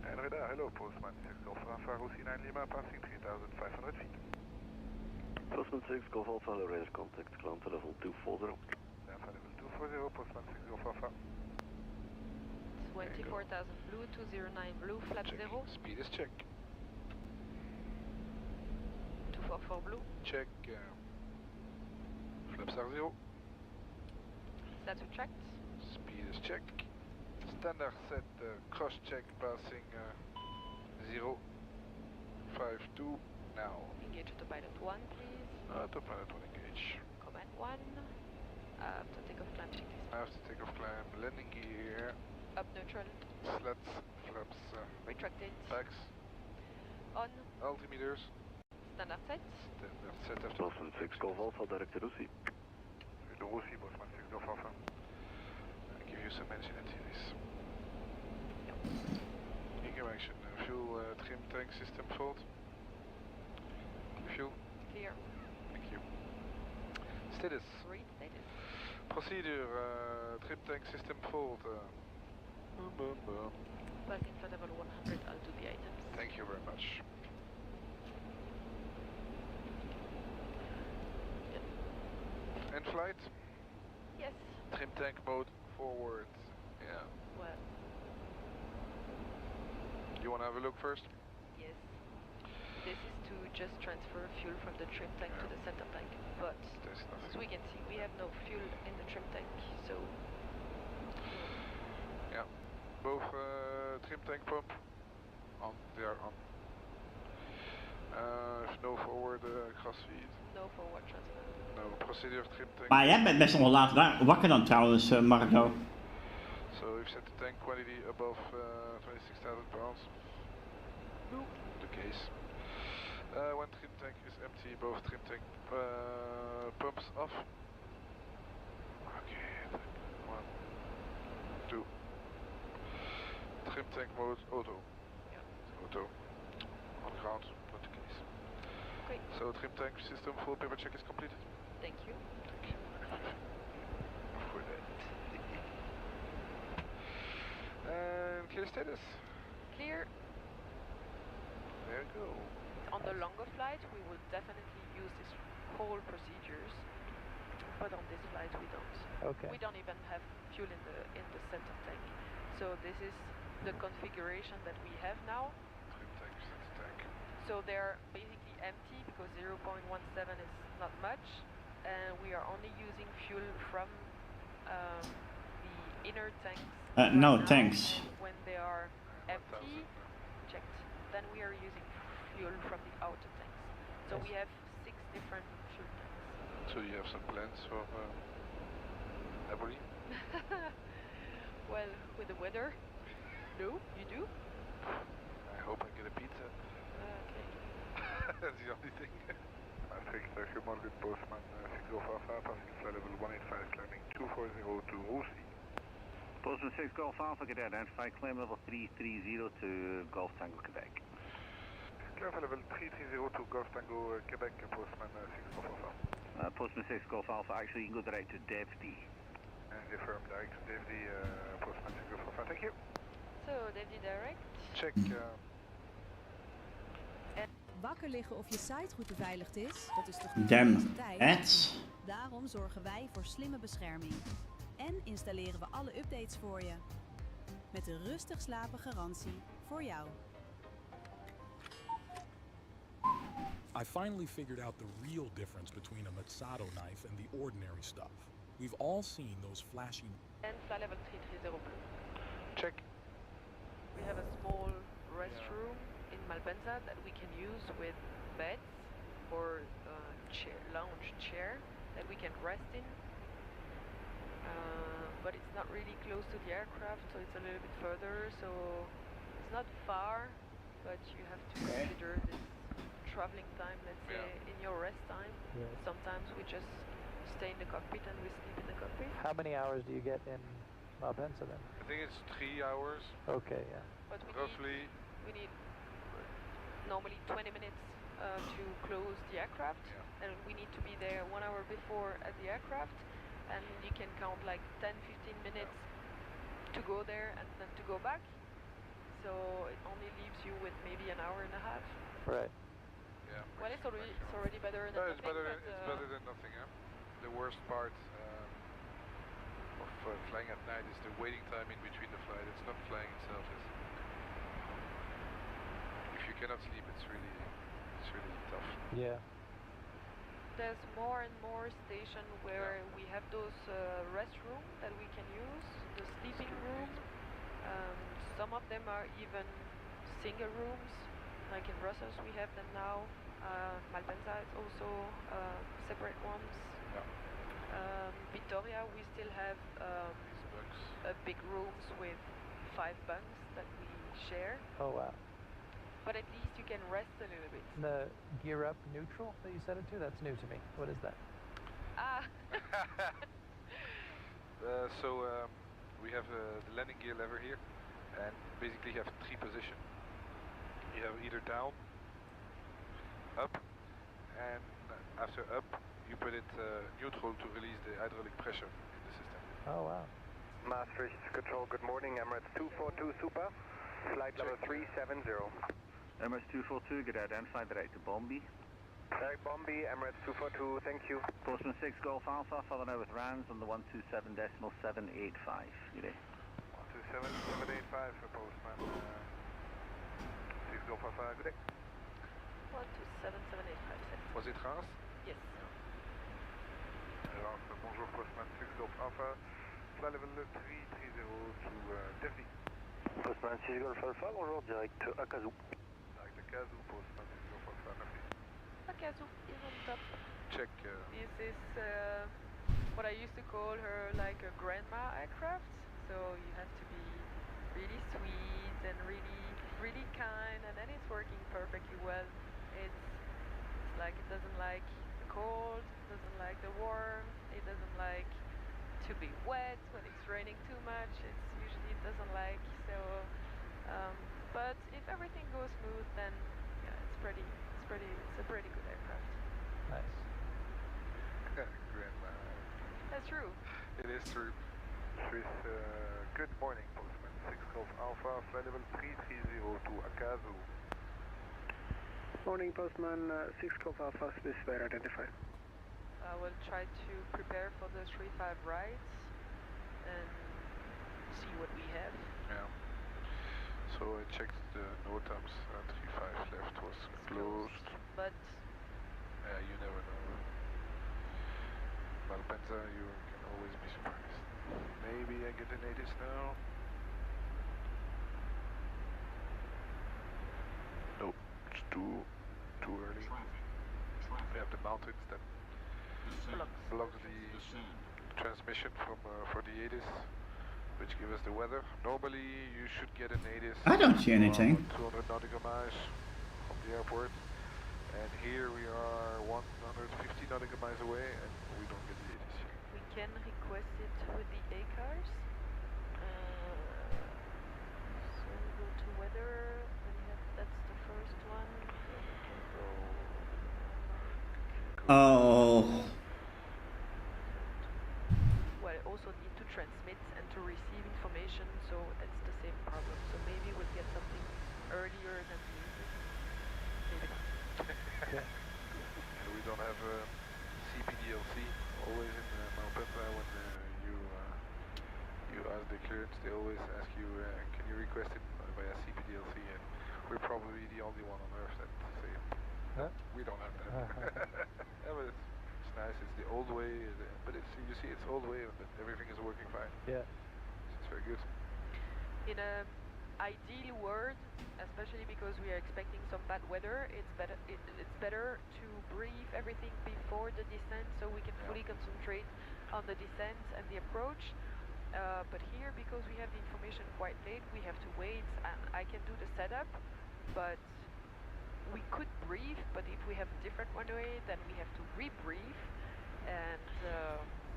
And radar, hello, postman 6 Golf Alpha, Rusi 9 Lima, passing 3500 feet. Postman 6 Golf Alpha, hello, radar contact, climb to level 240. Level 240, postman 6 Golf Alpha. 24,000 blue, 209 blue, flap Check. 0. Speed is check. 244 blue. Check. Flaps are 0. Status checked. Speed is check. Standard set cross check passing 0. 52 now. Engage autopilot 1, please. Autopilot 1 engage. Command 1. After takeoff climb checklist. After takeoff climb, landing gear. Up neutral. Slats, flaps, Retracted. backs. On. Altimeters. Standard set. Standard set after. Postman 6 Golf Alpha, direct to Rusi. The Rusi, postman 6 Golf Alpha. I give you so mention it, please. Information, fuel trim tank system fault. Fuel. Clear. Thank you. Status. Read status. Procedure, trim tank system fault. Parking flight level 100, I'll do the items. Thank you very much. And flight? Yes. Trim tank mode forward. Yeah. Well. You wanna have a look first? Yes. This is to just transfer fuel from the trim tank to the center tank. But as we can see, we have no fuel in the trim tank, so. Yeah. Both trim tank pump on. They are on. No forward cross feed. No forward transfer. No procedure trim tank. Maar jij bent best wel laat wakker dan trouwens, Marco. So we've set the tank quantity above 26,000 pounds. No. The case. When trim tank is empty, both trim tank pumps off. Okay. 1, 2. Trim tank mode auto. Yeah. Auto. On ground, not the case. Okay. So trim tank system full paper check is completed. Thank you. Thank you. For that. And clear status. Clear. There you go. On the longer flight, we will definitely use this whole procedures, but on this flight we don't. Okay. We don't even have fuel in the center tank. So this is the configuration that we have now. Trim tank, center tank. So they're basically empty because 0.17 is not much, and we are only using fuel from the inner tanks. No, now, thanks. and when they are empty, checked, then we are using fuel from the outer tanks. So we have 6 different fuel tanks. So you have some plans for Napoli? Well, with the weather, no, you do? I hope I get a pizza. Okay. That's the only thing. Good morning, Postman 6 Golf Alpha, passing flight level 185, climbing 2402 Roosy. Postman 6 Golf Alpha, get identified, climb level 330 to Golf Tango, Quebec. Climb level 330 to Golf Tango, Quebec, Postman 6 Golf Alpha. Postman 6 Golf Alpha, actually you can go direct to Dev D. Affirm direct to Dev D, Postman 6 Golf Alpha, thank you. So, Dev D direct. Check. Wakker liggen of je siteroute beveiligd is, dat is toch niet Damn deze tijd? it. Daarom zorgen wij voor slimme bescherming. En installeren we alle updates voor je. Met een rustig slapen garantie voor jou. I finally figured out the real difference between a Matsado knife and the ordinary stuff. We've all seen those flashy... And flight level 330 blue. Check. We have a small restroom in Malpensa that we can use with beds or lounge chair that we can rest in. But it's not really close to the aircraft, so it's a little bit further, so it's not far, but you have to consider this traveling time, let's say, in your rest time. Yeah. Sometimes we just stay in the cockpit and we sleep in the cockpit. How many hours do you get in Malpensa then? I think it's 3 hours. Okay, yeah. But roughly. We need normally 20 minutes to close the aircraft, and we need to be there 1 hour before at the aircraft, and you can count like 10-15 minutes to go there and then to go back, so it only leaves you with maybe an hour and a half. Right. Yeah. Well, it's already better than it's nothing, better than nothing, yeah. The worst part of flying at night is the waiting time in between the flight. It's not flying itself. If you cannot sleep, it's really tough. Yeah. There's more and more stations where we have those restrooms that we can use, the sleeping rooms. Some of them are even single rooms, like in Brussels we have them now. Malpensa is also separate ones. Victoria we still have big rooms with 5 bunks that we share. Oh wow. But at least you can rest a little bit. The gear up neutral that you set it to, that's new to me. What is that? Ah. we have the landing gear lever here, and basically you have 3 positions. You have either down, up, and after up, you put it neutral to release the hydraulic pressure in the system. Oh wow. Maastricht Control, good morning, Emirates 242 Super, flight level 370. Emirates 242, good identified direct to Bombay. Direct Bombay, Emirates 242, thank you. Postman 6 Golf Alpha, following out with RANS on the 127.785. Good day. 127.785 for Postman. 6 Golf Alpha, good day. 127.785. Was it RANS? Yes. RANS, bonjour Postman 6 Golf Alpha, flight level 330 to Delhi. Postman 6 Golf Alpha, bonjour, direct Akazoo. Direct Akazoo, Postman 6 Golf Alpha, merci. Akazoo is on top. Check. This is what I used to call her like a grandma aircraft. So you have to be really sweet and really kind, and then it's working perfectly well. It's like it doesn't like the cold, doesn't like the warm, it doesn't like to be wet when it's raining too much. It's usually it doesn't like so. But if everything goes smooth, then yeah, it's a pretty good aircraft. Nice. Grandma. That's true. It is true. Swiss, good morning, Postman 6 Golf Alpha, flight level 330 to Akazoo. Morning, Postman 6 Golf Alpha, specified identified. I will try to prepare for the 3-5 rides and see what we have. Yeah. So I checked the NOTAMs, 3-5 left was closed. But you never know. Malpensa, you can always be surprised. Maybe I get the natives now. Nope, it's too early. We have the mountains that blocks the transmission from for the ATIS, which give us the weather. Normally you should get a ATIS. I don't see anything. 200 nautical miles from the airport, and here we are 150 nautical miles away, and we don't get the ATIS. we can request it with the ACARS. So we go to weather, and that's the first one. Then we can go. Oh. Well, also need to transmit and to receive information, so it's the same problem. So maybe we'll get something earlier than needed. Maybe not. And we don't have CPDLC. Always in Malpensa when you ask the clearance, they always ask you, can you request it via CPDLC? And we're probably the only one on Earth that say, we don't have that. Yeah, but it's nice. It's the old way, but it's you see, it's old way, but everything is working fine. Yeah. It's very good. In an ideal world, especially because we are expecting some bad weather, it's better to brief everything before the descent so we can fully concentrate on the descent and the approach. But here, because we have the information quite late, we have to wait, and I can do the setup, but we could brief, but if we have a different runway, then we have to rebrief, and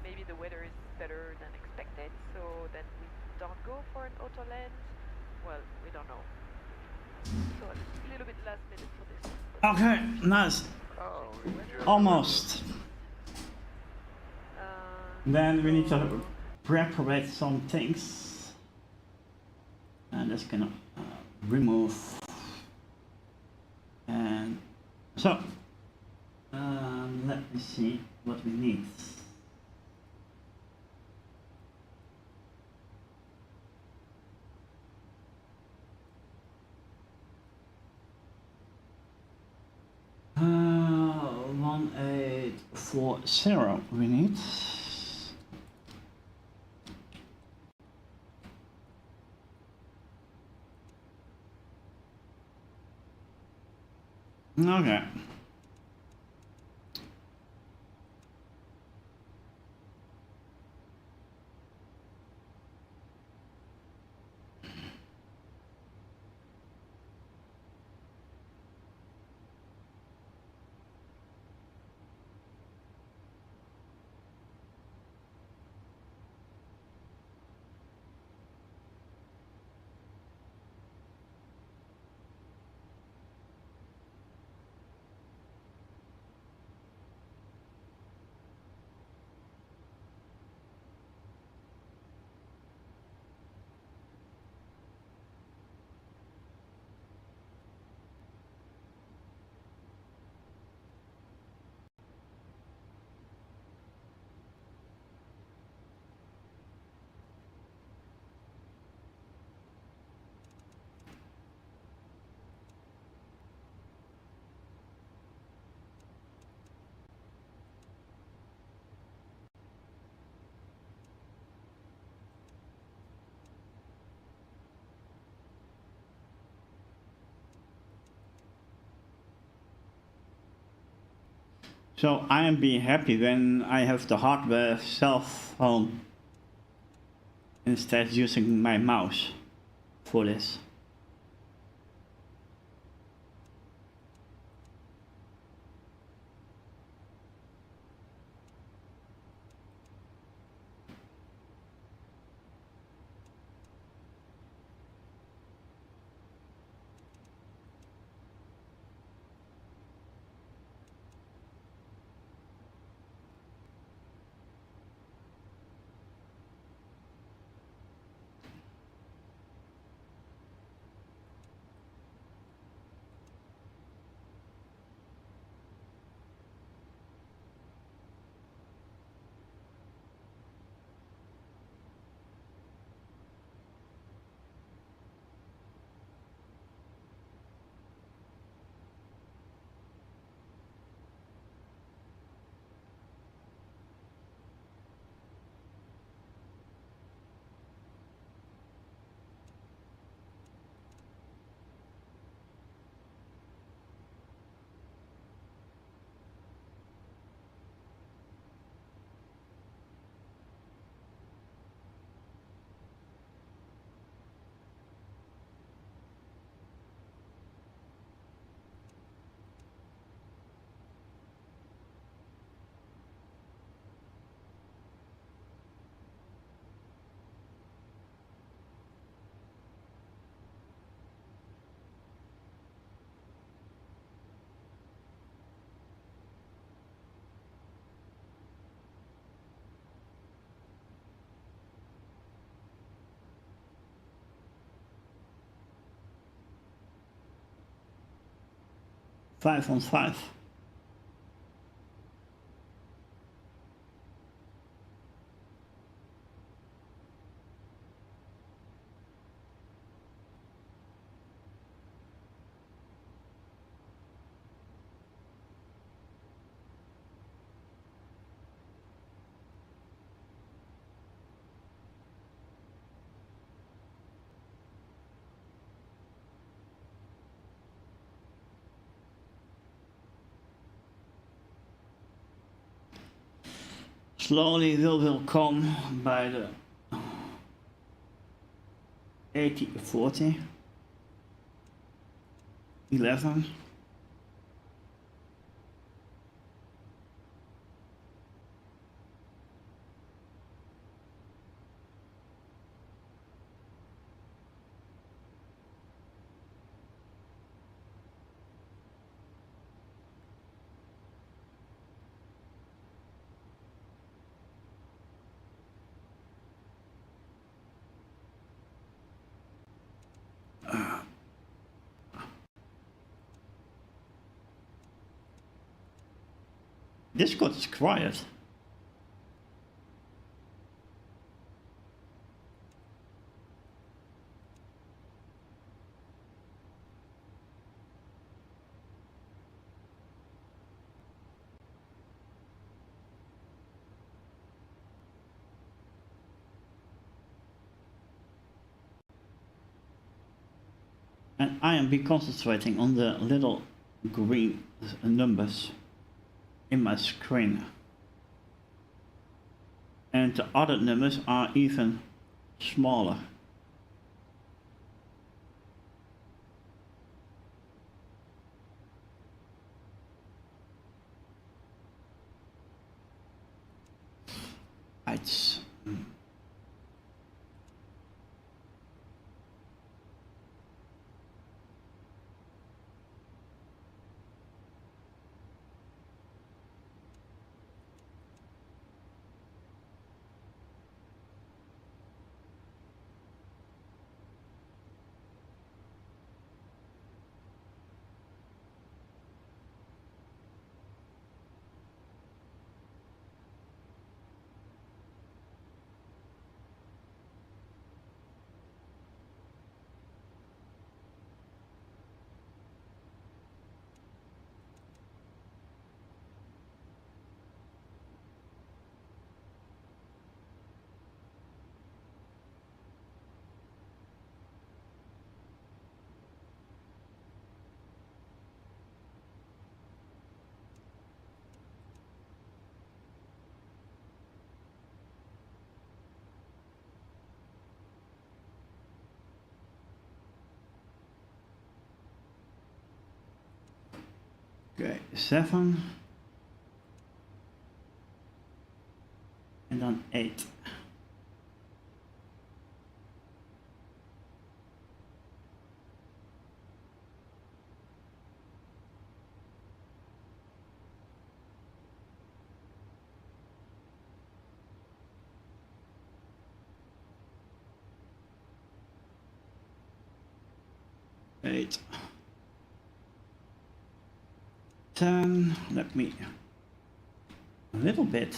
maybe the weather is better than expected, so then we don't go for an auto land. Well, we don't know. So a little bit last minute for this. Okay, nice. Almost. Then we need to preparate some things. And this can remove. And so, let me see what we need. Uh, 1840 we need. Okay. So I am being happy when I have the hardware cell phone instead using my mouse for this. Five on five. Slowly we will come by the 80, 40, 11. Discord is quiet. And I am be concentrating on the little green numbers in my screen. And the other numbers are even smaller. It's Oké, 7. En dan 8. Eight. 10. Let me a little bit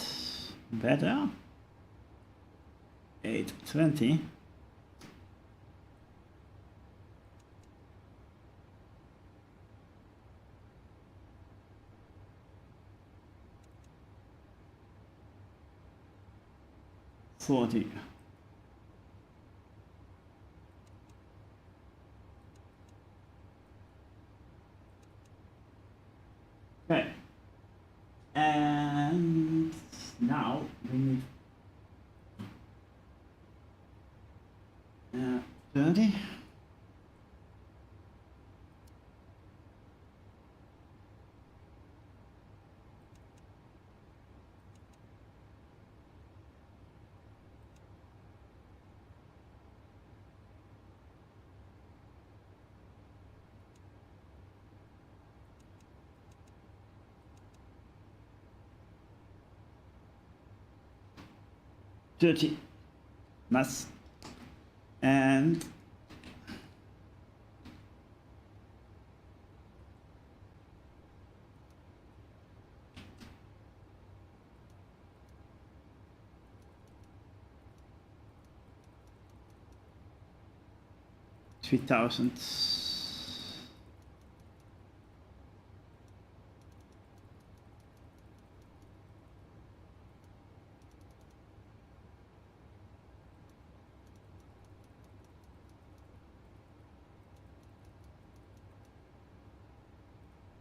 better. 8, 20. $40. Okay, and now we need 30. $30. Nice. And $3,000.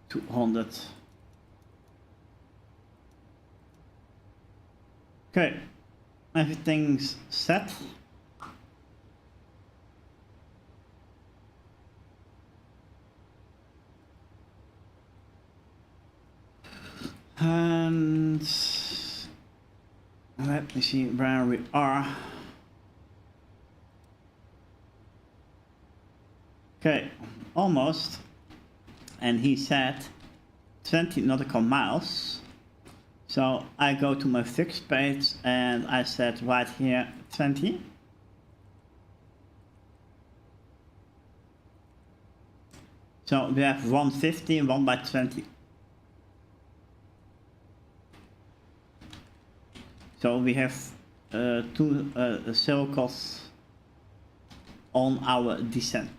$200. Okay, everything's set. And let me see where we are. Okay, almost. And he said 20 nautical miles. So I go to my fixed page and I said right here 20. So we have 150 and 1 by 20. So we have two circles on our descent.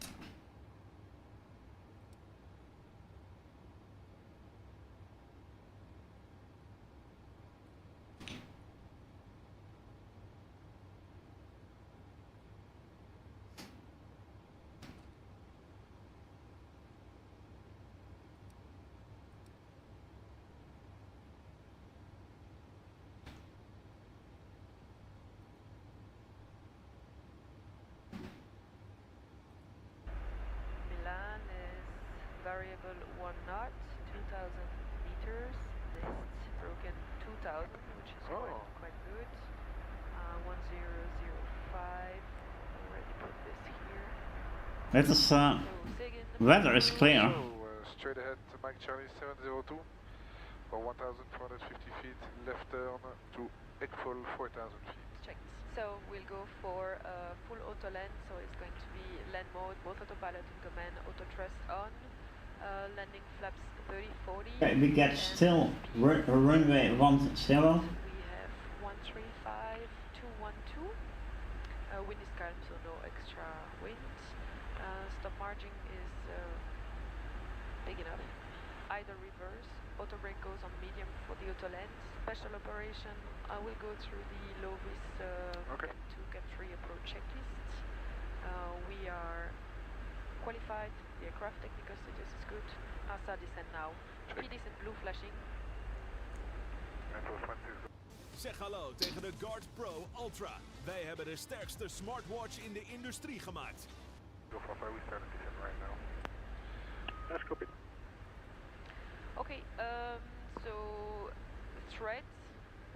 Variable 1 knot, 2,000 meters. It's broken 2,000, which is quite good. 1005. Already put this here. Let us. Weather is clear. Straight ahead to Mike Charlie 702 for 1,450 feet. Left turn to Eckful 4,000 feet. Checked. So we'll go for full auto land. So it's going to be land mode, both autopilot and command, auto thrust on. Landing flaps 30-40. Okay, we get still runway 10. We have 135-212. Wind is calm, so no extra wind. Stop margin is big enough. Either reverse. Auto brake goes on medium for the auto land. Special operation, I will go through the low risk Cam 2, Cam 3 approach checklist. We are qualified. The aircraft technical status is good. ASA descent now. Speed is in blue flashing. Zeg hallo tegen de Guard Pro Ultra. Wij hebben de sterkste smartwatch in de industrie gemaakt. Okay, so threats,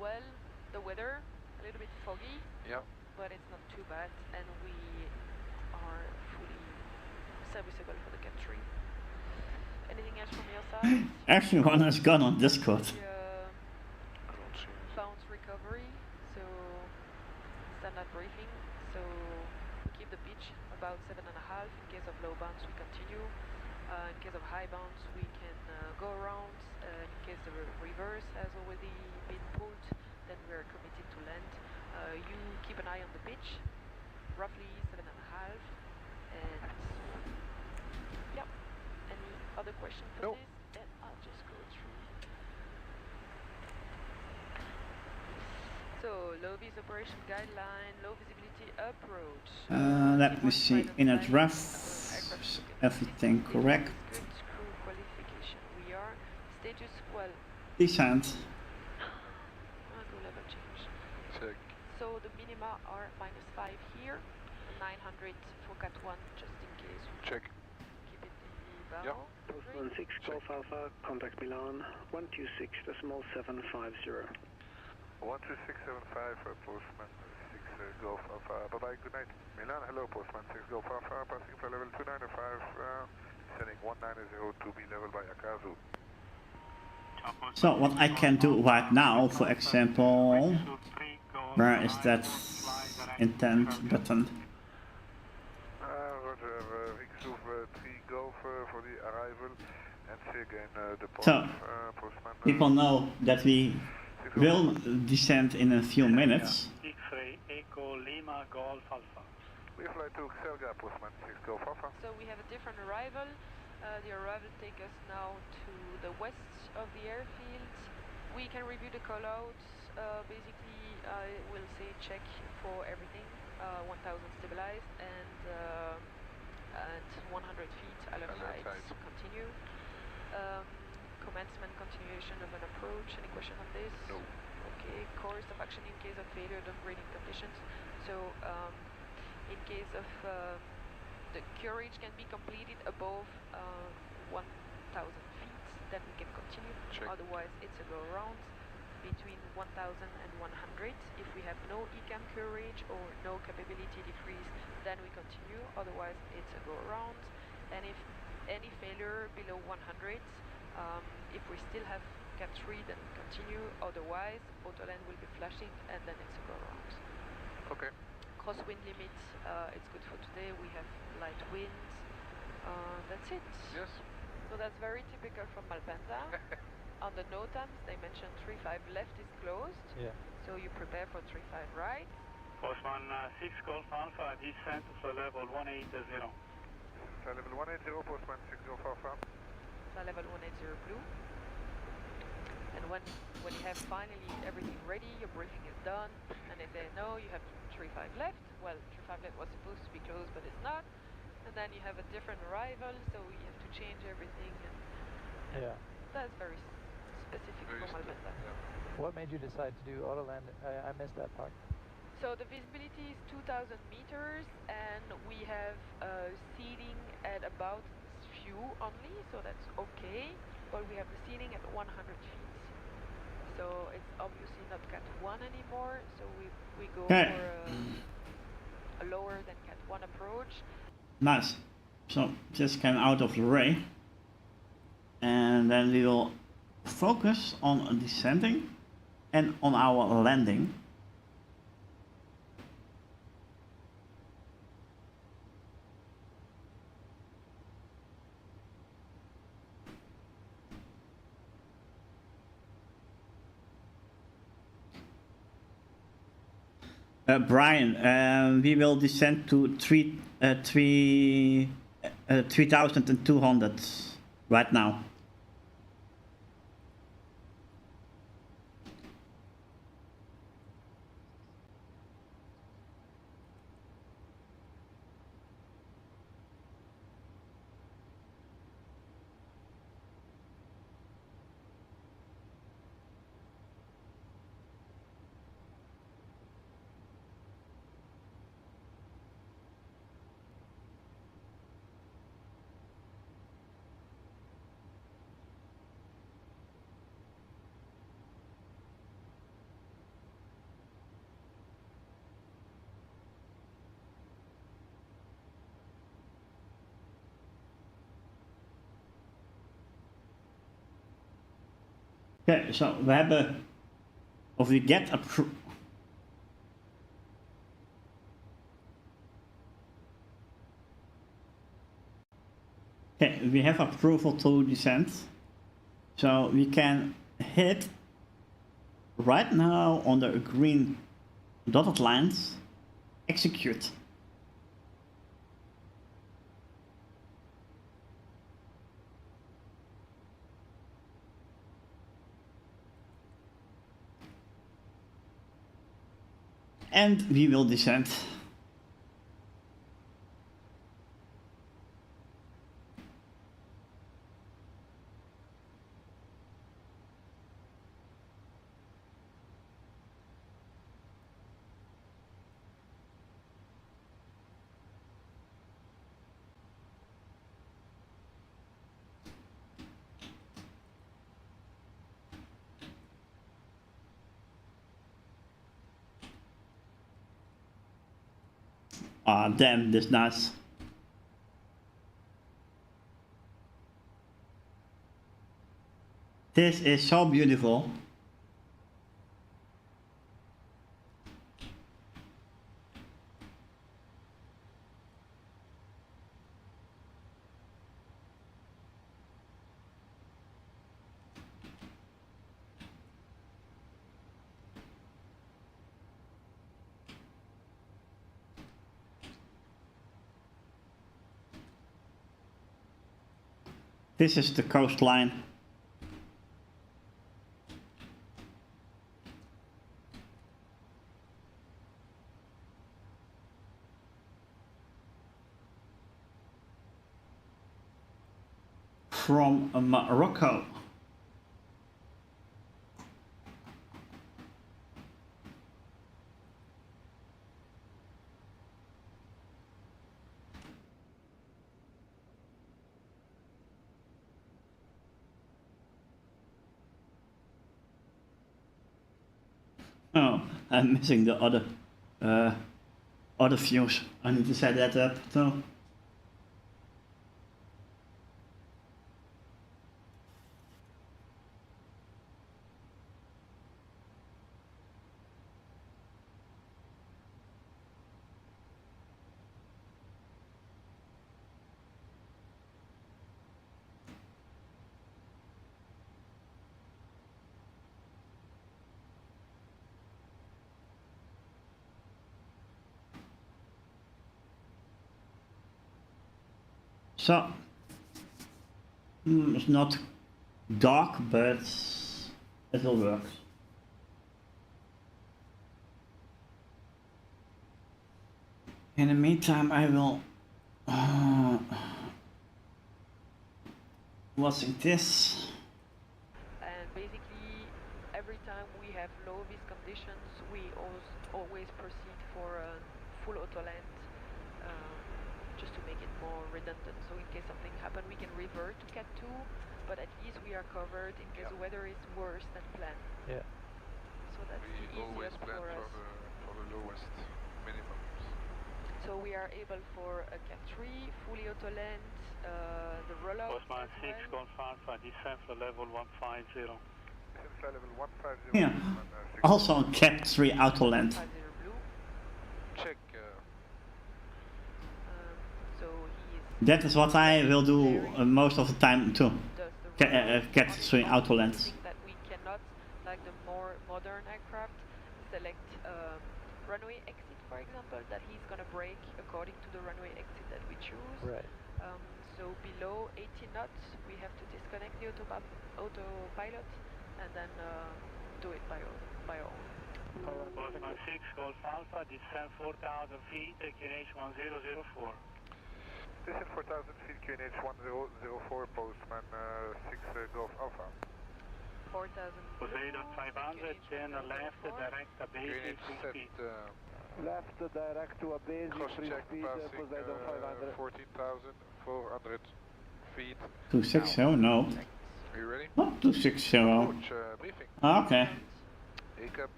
well, the weather, a little bit foggy. Yeah. But it's not too bad, and we are fully serviceable for the Cat 3. Anything else from your side? Everyone has gone on Discord. Bounce recovery, so standard briefing. So we keep the pitch about 7.5. In case of low bounce, we continue. In case of high bounce, we can go around. In case the reverse has already been pulled, then we are committed to land. You keep an eye on the pitch, roughly 7.5. And yeah, any other question for this? Then I'll just go through. So, low vis operation guideline, low visibility approach. Let me see. In a draft, everything correct. Good crew qualification. We are status well. Descent. Go level change. Check. So the minima are -5 here, 900 for Cat 1 just in case. Check. Keep it in the barrel. Postman 6 Golf Alpha, contact Milan 126.750. 12675, Postman 6 Golf Alpha. Bye bye, good night. Milan, hello, Postman 6 Golf Alpha, passing for level 295, sending 190 to be level by Akazu. So what I can do right now, for example, where is that intent button? Roger, Rixoof 3 Golf for the arrival, and see again the So, Postman. people know that we will descend in a few minutes. X-ray Echo Lima Golf Alpha. We fly to Xelga, Postman 6 Golf Alpha. So we have a different arrival. The arrival takes us now to the west of the airfield. We can review the callouts. Basically, I will say check for everything. 1000 stabilized and 100 feet alert height. Continue. Commencement, continuation of an approach. Any question on this? No. Okay. Course of action in case of failure, downgrading conditions. So, in case of the curage can be completed above 1000 feet, then we can continue. Check. Otherwise, it's a go around between 1000 and 100. If we have no ECAM courage or no capability decrease, then we continue. Otherwise, it's a go around. And if any failure below 100, if we still have Cat 3, then we continue. Otherwise, autoland will be flashing, and then it's a go around. Okay. Crosswind limit, it's good for today. We have light winds. That's it. Yes. So that's very typical from Malpensa. On the NOTAMs, they mentioned 35 left is closed. Yeah. So you prepare for 35 right. Postman 6 Golf Alpha, descent to level 180. Level 180, Postman 6 Golf Alpha. So level 180 blue. And when you have finally everything ready, your briefing is done, and they say no, you have 35 left. Well, 35 left was supposed to be closed, but it's not. And then you have a different arrival, so you have to change everything. And Yeah. that's very specific for Malpensa. What made you decide to do autoland? I missed that part. So the visibility is 2,000 meters, and we have seating at about few only, so that's okay. But we have the seating at 100 feet. So it's obviously not Cat 1 anymore, so we go for a lower than Cat 1 approach. Nice. So just came out of the ray. And then we will focus on descending and on our landing. Brian, we will descend to 3,200 right now. Oké, zo, we hebben... Of we get approved... Okay, we have approval to descend. So we can hit right now on the green dotted lines, execute. And we will descend. Ah, damn, this is nice. This is so beautiful. This is the coastline. From Morocco. Oh, I'm missing the other views. I need to set that up too. So, it's not dark, but it will work. In the meantime, I will watching this. And basically, every time we have low vis conditions, we always proceed for a full auto land. Just to make it more redundant, so in case something happens we can revert to Cat 2, but at least we are covered in case the weather is worse than planned. Yeah. So that's the easiest for us. For the lowest minimum. So we are able for a Cat 3, fully auto land, the rollout Postman 6 well. confirmed for descent for level 150. Descent for level 150. Yeah. Also on Cap 3 auto land. Check. That is what I will do most of the time too. Cat 3 auto lands. That we cannot, like the more modern aircraft, select runway exit, for example, that he's gonna brake according to the runway exit that we choose. Right. So below 80 knots, we have to disconnect the autopilot and then do it by our own. Postman 6 Golf Alpha, descent 4,000 feet, QNH 1004. Descent 4,000 feet, QNH 1004, Postman 6 Golf Alpha. 4,000. Poseidon 500, then left direct to base, free speed. Left direct to a base, free speed, Poseidon 500. 14,400 feet. 260, no. Are you ready? Not 260. Approach, briefing. Okay. ACAM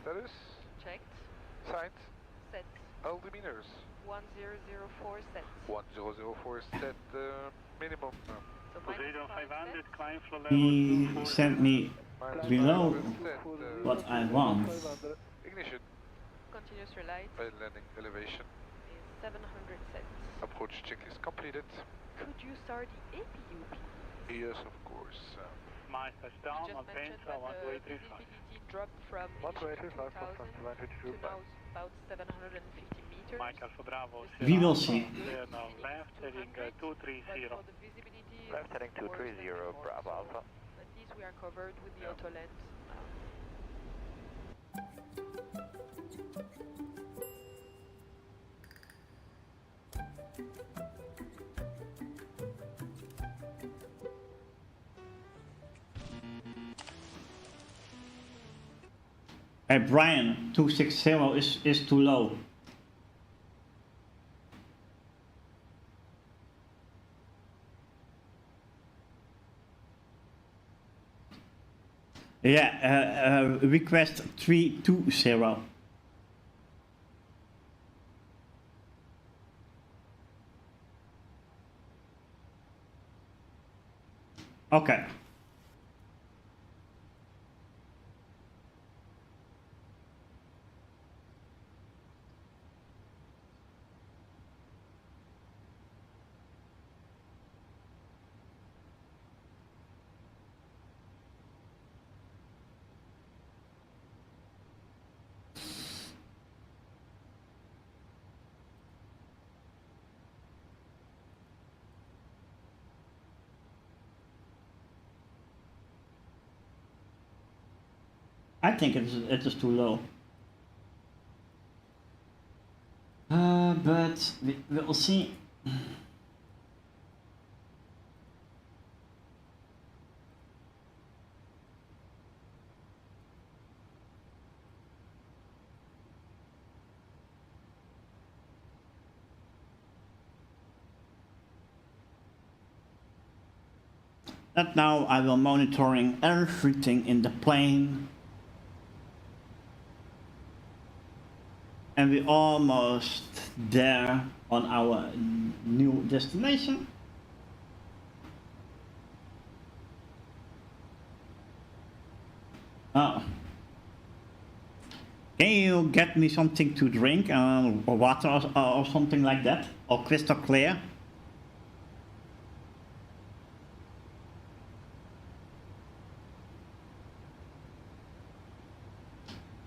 status? Checked. Signed. Set. All demeanors. 1004 set. 1004 set minimum. Poseidon 500, climb for level He 240. sent me below what I want. Ignition. Continuous relight By landing elevation. is 700 sets. Approach checklist completed. Could you start the APU, please? Yes, of course. My touchdown You on just pain, mentioned so that the 1235. visibility dropped from initially 2,000 to now about 750 meters. Michael for Bravo. We will see. Clear now left, heading 230. For the visibility, Left heading it's worse than 230, before, Bravo so Alpha. at least we are covered with the auto lens. Hey Brian, 260 is too low. Yeah, request 320. Okay. I think it is too low. But we'll see. And now I will monitoring everything in the plane. And we're almost there on our new destination. Oh. Can you get me something to drink, or water or something like that? Or crystal clear?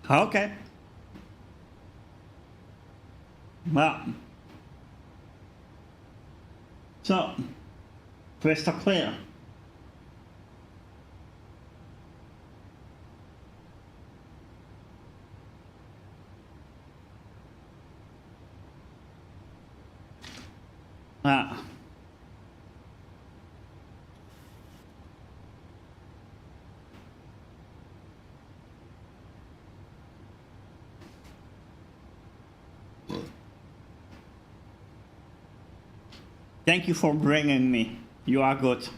Okay. Well, so crystal clear. Ah. Thank you for bringing me. You are good.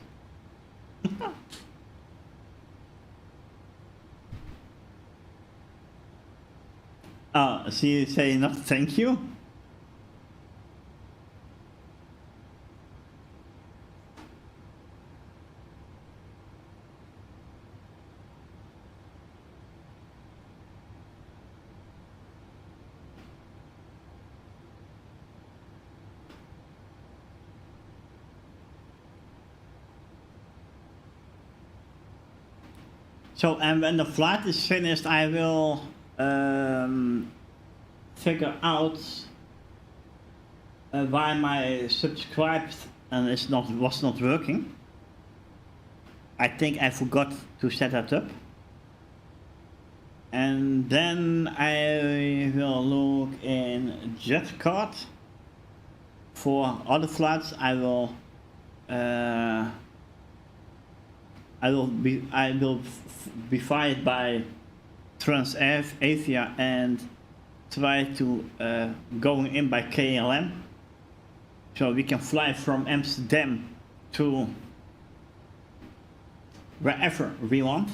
She say not thank you. So, and when the flight is finished, I will figure out why my subscribed and was not working. I think I forgot to set that up. And then I will look in JetCard for other flights. I will be fired by Transavia and try to going in by KLM, so we can fly from Amsterdam to wherever we want.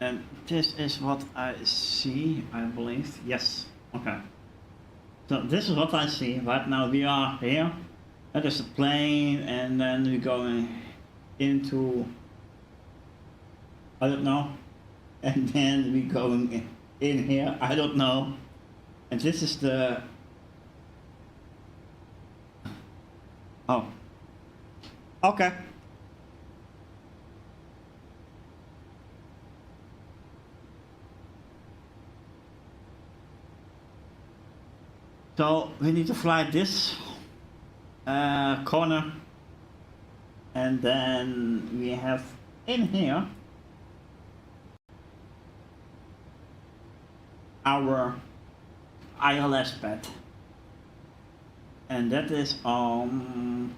And this is what I see, I believe. Yes. Okay. So this is what I see. Right now we are here. That is a plane, and then we're going into, I don't know. And then we're going in here, I don't know. And this is the, oh. Okay. So we need to fly this corner, and then we have in here our ILS pad, and that is on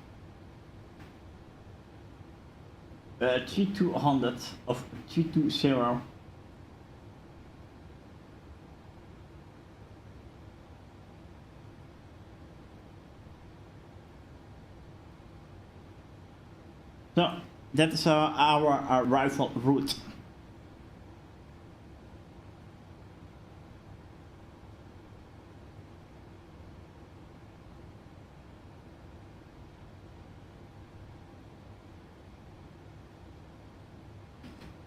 G200 of G20. So that is our arrival route.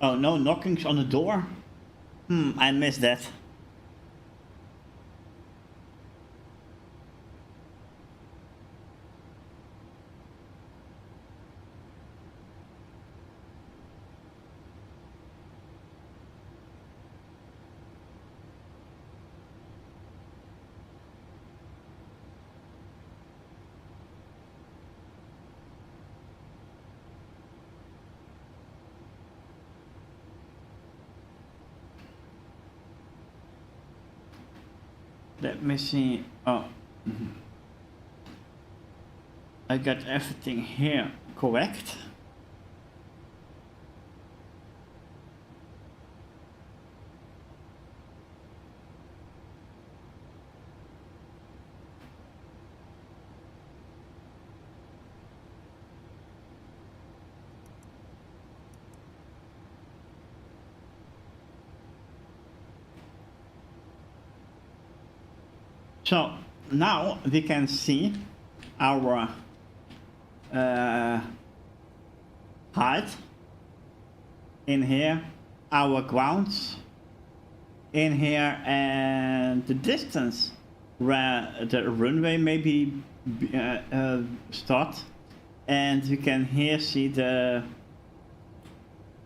Oh, no knockings on the door? I missed that. Let me see. Oh, I got everything here correct. So now we can see our height in here, our grounds in here, and the distance where the runway maybe start, and we can here see the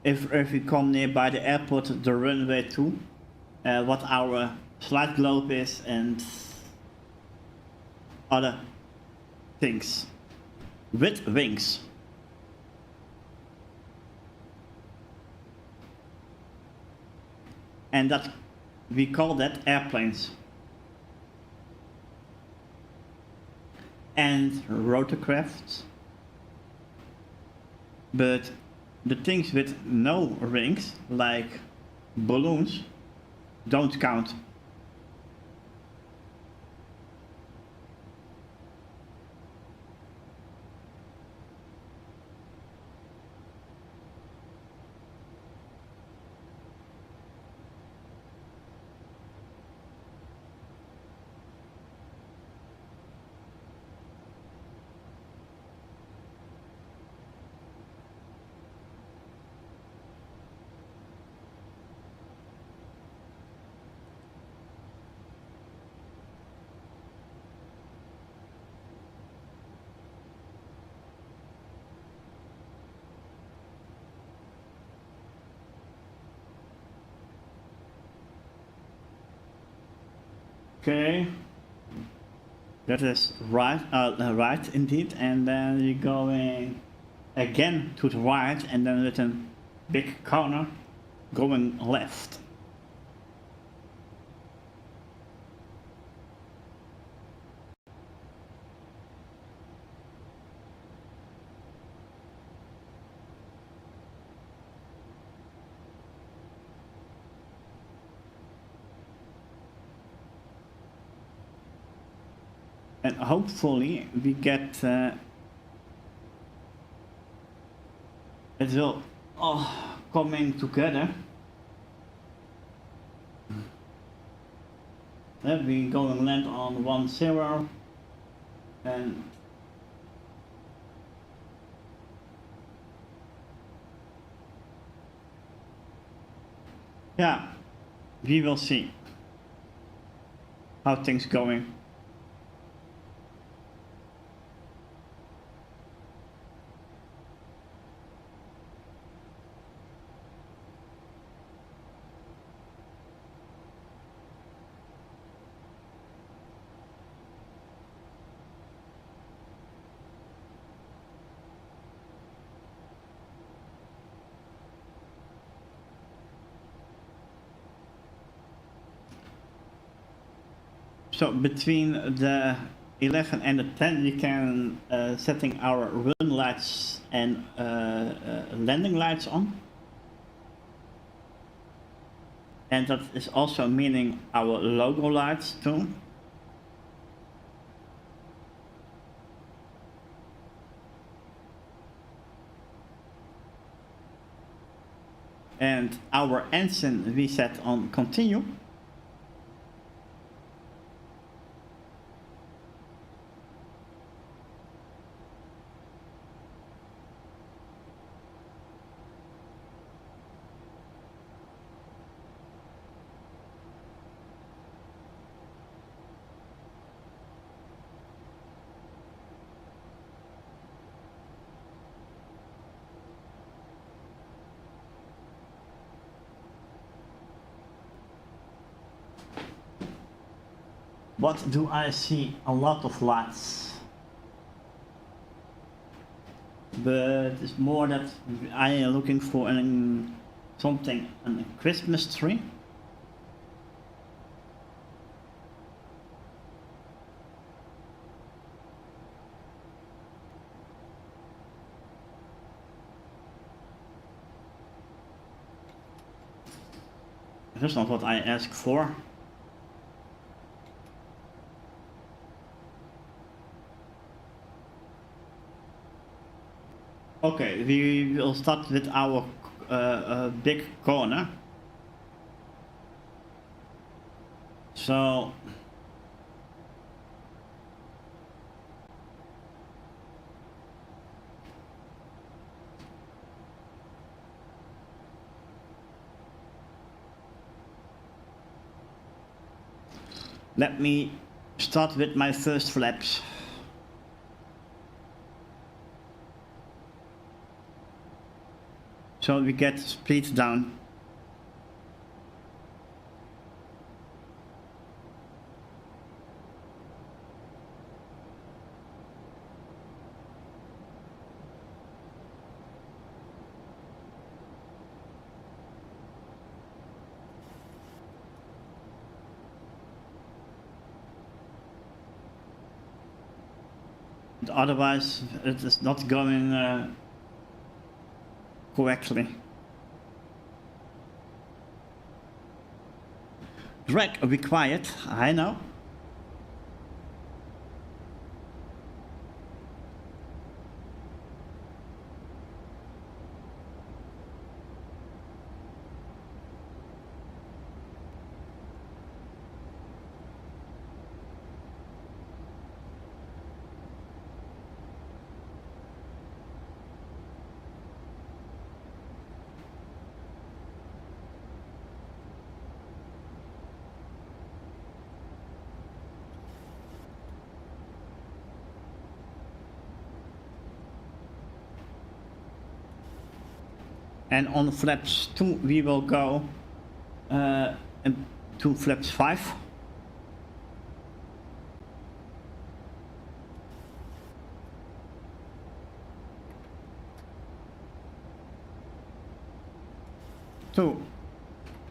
if we come nearby the airport, the runway too, what our flight globe is, and other things with wings. And that we call that airplanes and rotorcrafts. But the things with no rings, like balloons, don't count. Okay, that is right, right indeed, and then you're going again to the right, and then with a big corner going left. And hopefully we get it will coming together. We're going to land on 10 and yeah, we will see how things going. So between the 11 and the 10 we can setting our run lights and landing lights on. And that is also meaning our logo lights too. And our ensign we set on continue. What do I see? A lot of lights. But it's more that I am looking for something, a Christmas tree. That's not what I asked for. Okay, we will start with our big corner. So let me start with my first flaps. So we get speed down. Otherwise it is not going correctly. Drag required, I know. And on flaps 2 we will go to flaps 5. Two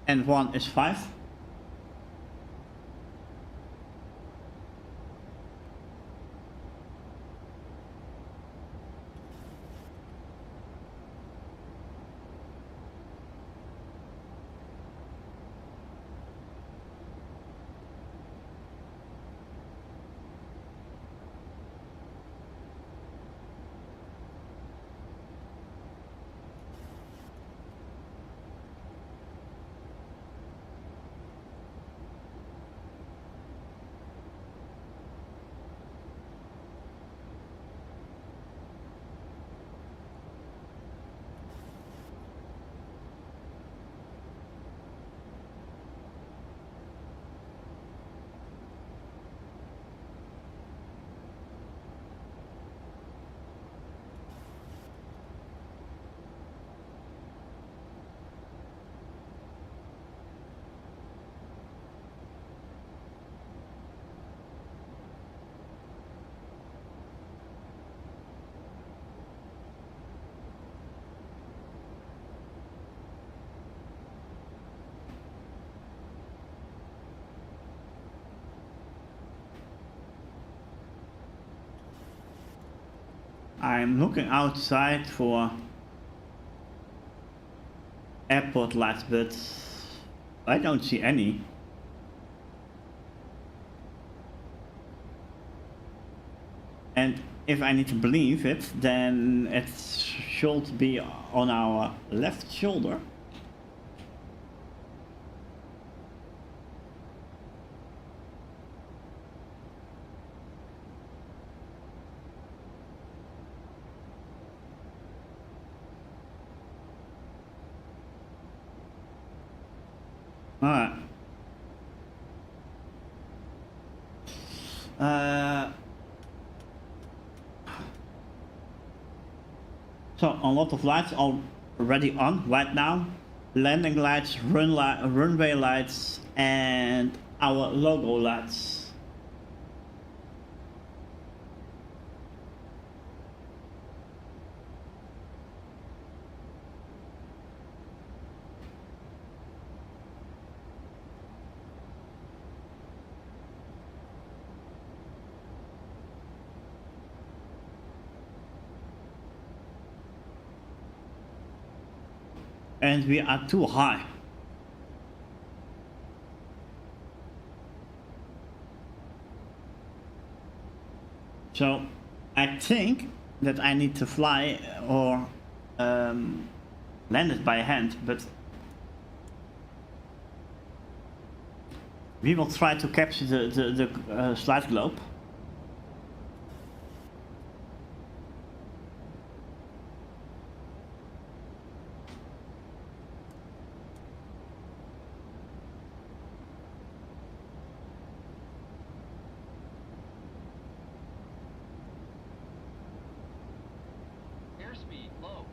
and 1 is 5. I'm looking outside for airport lights, but I don't see any. And if I need to believe it, then it should be on our left shoulder. Alright. So a lot of lights already on right now. Landing lights, runway lights, and our logo lights. And we are too high. So I think that I need to fly or land it by hand, but we will try to capture the slide globe. Airspeed low.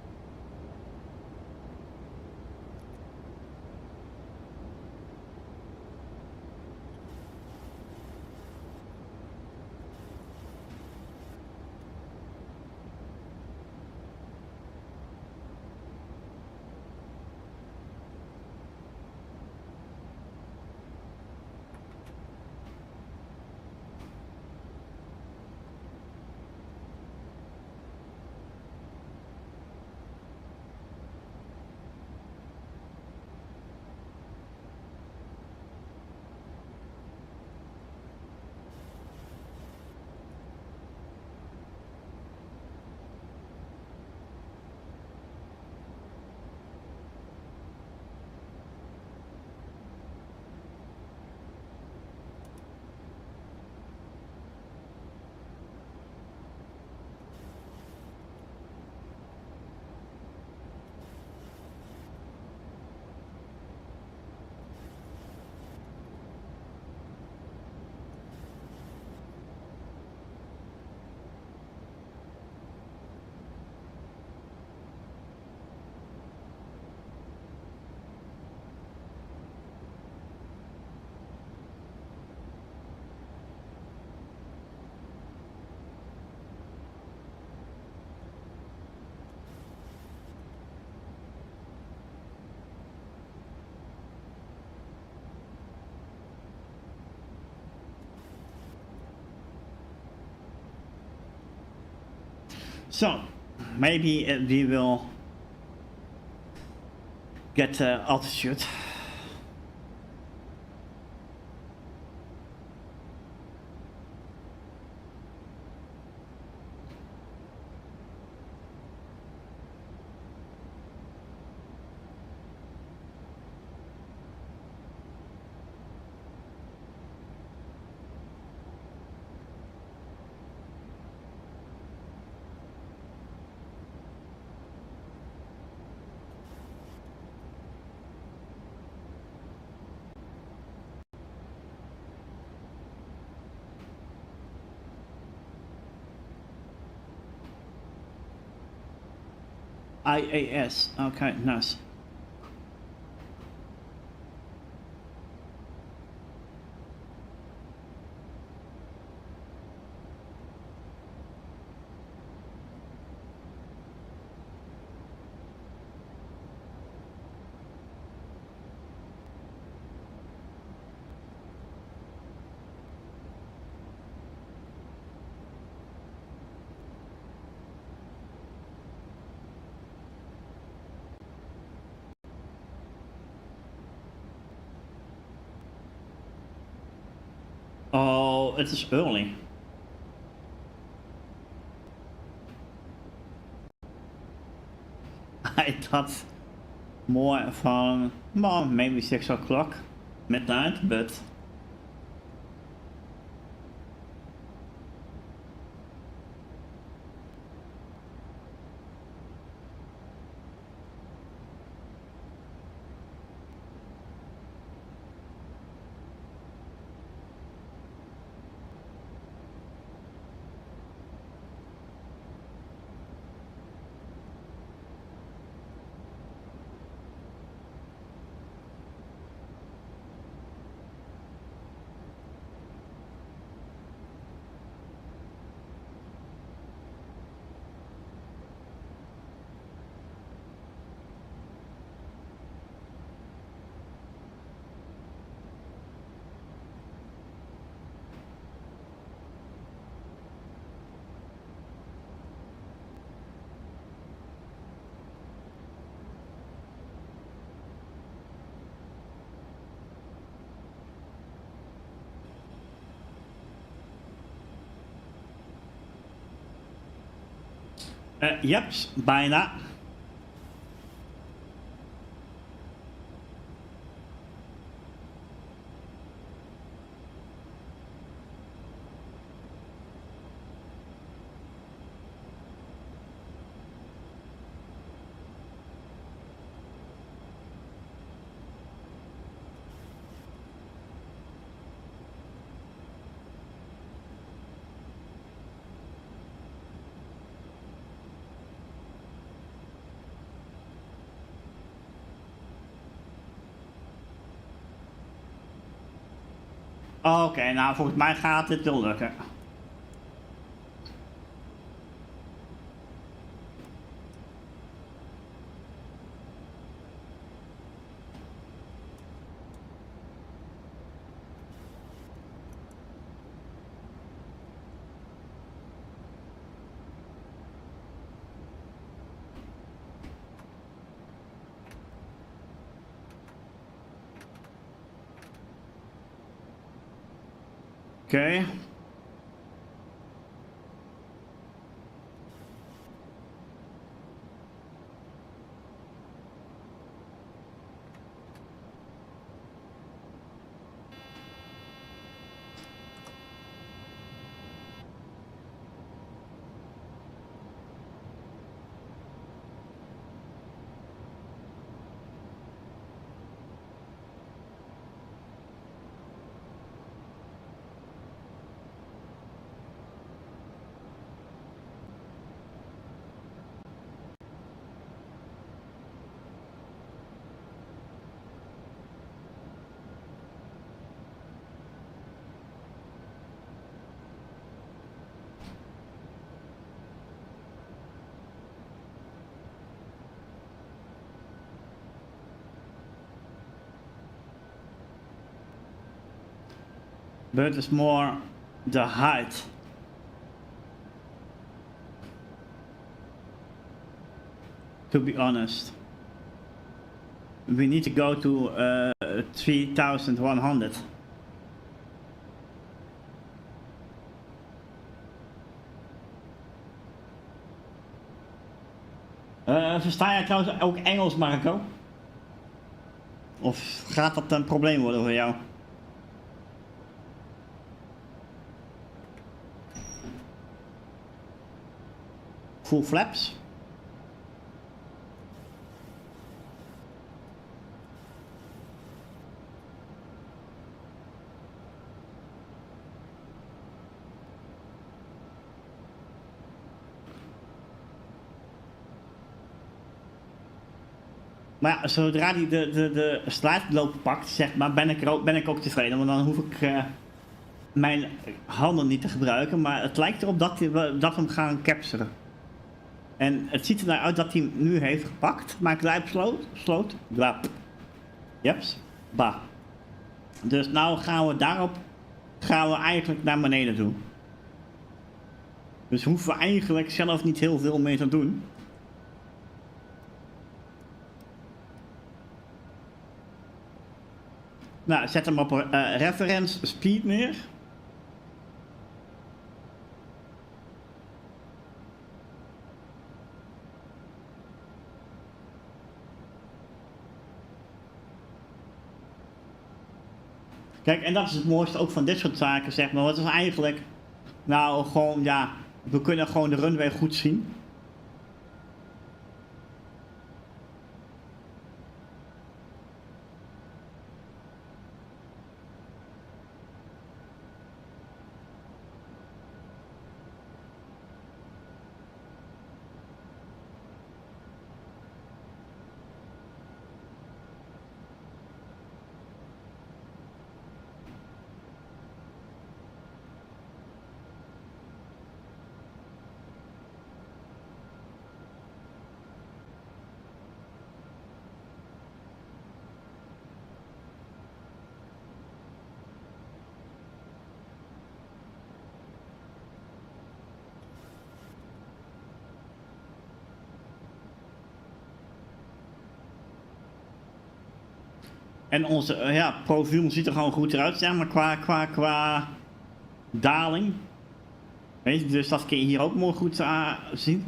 So maybe we will get altitude. IAS, okay, nice. Oh, het is early. I thought more from, well, maybe 6 o'clock midnight, but jeps, bijna. Oké, nou volgens mij gaat dit wel lukken. Oké. But it's more the height. To be honest. We need to go to 3100. Versta jij trouwens ook Engels, Marco? Of gaat dat een probleem worden voor jou? Full flaps. Maar ja, zodra hij de sluitloop pakt, zeg maar, ben ik ook tevreden. Want dan hoef ik mijn handen niet te gebruiken. Maar het lijkt erop dat we hem gaan capturen. En het ziet er nou uit dat hij hem nu heeft gepakt. Maar glijp sloot. Glap. Jeps. Ba. Dus nou gaan we eigenlijk naar beneden toe. Dus hoeven we eigenlijk zelf niet heel veel meer te doen. Nou, zet hem op reference speed neer. Kijk, en dat is het mooiste ook van dit soort zaken, zeg maar. Wat is eigenlijk, nou gewoon, ja, we kunnen gewoon de runway goed zien. En onze ja, profiel ziet er gewoon goed eruit, zeg maar, qua daling. Weet je, dus dat kun je hier ook mooi goed zien.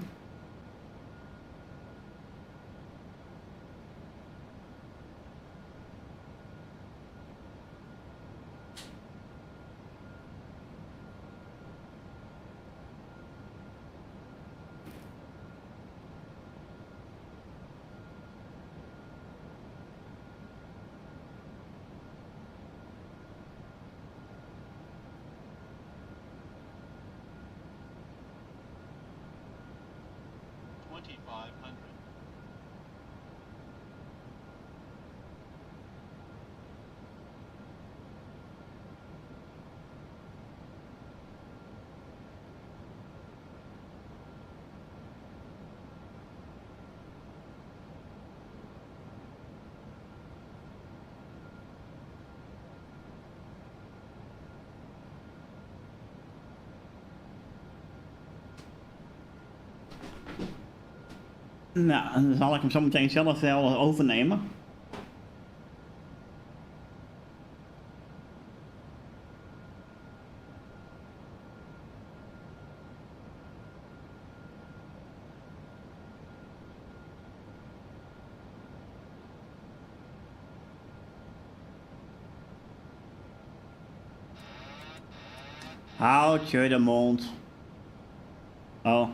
Nou, dan zal ik hem zo meteen zelf wel overnemen. Houd je de mond. Oh.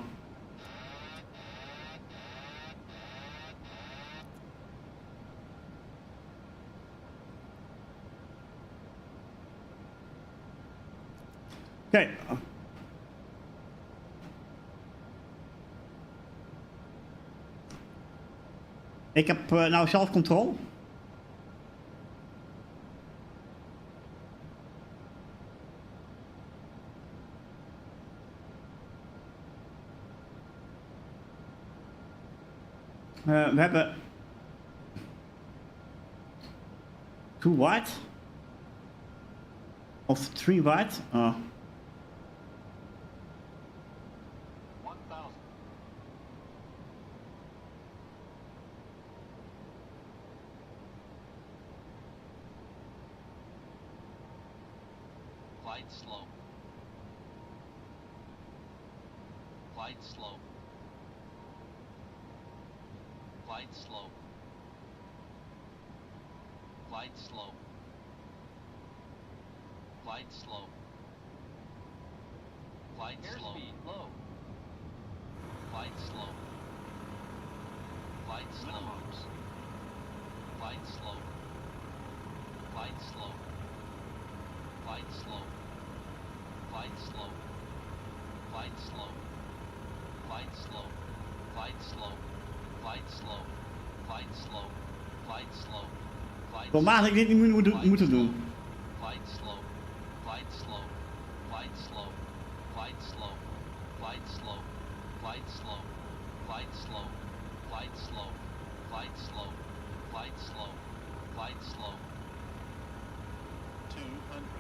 Oké. Ik heb nou zelf controle. We hebben 2 wide of 3 wide. Oh. Glide slope. Glide slope. Glide slope. Glide slope. Glide slope. Glide slope. Airspeed low. Glide slope. Glide slopes. Glide slope. Glide slope. Glide slope. Glide slope. Glide slope. Glide slope. Glide slope. Glide slope. Glide slope. Glide slope. Normaal had ik dit niet moeten doen. Glide slope. Glide slope. Glide slope. Glide slope. Glide slope. Glide slope. Glide slope. Glide slope. Glide slope. Glide slope. Glide slope. 200.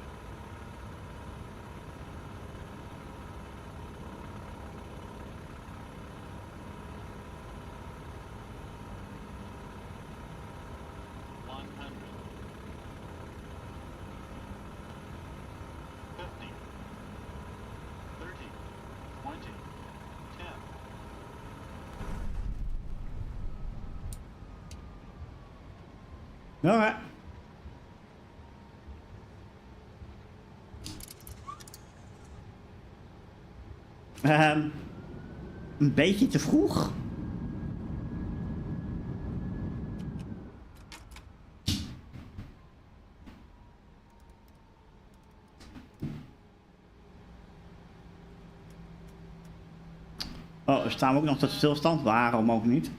Alright. Een beetje te vroeg. Oh, er staan ook nog tot stilstand. Waarom ook niet?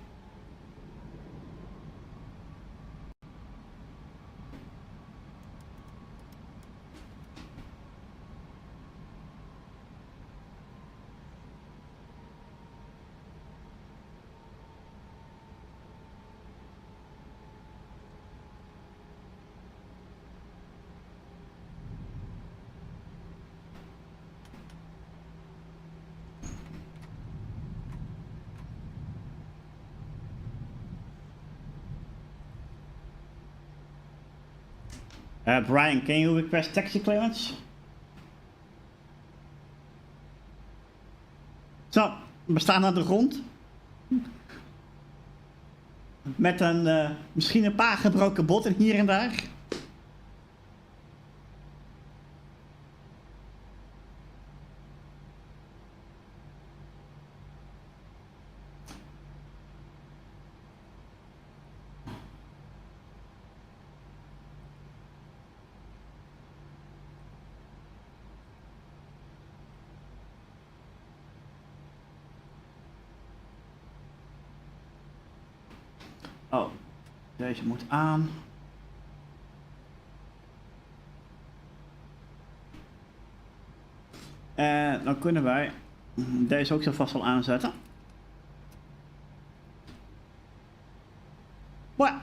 Brian, can you request taxi clearance? Zo, we staan aan de grond. Met een, misschien een paar gebroken botten hier en daar. Oh, deze moet aan. En dan kunnen wij deze ook zo vast wel aanzetten. Boah.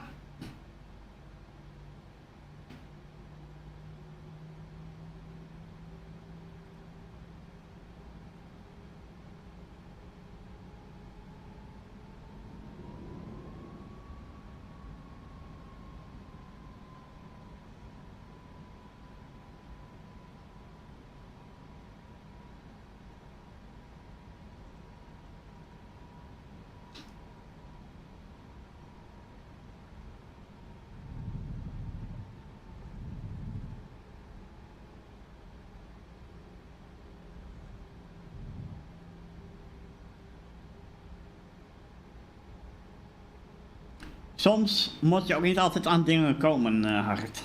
Soms moet je ook niet altijd aan dingen komen, Harrit.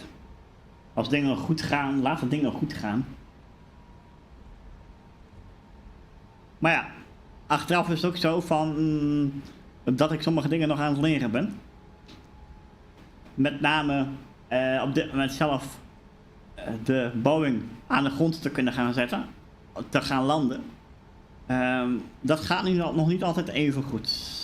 Als dingen goed gaan, laten dingen goed gaan. Maar ja, achteraf is het ook zo van dat ik sommige dingen nog aan het leren ben. Met name op dit moment zelf de Boeing aan de grond te kunnen gaan zetten. Te gaan landen. Dat gaat nu nog niet altijd even goed.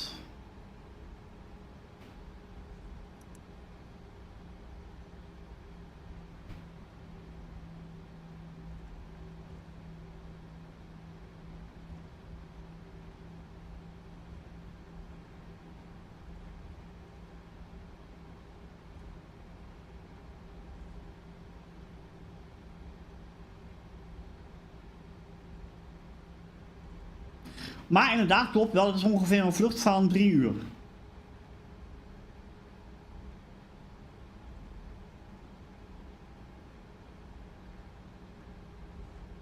Maar inderdaad, klopt wel, het is ongeveer een vlucht van 3 uur.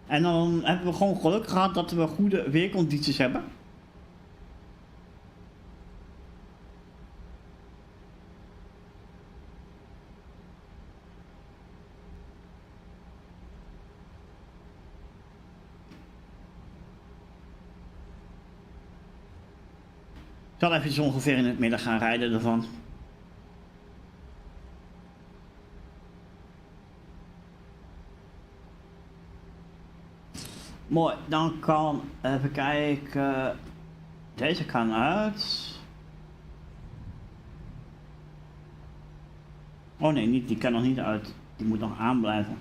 En dan hebben we gewoon geluk gehad dat we goede weercondities hebben. Ik zal even ongeveer in het midden gaan rijden ervan. Mooi, dan kan even kijken. Deze kan uit. Oh nee, niet, die kan nog niet uit. Die moet nog aanblijven.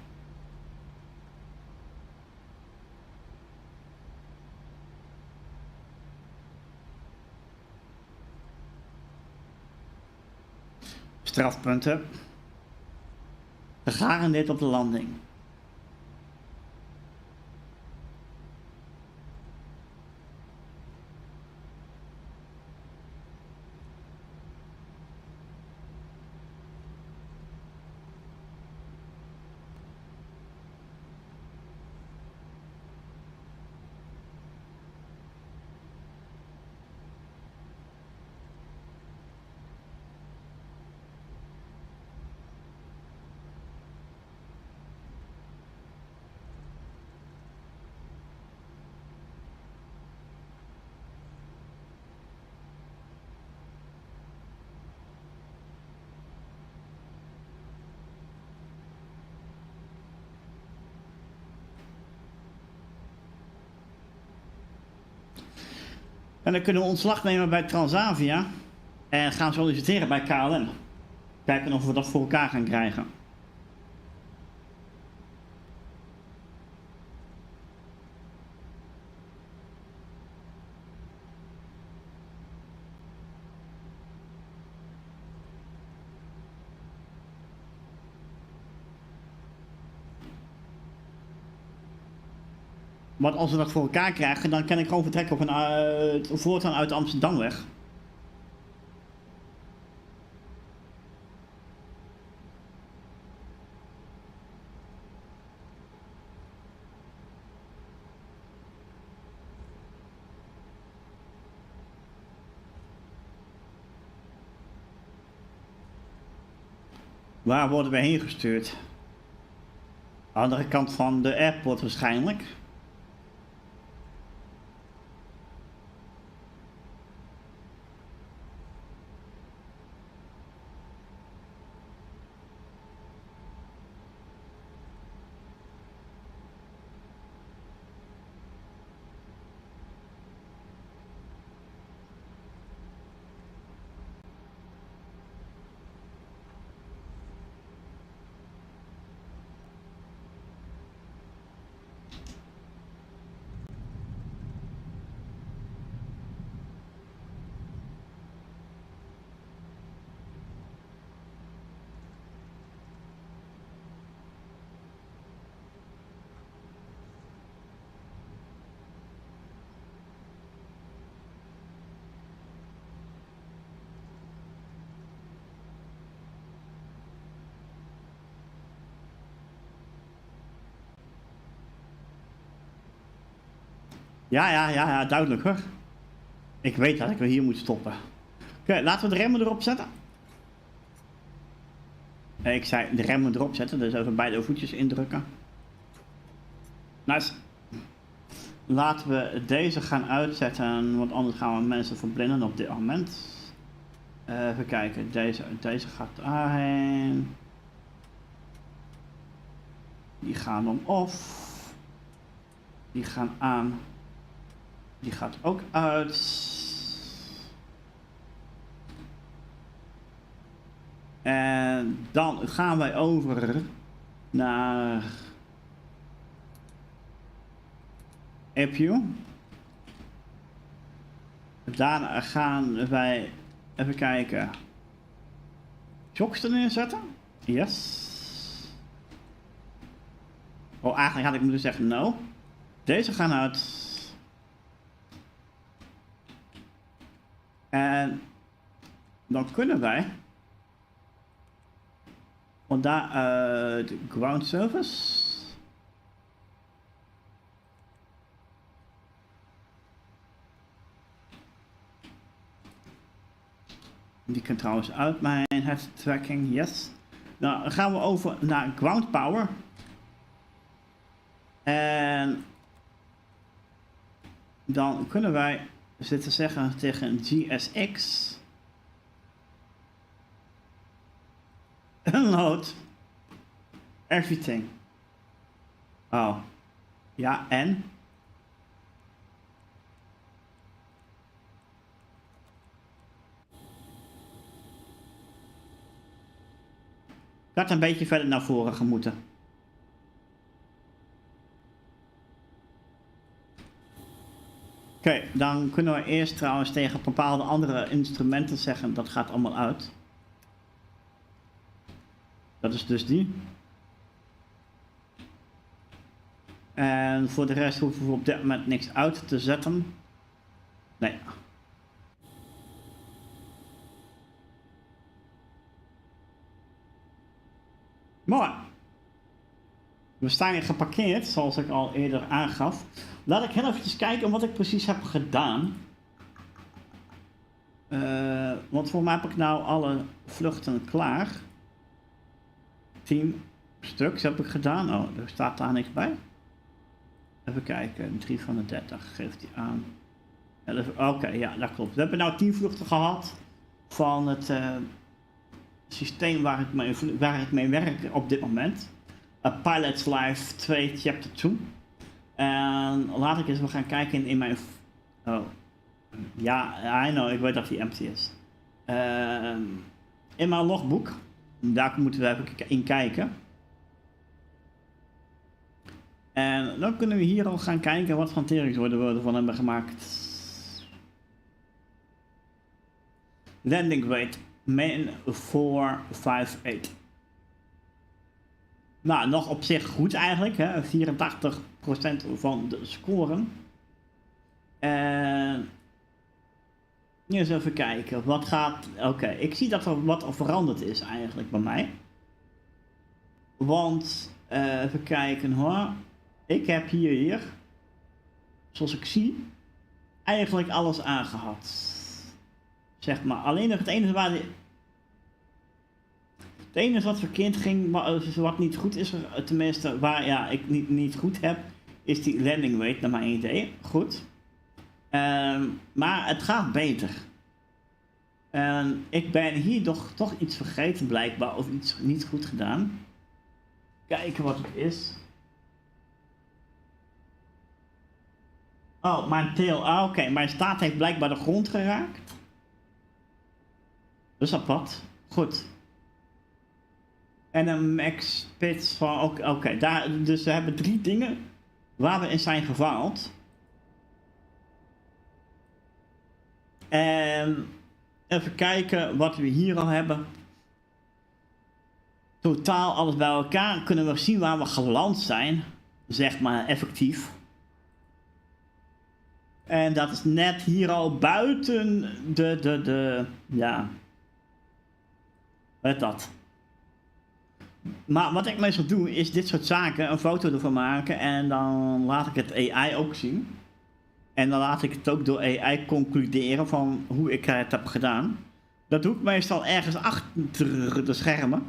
Strafpunten. Gegarandeerd op de landing. En dan kunnen we ontslag nemen bij Transavia. En gaan solliciteren bij KLM. Kijken of we dat voor elkaar gaan krijgen. Want als we dat voor elkaar krijgen, dan kan ik gewoon vertrekken op een voortaan uit Amsterdam weg. Waar worden we heen gestuurd? Andere kant van de airport waarschijnlijk. Ja, duidelijk hoor. Ik weet dat ik weer hier moet stoppen. Oké, laten we de remmen erop zetten. Ik zei de remmen erop zetten, dus even beide voetjes indrukken. Nice. Laten we deze gaan uitzetten, want anders gaan we mensen verblinden op dit moment. Even kijken, deze gaat daarheen. Die gaan dan off. Die gaan aan. Die gaat ook uit. En dan gaan wij over naar APU. Daarna gaan wij even kijken. Jocks erin zetten. Yes. Oh, eigenlijk had ik moeten zeggen no. Deze gaan uit. En dan kunnen wij van daaruit ground service. Die kan trouwens uit mijn head tracking, yes. Nou, dan gaan we over naar ground power. En dan kunnen wij zitten zeggen tegen GSX. Unload everything. Oh. Ja, en? Dat een beetje verder naar voren gemoeten. Oké, dan kunnen we eerst trouwens tegen bepaalde andere instrumenten zeggen dat gaat allemaal uit. Dat is dus die. En voor de rest hoeven we op dit moment niks uit te zetten. Nee. Mooi. We staan hier geparkeerd, zoals ik al eerder aangaf. Laat ik heel eventjes kijken wat ik precies heb gedaan. Want voor mij heb ik nou alle vluchten klaar. 10 stuks heb ik gedaan. Oh, er staat daar niks bij. Even kijken, 3 van de 30 geeft hij aan. Oké, ja, dat klopt. We hebben nou 10 vluchten gehad van het systeem waar ik mee werk op dit moment. Pilots Live 2 Chapter 2. En laat ik eens gaan kijken in mijn... Oh. Ja, I know, ik weet dat die empty is. In mijn logboek, daar moeten we even in kijken. En dan kunnen we hier al gaan kijken wat voor hanteringswoorden we ervan hebben gemaakt. Landing weight, min 458. Nou, nog op zich goed eigenlijk, hè? 84% van de scoren. En nu eens even kijken, wat gaat... Oké, ik zie dat er wat veranderd is eigenlijk bij mij. Want, even kijken hoor. Ik heb hier, zoals ik zie, eigenlijk alles aangehad. Zeg maar, alleen nog het enige waar het enige wat verkeerd ging, wat niet goed is, tenminste waar ja, ik niet goed heb, is die landing weight naar mijn idee. Goed. Maar het gaat beter. Ik ben hier toch iets vergeten blijkbaar, of iets niet goed gedaan. Kijken wat het is. Oh, mijn tail. Oké, mijn staart heeft blijkbaar de grond geraakt. Dat is apart. Goed. En een max spits van... Oké, dus we hebben 3 dingen waar we in zijn gefaald. En even kijken wat we hier al hebben. Totaal alles bij elkaar kunnen we zien waar we geland zijn. Zeg maar effectief. En dat is net hier al buiten ja. Wat dat. Maar wat ik meestal doe is dit soort zaken, een foto ervan maken en dan laat ik het AI ook zien. En dan laat ik het ook door AI concluderen van hoe ik het heb gedaan. Dat doe ik meestal ergens achter de schermen.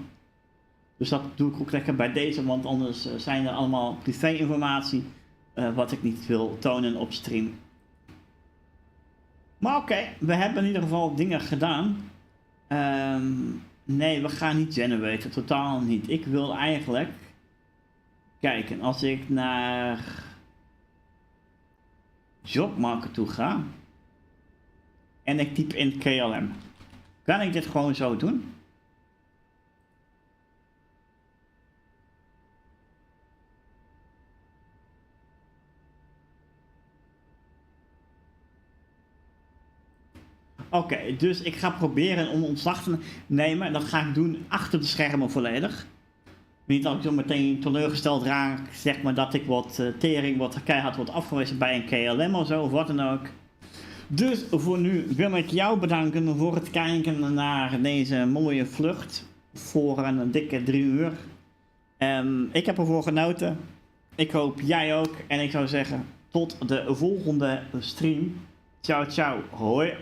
Dus dat doe ik ook lekker bij deze, want anders zijn er allemaal privé-informatie wat ik niet wil tonen op stream. Maar oké, we hebben in ieder geval dingen gedaan. Nee, we gaan niet generaten, totaal niet. Ik wil eigenlijk kijken, als ik naar jobmarket toe ga en ik typ in KLM, kan ik dit gewoon zo doen? Oké, dus ik ga proberen om ontslag te nemen. Dat ga ik doen achter de schermen volledig. Niet dat ik zo meteen teleurgesteld raak, zeg maar dat ik wat keihard wordt afgewezen bij een KLM of zo, of wat dan ook. Dus voor nu wil ik jou bedanken voor het kijken naar deze mooie vlucht. Voor een dikke 3 uur. Ik heb ervoor genoten. Ik hoop jij ook. En ik zou zeggen, tot de volgende stream. Ciao, ciao. Hoi.